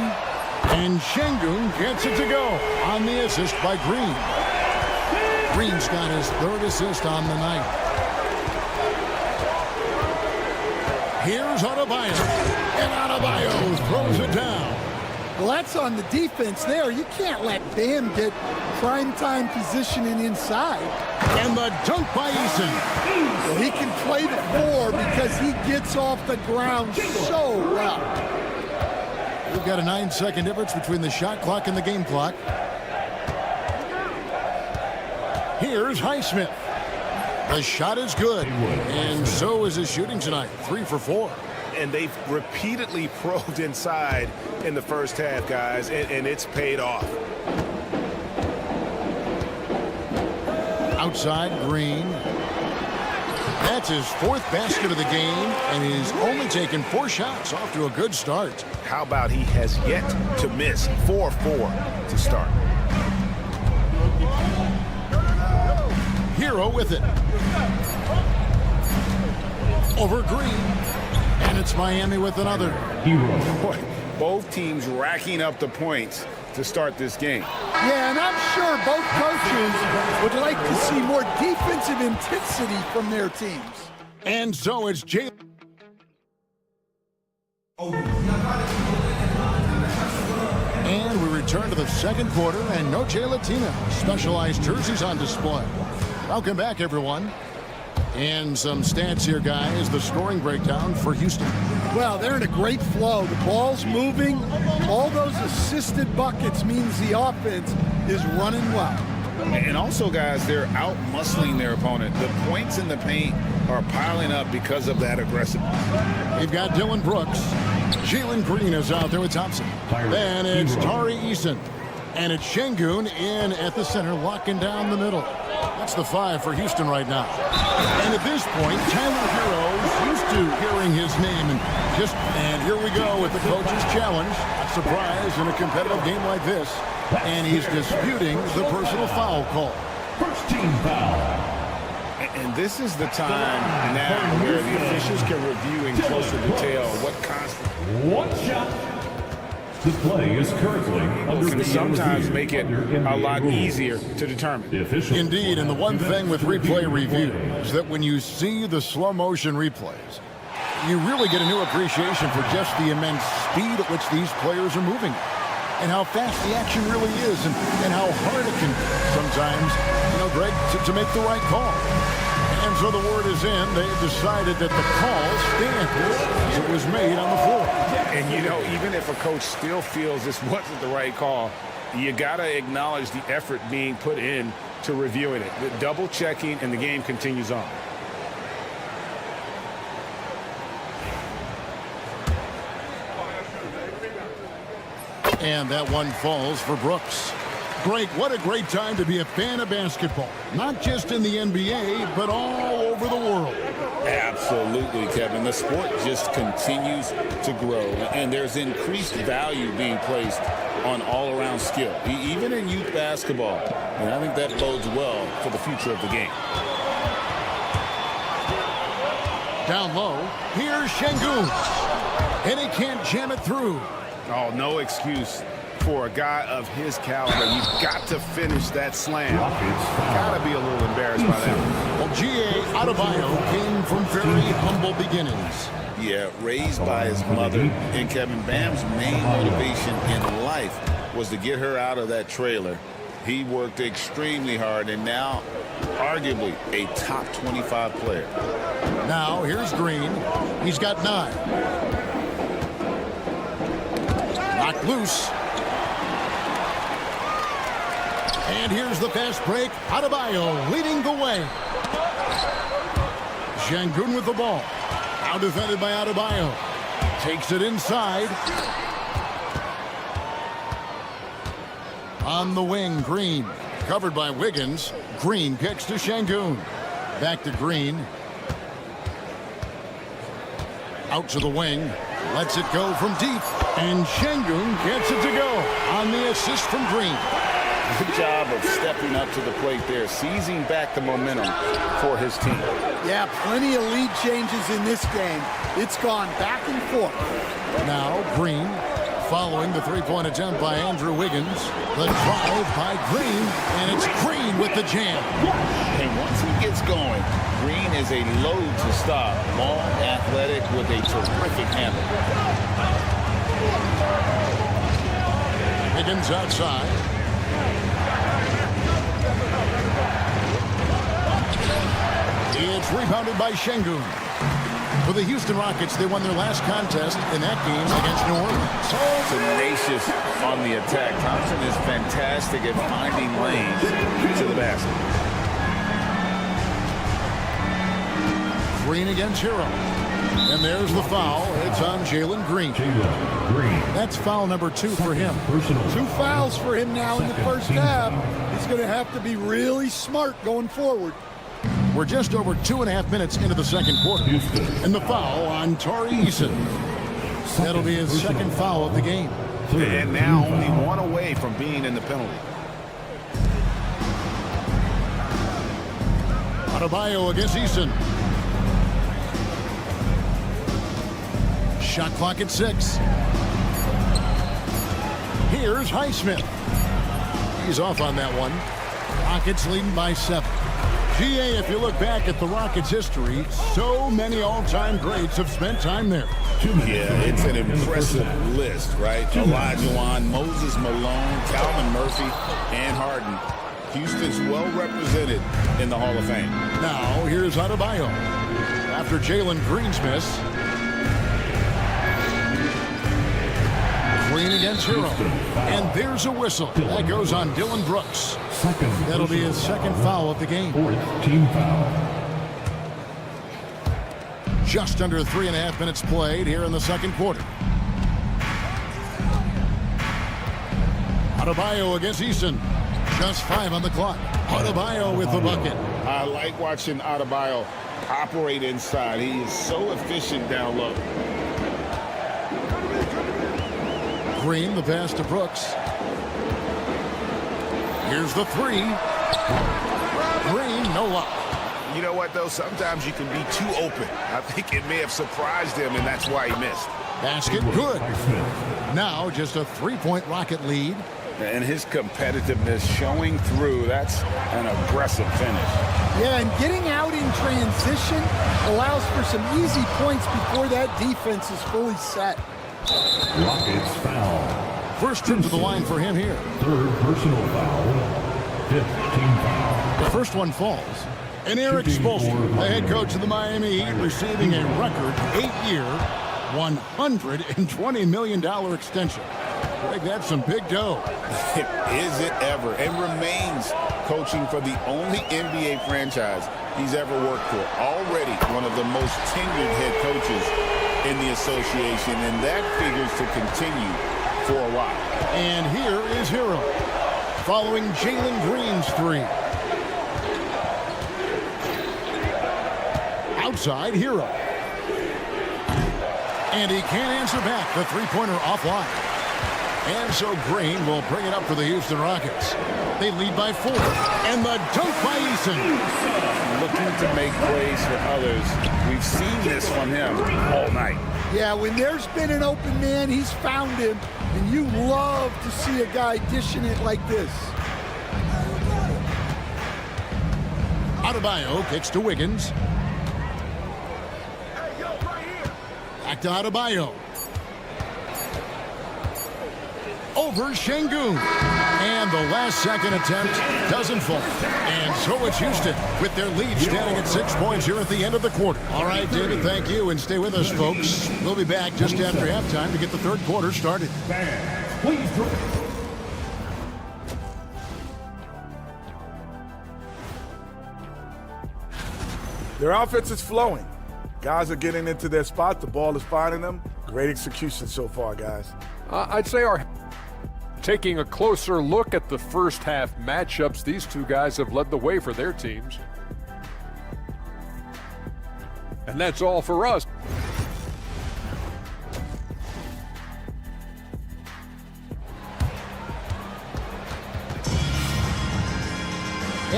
And Şengün gets it to go on the assist by Green. Green's got his third assist on the night. Here's Adebayo. And Adebayo throws it down. Well, that's on the defense there. You can't let Bam get prime-time positioning inside. And the dunk by Eason. Well, he can play the four because he gets off the ground so well. We've got a 9-second difference between the shot clock and the game clock. Here's Highsmith. The shot is good, and so is his shooting tonight, 3 for 4. And they've repeatedly probed inside in the first half, guys, and it's paid off. Outside, Green. That's his 4th basket of the game, and he's only taken 4 shots, off to a good start. How about he has yet to miss 4-4 to start? Hero with it. Over Green. And it's Miami with another. Boy, both teams racking up the points to start this game. Yeah, and I'm sure both coaches would like to see more defensive intensity from their teams. And so it's Jalen. And we return to the second quarter, and no Jay Latino. Specialized jerseys on display. Welcome back, everyone. And some stats here, guys. The scoring breakdown for Houston. Well, they're in a great flow. The ball's moving. All those assisted buckets means the offense is running well. And also, guys, they're out-muscling their opponent. The points in the paint are piling up because of that aggressiveness. You've got Dylan Brooks. Jalen Green is out there with Thompson. Then it's Tari Eason. And it's Şengün in at the center, locking down the middle. That's the 5 for Houston right now. And at this point, Tyler Hero's used to hearing his name. And here we go with the coach's challenge. A surprise in a competitive game like this. And he's disputing the personal foul call. First team foul. And this is the time now where the officials can review in closer detail what constitutes. One shot. The play is currently under can sometimes make it a lot easier to determine. Indeed, and the one thing with replay review is that when you see the slow motion replays, you really get a new appreciation for just the immense speed at which these players are moving and how fast the action really is and how hard it can sometimes, Greg, to make the right call. And so the word is in. They decided that the call stands as it was made on the floor. And, even if a coach still feels this wasn't the right call, you got to acknowledge the effort being put in to reviewing it. The double checking, and the game continues on. And that one falls for Brooks. Greg, what a great time to be a fan of basketball. Not just in the NBA, but all over the world. Absolutely, Kevin. The sport just continues to grow, and there's increased value being placed on all-around skill, even in youth basketball. And I think that bodes well for the future of the game. Down low, here's Şengün. And he can't jam it through. Oh, no excuse for a guy of his caliber. You've got to finish that slam. Got to be a little embarrassed by that. Well, G.A. Adebayo came from very humble beginnings. Yeah, raised by his mother. And Kevin, Bam's main motivation in life was to get her out of that trailer. He worked extremely hard and now arguably a top 25 player. Now, here's Green. He's got 9. Knocked loose. And here's the fast break. Adebayo leading the way. Şengün with the ball. Now defended by Adebayo. Takes it inside. On the wing, Green. Covered by Wiggins. Green kicks to Şengün. Back to Green. Out to the wing. Lets it go from deep. And Şengün gets it to go on the assist from Green. Good job of stepping up to the plate there, seizing back the momentum for his team. Yeah, plenty of lead changes in this game. It's gone back and forth. Now Green following the three-point attempt by Andrew Wiggins. The drive by Green, and it's Green with the jam. And once he gets going, Green is a load to stop. Long, athletic, with a terrific handle. Wiggins outside. It's rebounded by Şengün. For the Houston Rockets, they won their last contest in that game against New Orleans. Tenacious on the attack. Thompson is fantastic at finding lanes to the basket. Green against Hero. And there's the foul. It's on Jalen Green. That's foul number 2 for him. 2 fouls for him now in the first half. He's going to have to be really smart going forward. We're just over 2.5 minutes into the second quarter. And the foul on Tari Eason. That'll be his second foul of the game. And now only 1 away from being in the penalty. Adebayo against Eason. Shot clock at 6. Here's Highsmith. He's off on that one. Rockets leading by 7. GA, if you look back at the Rockets' history, so many all-time greats have spent time there. Yeah, it's an impressive list, right? Olajuwon, Moses Malone, Calvin Murphy, and Harden. Houston's well represented in the Hall of Fame. Now, here's Adebayo. After Jalen Green's miss. Green against Hero. And there's a whistle. That goes on Dylan Brooks. That'll be his second foul of the game. 4th team foul. Just under 3.5 minutes played here in the second quarter. Adebayo against Eason. Just 5 on the clock. Adebayo with the bucket. I like watching Adebayo operate inside. He is so efficient down low. Green, the pass to Brooks. Here's the 3. Green, no luck. You know what, though? Sometimes you can be too open. I think it may have surprised him, and that's why he missed. Basket good. Now just a 3-point Rocket lead. And his competitiveness showing through. That's an aggressive finish. Yeah, and getting out in transition allows for some easy points before that defense is fully set. Rockets foul. First trip to the line for him here. 3rd personal foul. 5th team foul. The first one falls. And Eric Spoelstra, the head coach of the Miami Heat, receiving a record 8-year, $120 million extension. Greg, that's some big dough. Is it ever? And remains coaching for the only NBA franchise he's ever worked for. Already one of the most tenured head coaches in the association, and that figures to continue for a while. And here is Hero, following Jalen Green's 3. Outside, Hero. And he can't answer back. The three-pointer offline. And so Green will bring it up for the Houston Rockets. They lead by 4. And the dunk by Eason. Looking to make plays for others. We've seen this from him all night. Yeah, when there's been an open man, he's found him. And you love to see a guy dishing it like this. Adebayo kicks to Wiggins. Back to Adebayo. Over Şengün. And the last second attempt doesn't fall. And so it's Houston with their lead standing at 6 points here at the end of the quarter. All right, David, thank you. And stay with us, folks. We'll be back just after halftime to get the third quarter started. Their offense is flowing. Guys are getting into their spot. The ball is finding them. Great execution so far, guys. I'd say taking a closer look at the first half matchups, these two guys have led the way for their teams. And that's all for us.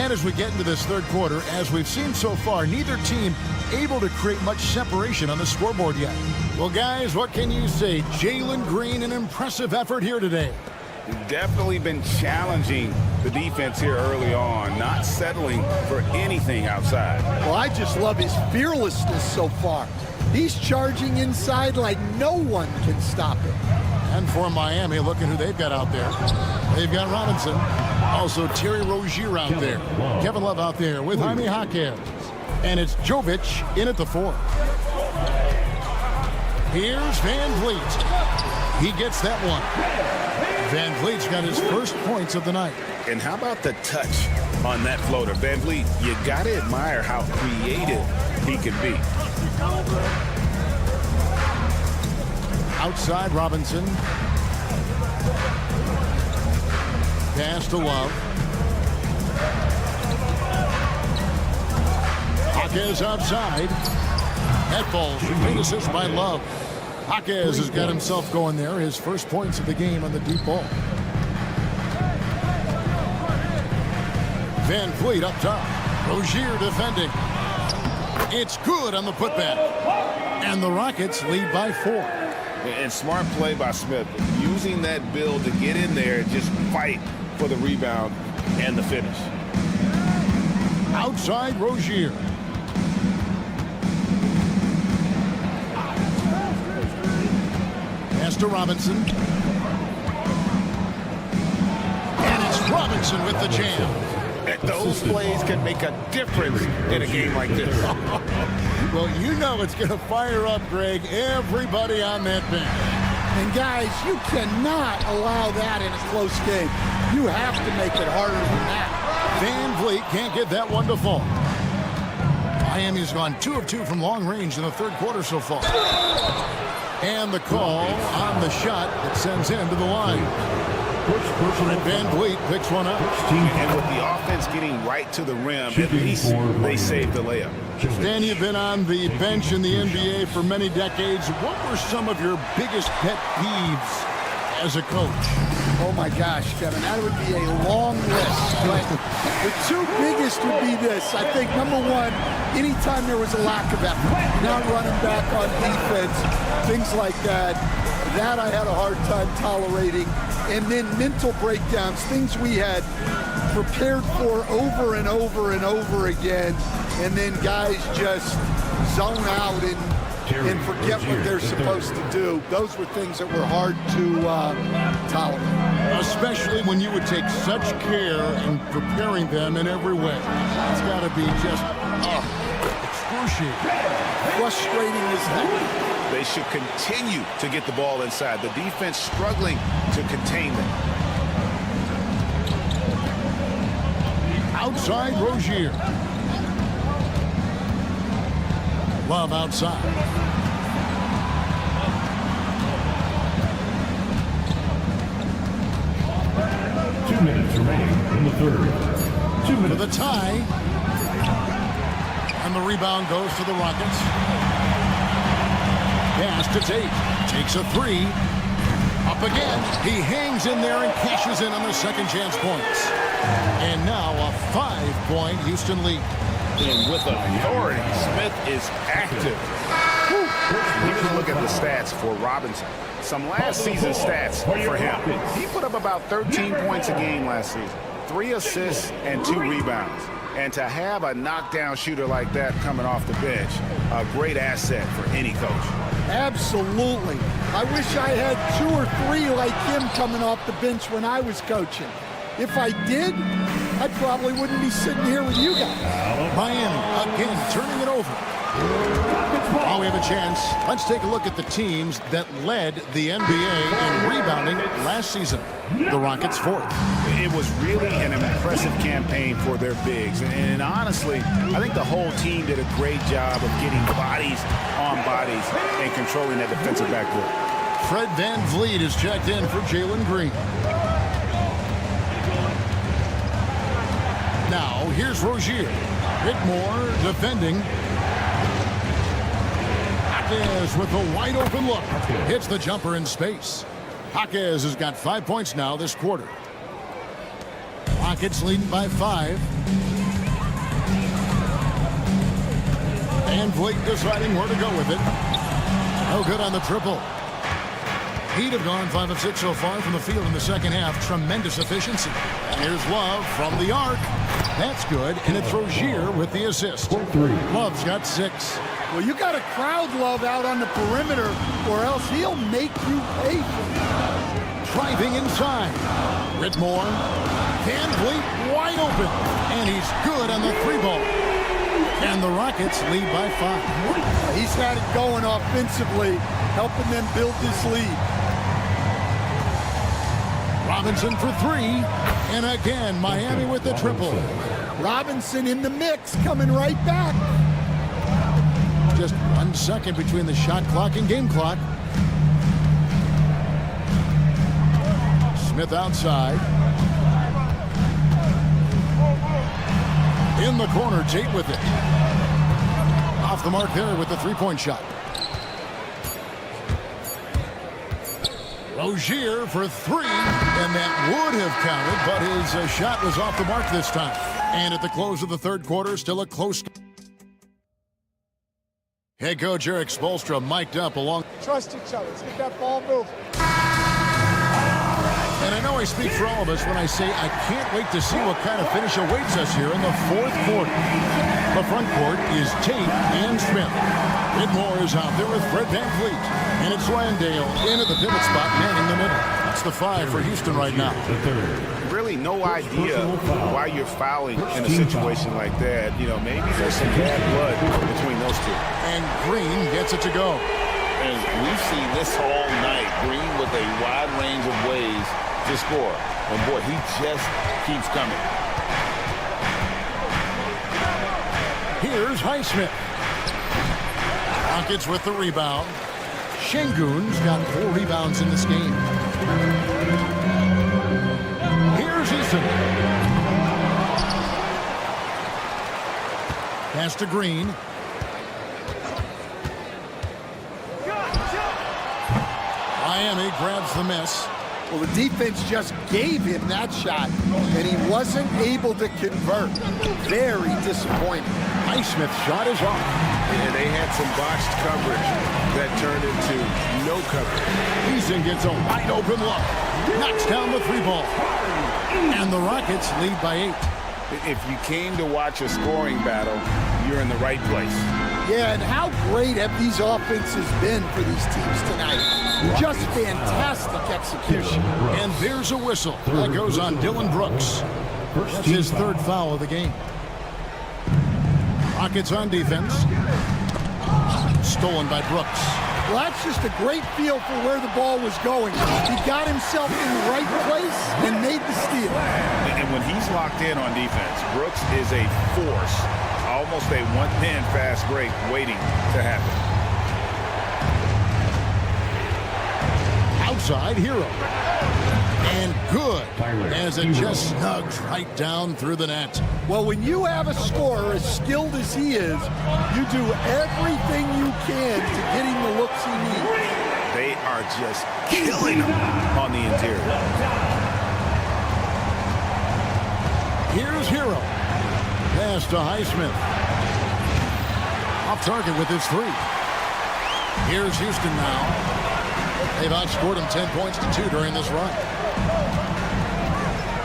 And as we get into this third quarter, as we've seen so far, neither team able to create much separation on the scoreboard yet. Well, guys, what can you say? Jalen Green, an impressive effort here today. Definitely been challenging the defense here early on, not settling for anything outside. Well, I just love his fearlessness so far. He's charging inside like no one can stop him. And for Miami, look at who they've got out there. They've got Robinson. Also Terry Rozier out there. Kevin Love out there with Jaime Jaquez. And it's Jovic in at the 4. Here's Van Vliet. He gets that one. Van Vliet's got his first points of the night. And how about the touch on that floater? Van Vliet, you got to admire how creative he can be. Outside Robinson. Pass to Love. Jaquez outside. That ball made assist by Love. Jaquez has got himself going there. His first points of the game on the deep ball. Van Vliet up top. Rozier defending. It's good on the putback. And the Rockets lead by 4. And smart play by Smith, using that build to get in there and just fight for the rebound and the finish. Outside Rozier. Pass to Robinson. And it's Robinson with the jam. Those plays can make a difference in a game like this. Well, you know it's going to fire up, Greg, everybody on that bench. And guys, you cannot allow that in a close game. You have to make it harder than that. Van Vliet can't get that one to fall. Miami's gone 2 of 2 from long range in the third quarter so far. And the call on the shot that sends him to the line. And Van Vliet picks one up. And with the offense getting right to the rim, at least they saved the layup. Stan, you've been on the bench in the NBA for many decades. What were some of your biggest pet peeves as a coach? Oh my gosh, Kevin, that would be a long list. But the 2 biggest would be this. I think number 1, anytime there was a lack of effort, not running back on defense, things like that. That I had a hard time tolerating. And then mental breakdowns, things we had prepared for over and over and over again. And then guys just zone out and forget what they're supposed to do. Those were things that were hard to tolerate. Especially when you would take such care in preparing them in every way. It's got to be just excruciating. Frustrating as heck. They should continue to get the ball inside. The defense struggling to contain them. Outside Rozier. Love outside. Two minutes remaining in the third. 2 minutes. For the tie. And the rebound goes to the Rockets. Pass to Tate. Takes a 3. Up again. He hangs in there and cashes in on the second chance points. And now a 5-point Houston lead. And with authority, Smith is active. Even look at the stats for Robinson. Some last season stats for him. He put up about 13 points a game last season. 3 assists and 2 rebounds. And to have a knockdown shooter like that coming off the bench, a great asset for any coach. Absolutely. I wish I had 2 or 3 like him coming off the bench when I was coaching. If I did, I probably wouldn't be sitting here with you guys. Miami again turning it over. While we have a chance, let's take a look at the teams that led the NBA in rebounding last season. The Rockets 4th. It was really an impressive campaign for their bigs. And honestly, I think the whole team did a great job of getting bodies on bodies and controlling that defensive backcourt. Fred Van Vliet is checked in for Jalen Green. Now, here's Rozier. Whitmore defending. Jaquez with a wide open look. Hits the jumper in space. Jaquez has got 5 points now this quarter. Rockets leading by 5. Van Vliet deciding where to go with it. No good on the triple. Heat have gone 5 of 6 so far from the field in the second half. Tremendous efficiency. And here's Love from the arc. That's good, and it's Rozier with the assist. Love's got 6. Well, you got to crowd Love out on the perimeter, or else he'll make you pay for it. Driving inside. Whitmore. Van Vliet wide open. And he's good on the 3-ball. And the Rockets lead by 5. He's had it going offensively, helping them build this lead. Robinson for 3. And again, Miami with the triple. Robinson in the mix, coming right back. Just 1 second between the shot clock and game clock. Smith outside. In the corner, Tate with it. Off the mark there with the 3-point shot. Rozier for 3, and that would have counted, but his shot was off the mark this time. And at the close of the third quarter, still a close. Head coach Eric Spoelstra mic'd up along. Trust each other. Let's get that ball moving. And I know I speak for all of us when I say I can't wait to see what kind of finish awaits us here in the fourth quarter. The front court is Tate and Smith. Whitmore is out there with Fred Van Vliet. And it's Landale in at the pivot spot, manning the middle. That's the 5 for Houston right now. Really no idea why you're fouling in a situation like that. You know, maybe there's some bad blood between those two. And Green gets it to go. And we've seen this all night. Green with a wide range of ways to score. And boy, he just keeps coming. Here's Highsmith. Rockets with the rebound. Şengün's got 4 rebounds in this game. Here's Eason. Pass to Green. Miami grabs the miss. Well, the defense just gave him that shot, and he wasn't able to convert. Very disappointing. Highsmith's shot is off. And they had some botched coverage that turned into no coverage. Eason gets a wide open look. Knocks down the 3-ball. And the Rockets lead by 8. If you came to watch a scoring battle, you're in the right place. Yeah, and how great have these offenses been for these teams tonight? Just fantastic execution. And there's a whistle. That goes on Dylan Brooks. That's his 3rd foul of the game. Rockets on defense. Stolen by Brooks. Well, that's just a great feel for where the ball was going. He got himself in the right place and made the steal. And when he's locked in on defense, Brooks is a force. Almost a one-man fast break waiting to happen. Outside Hero. And good, as it just snugs right down through the net. Well, when you have a scorer as skilled as he is, you do everything you can to get him the looks he needs. They are just killing him on the interior. Here's Hero. Pass to Highsmith. Off target with his 3. Here's Houston now. They've outscored him 10 points to 2 during this run.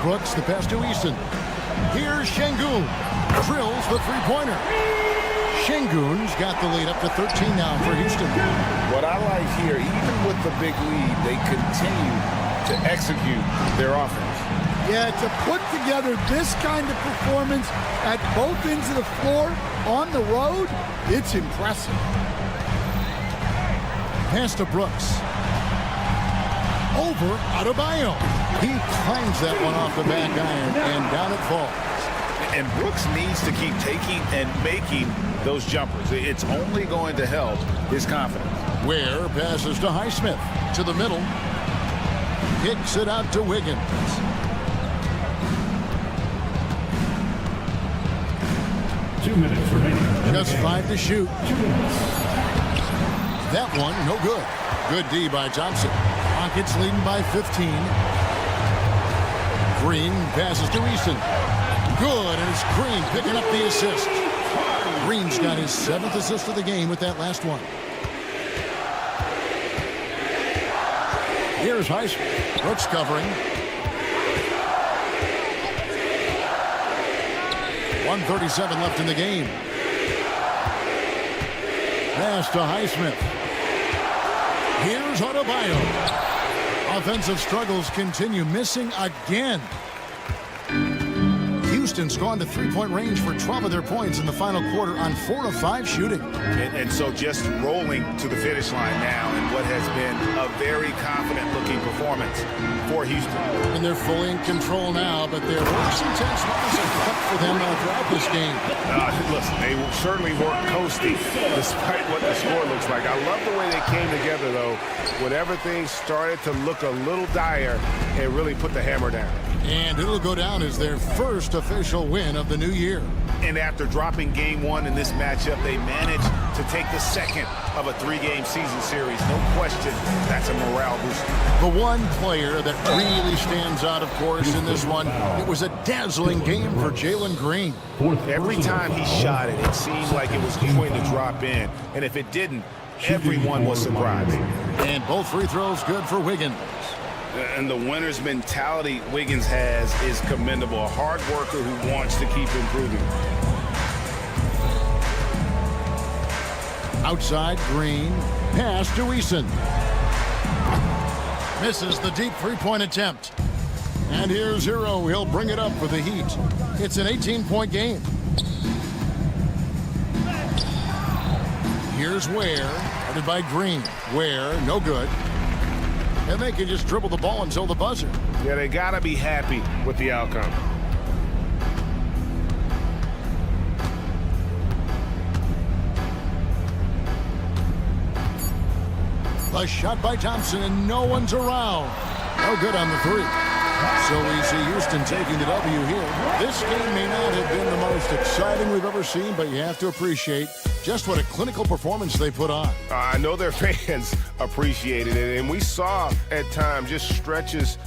Brooks, the pass to Eason. Here's Şengün. Drills the 3-pointer. Şengün's got the lead up to 13 now for Houston. What I like here, even with the big lead, they continue to execute their offense. Yeah, to put together this kind of performance at both ends of the floor on the road, it's impressive. Pass to Brooks. Over Adebayo. He climbs that one off the back iron, and down it falls. And Brooks needs to keep taking and making those jumpers. It's only going to help his confidence. Ware passes to Highsmith. To the middle. Kicks it out to Wiggins. Just 5 to shoot. That one, no good. Good D by Thompson. Rockets leading by 15. Green passes to Eason. Good, and it's Green picking up the assist. Green's got his 7th assist of the game with that last one. Here's Highsmith. Brooks covering. 1:37 left in the game. Pass to Highsmith. Here's Adebayo. Offensive struggles continue, missing again. Houston's gone to three-point range for 12 of their points in the final quarter on 4 of 5 shooting. And so just rolling to the finish line now in what has been a very confident-looking performance for Houston. And they're fully in control now, but there were some tense moments kept for them throughout this game. Listen, they certainly weren't coasting despite what the score looks like. I love the way they came together, though. Whenever things started to look a little dire, it really put the hammer down. And it'll go down as their first official win of the new year. And after dropping game 1 in this matchup, they managed to take the second of a 3-game season series. No question, that's a morale booster. The one player that really stands out, of course, in this one, it was a dazzling game for Jalen Green. Every time he shot it, it seemed like it was going to drop in. And if it didn't, everyone was surprised. And both free throws good for Wiggins. And the winner's mentality Wiggins has is commendable. A hard worker who wants to keep improving. Outside, Green. Pass to Eason. Misses the deep three-point attempt. And here's Hero. He'll bring it up for the Heat. It's an 18-point game. Here's Ware. Headed by Green. Ware, no good. And they can just dribble the ball until the buzzer. Yeah, they got to be happy with the outcome. The shot by Thompson, and no one's around. No good on the three. So we see Houston taking the W here. This game may not have been the most exciting we've ever seen, but you have to appreciate just what a clinical performance they put on. I know their fans appreciated it, and we saw at times just stretches